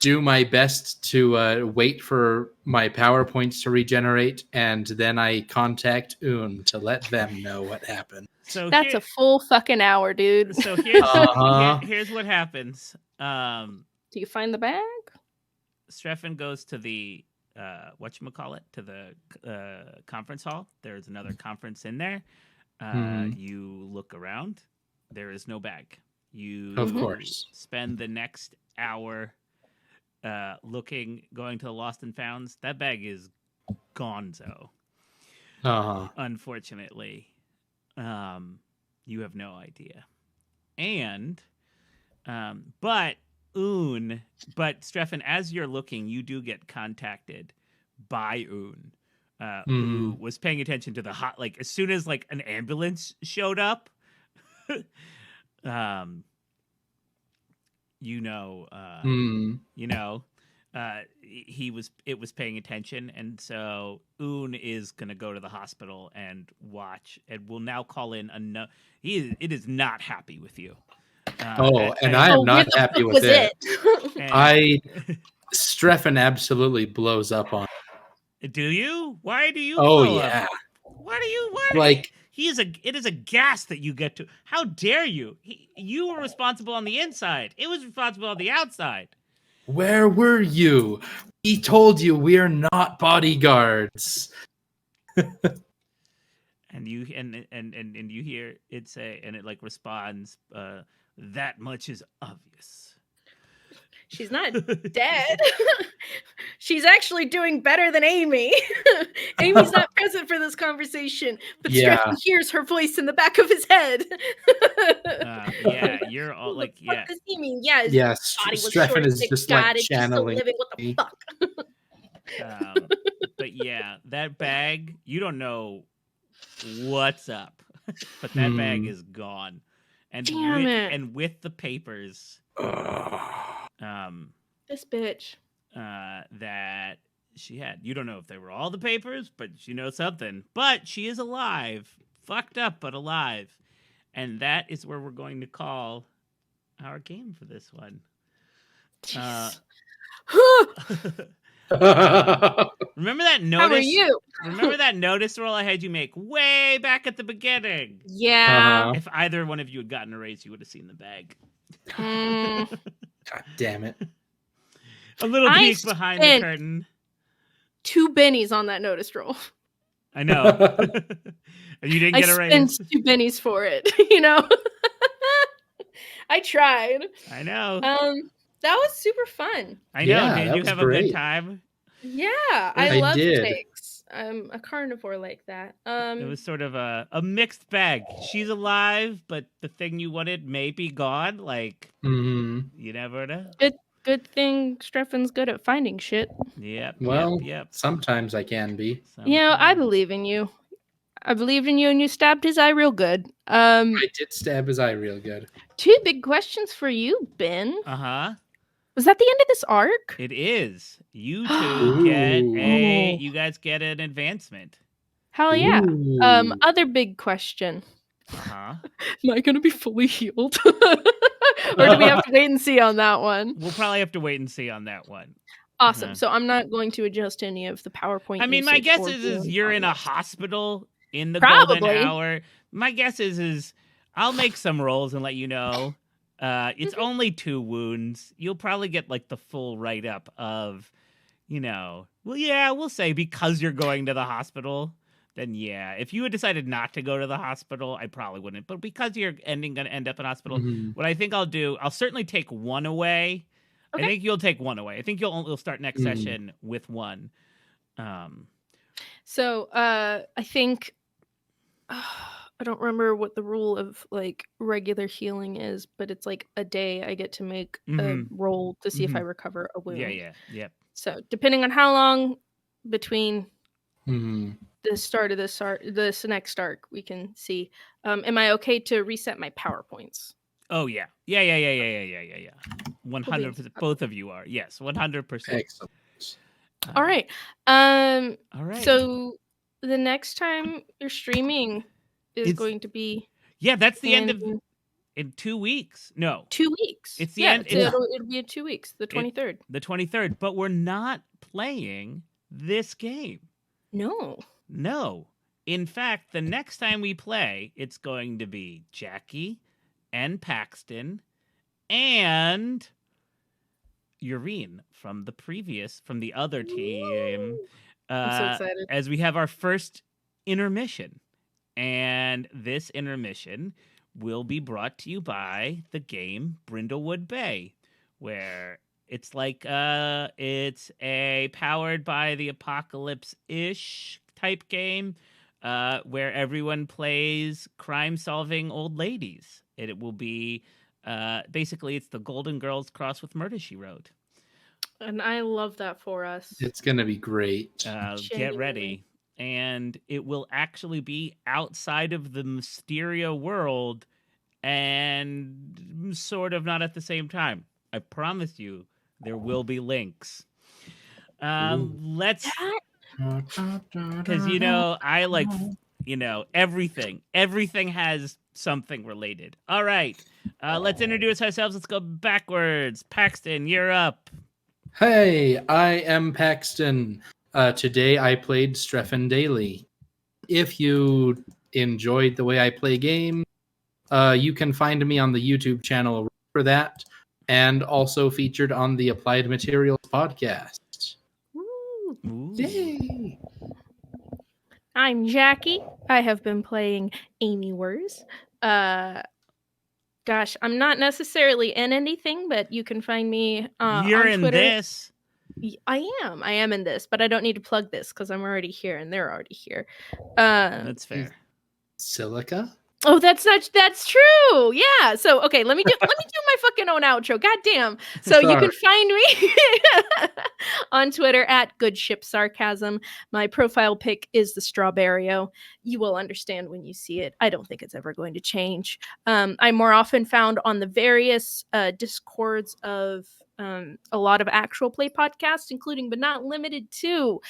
do my best to wait for my PowerPoints to regenerate, and then I contact Un to let them know what happened. So that's a full fucking hour, dude. So here's what happens. Do you find the bag? Streffen goes to the whatchamacallit, to the conference hall. There's another conference in there. You look around. There is no bag. You, of course, spend the next hour going to the Lost and Founds. That bag is gonzo. Unfortunately, you have no idea. And, but Streffen, as you're looking, you do get contacted by Un. Who was paying attention to the as soon as an ambulance showed up, it was paying attention, and so Un is gonna go to the hospital and watch, and will now call in it is not happy with you. And I am not happy with it. Streffen absolutely blows up on. Do you? Why do you? Oh yeah. Up? Why do you? It is a gas that you get to. How dare you? You were responsible on the inside. It was responsible on the outside. Where were you? He told you we are not bodyguards. And you you hear it say, and it responds, that much is obvious. She's not dead. She's actually doing better than Amy. Amy's not present for this conversation, but Streffen hears her voice in the back of his head. You're all what does he mean? Yeah, Streffen is just channeling. What the fuck? But that bag, you don't know what's up, but that bag is gone, and with the papers. This bitch. That she had. You don't know if they were all the papers, but you know something. But she is alive. Fucked up, but alive. And that is where we're going to call our game for this one. Remember that notice? How are you? Remember that notice roll I had you make way back at the beginning? Yeah. If either one of you had gotten a raise, you would have seen the bag. God damn it. A little peek behind the curtain. 2 bennies on that notice roll. I know. And you didn't get a raise. I spent 2 bennies for it, I tried. I know. That was super fun. I know. Did you have a good time? Yeah, I love steaks. I'm a carnivore like that. It was sort of a mixed bag. She's alive, but the thing you wanted may be gone. You never know. Good thing Streffen's good at finding shit. Yep. Sometimes I can be. I believe in you. I believed in you, and you stabbed his eye real good. I did stab his eye real good. 2 big questions for you, Ben. Was that the end of this arc? It is. You two you guys get an advancement. Hell yeah. Other big question. Am I going to be fully healed? Or do we have to wait and see on that one? We'll probably have to wait and see on that one. Awesome. So I'm not going to adjust any of the PowerPoint. I mean, my guess is you're in a hospital in the Probably. golden hour. My guess is I'll make some rolls and let you know. It's only 2 wounds. You'll probably get like the full write-up of, we'll say because you're going to the hospital, then yeah. If you had decided not to go to the hospital, I probably wouldn't. But because you're going to end up in hospital, what I think I'll do, I'll certainly take 1 away. Okay. I think you'll take 1 away. I think you'll start next session with 1. So I think I don't remember what the rule of like regular healing is, but it's like a day I get to make a roll to see if I recover a wound. Yeah. So depending on how long between the start of this next arc, we can see. Am I okay to reset my PowerPoints? Oh yeah. 100%. Both of you are. Yes, 100%. Excellent. All right. All right. So the next time you're streaming is going to be that's the end of in 2 weeks. No, 2 weeks. It's the end. It'll be in 2 weeks, the 23rd. The 23rd, but we're not playing this game. No. In fact, the next time we play, it's going to be Jackie and Paxton and Urine from the other team. I'm so excited. As we have our first intermission. And this intermission will be brought to you by the game Brindlewood Bay, where it's like it's a powered by the apocalypse-ish type game where everyone plays crime-solving old ladies. It will be basically it's the Golden Girls crossed with Murder, She Wrote. And I love that for us. It's going to be great. Get ready. And it will actually be outside of the Mysterio world and sort of not at the same time. I promise you there will be links. Let's... Because, I like, everything. Everything has something related. All right. Let's introduce ourselves. Let's go backwards. Paxton, you're up. Hey, I am Paxton. Today I played Streffen Daly. If you enjoyed the way I play games, you can find me on the YouTube channel for that, and also featured on the Applied Materials podcast. Ooh. Yay! I'm Jackie. I have been playing Amy Wurs. Gosh, I'm not necessarily in anything, but you can find me You're on Twitter. In this. I am in this, but I don't need to plug this because I'm already here and they're already here. That's fair. Silica? Oh, that's true. Yeah. So okay, let me do my fucking own outro. God damn. So you can find me on Twitter at GoodShipSarcasm. My profile pic is the Strawberrio. You will understand when you see it. I don't think it's ever going to change. I'm more often found on the various discords of a lot of actual play podcasts, including but not limited to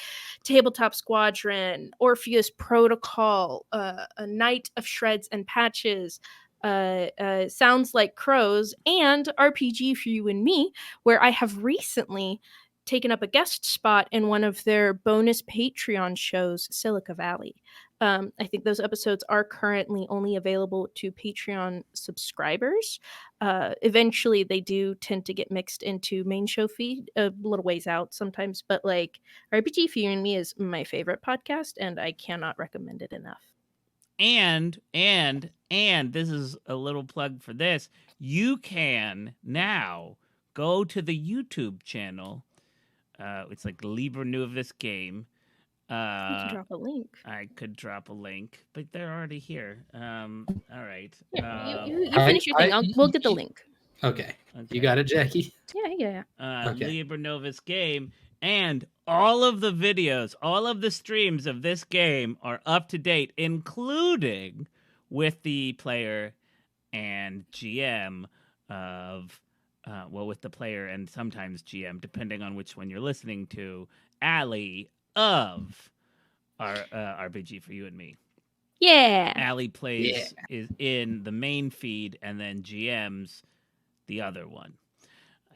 Tabletop Squadron, Orpheus Protocol, A Night of Shreds and Patches, Sounds Like Crows, and RPG for You and Me, where I have recently taken up a guest spot in one of their bonus Patreon shows, Silica Valley. I think those episodes are currently only available to Patreon subscribers. Eventually, they do tend to get mixed into main show feed a little ways out sometimes, but like RPG for You and Me is my favorite podcast, and I cannot recommend it enough. And this is a little plug for this. You can now go to the YouTube channel. It's like Liber Novus game. You can drop a link. I could drop a link, but they're already here. All right. You finish your thing. We'll get the link. Okay. You got it, Jackie? Yeah. Okay. Liber Novus game. And all of the videos, all of the streams of this game are up to date, including with the player and GM of... with the player and sometimes GM, depending on which one you're listening to, Allie of our RPG for You and Me. Yeah. Allie plays is in the main feed and then GM's the other one.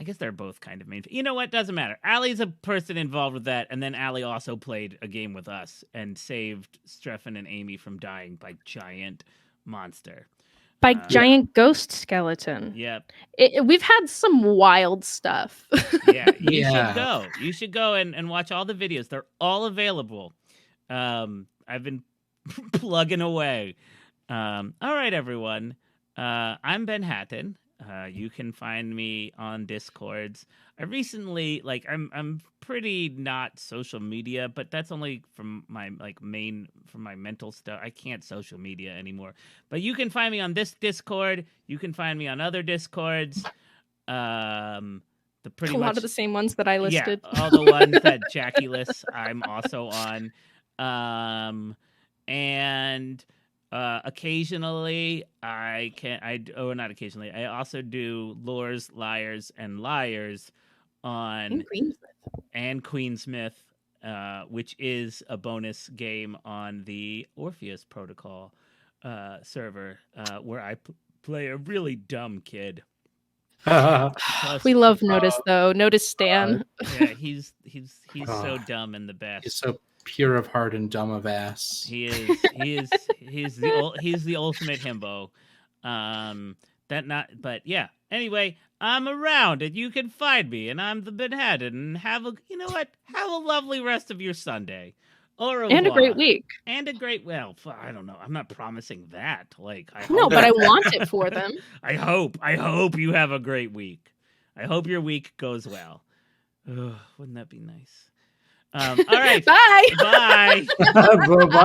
I guess they're both kind of main. You know what? Doesn't matter. Allie's a person involved with that, and then Allie also played a game with us and saved Streffen and Amy from dying by giant monster. By giant ghost skeleton. Yep. We've had some wild stuff. Yeah, you should go. You should go and watch all the videos. They're all available. I've been plugging away. All right, everyone. I'm Ben Hatton. You can find me on Discords. I recently, I'm pretty not social media, but that's only from my from my mental stuff. I can't social media anymore. But you can find me on this Discord. You can find me on other Discords. A lot of the same ones that I listed. Yeah, all the ones that Jackie lists, I'm also on. And occasionally not occasionally. I also do Lores, Liars, and Liars on Queensmith, which is a bonus game on the Orpheus Protocol server, where I play a really dumb kid. We love Notice though. Notice Stan. Yeah, he's so dumb and the best. He's so pure of heart and dumb of ass. He's the ultimate himbo. But yeah. Anyway, I'm around and you can find me, and I'm the Ben Hatton. And have a lovely rest of your Sunday. And a great week. And a great, I don't know. I'm not promising that. But I want it for them. I hope you have a great week. I hope your week goes well. Ugh, wouldn't that be nice? All right. Bye. Bye. Bye.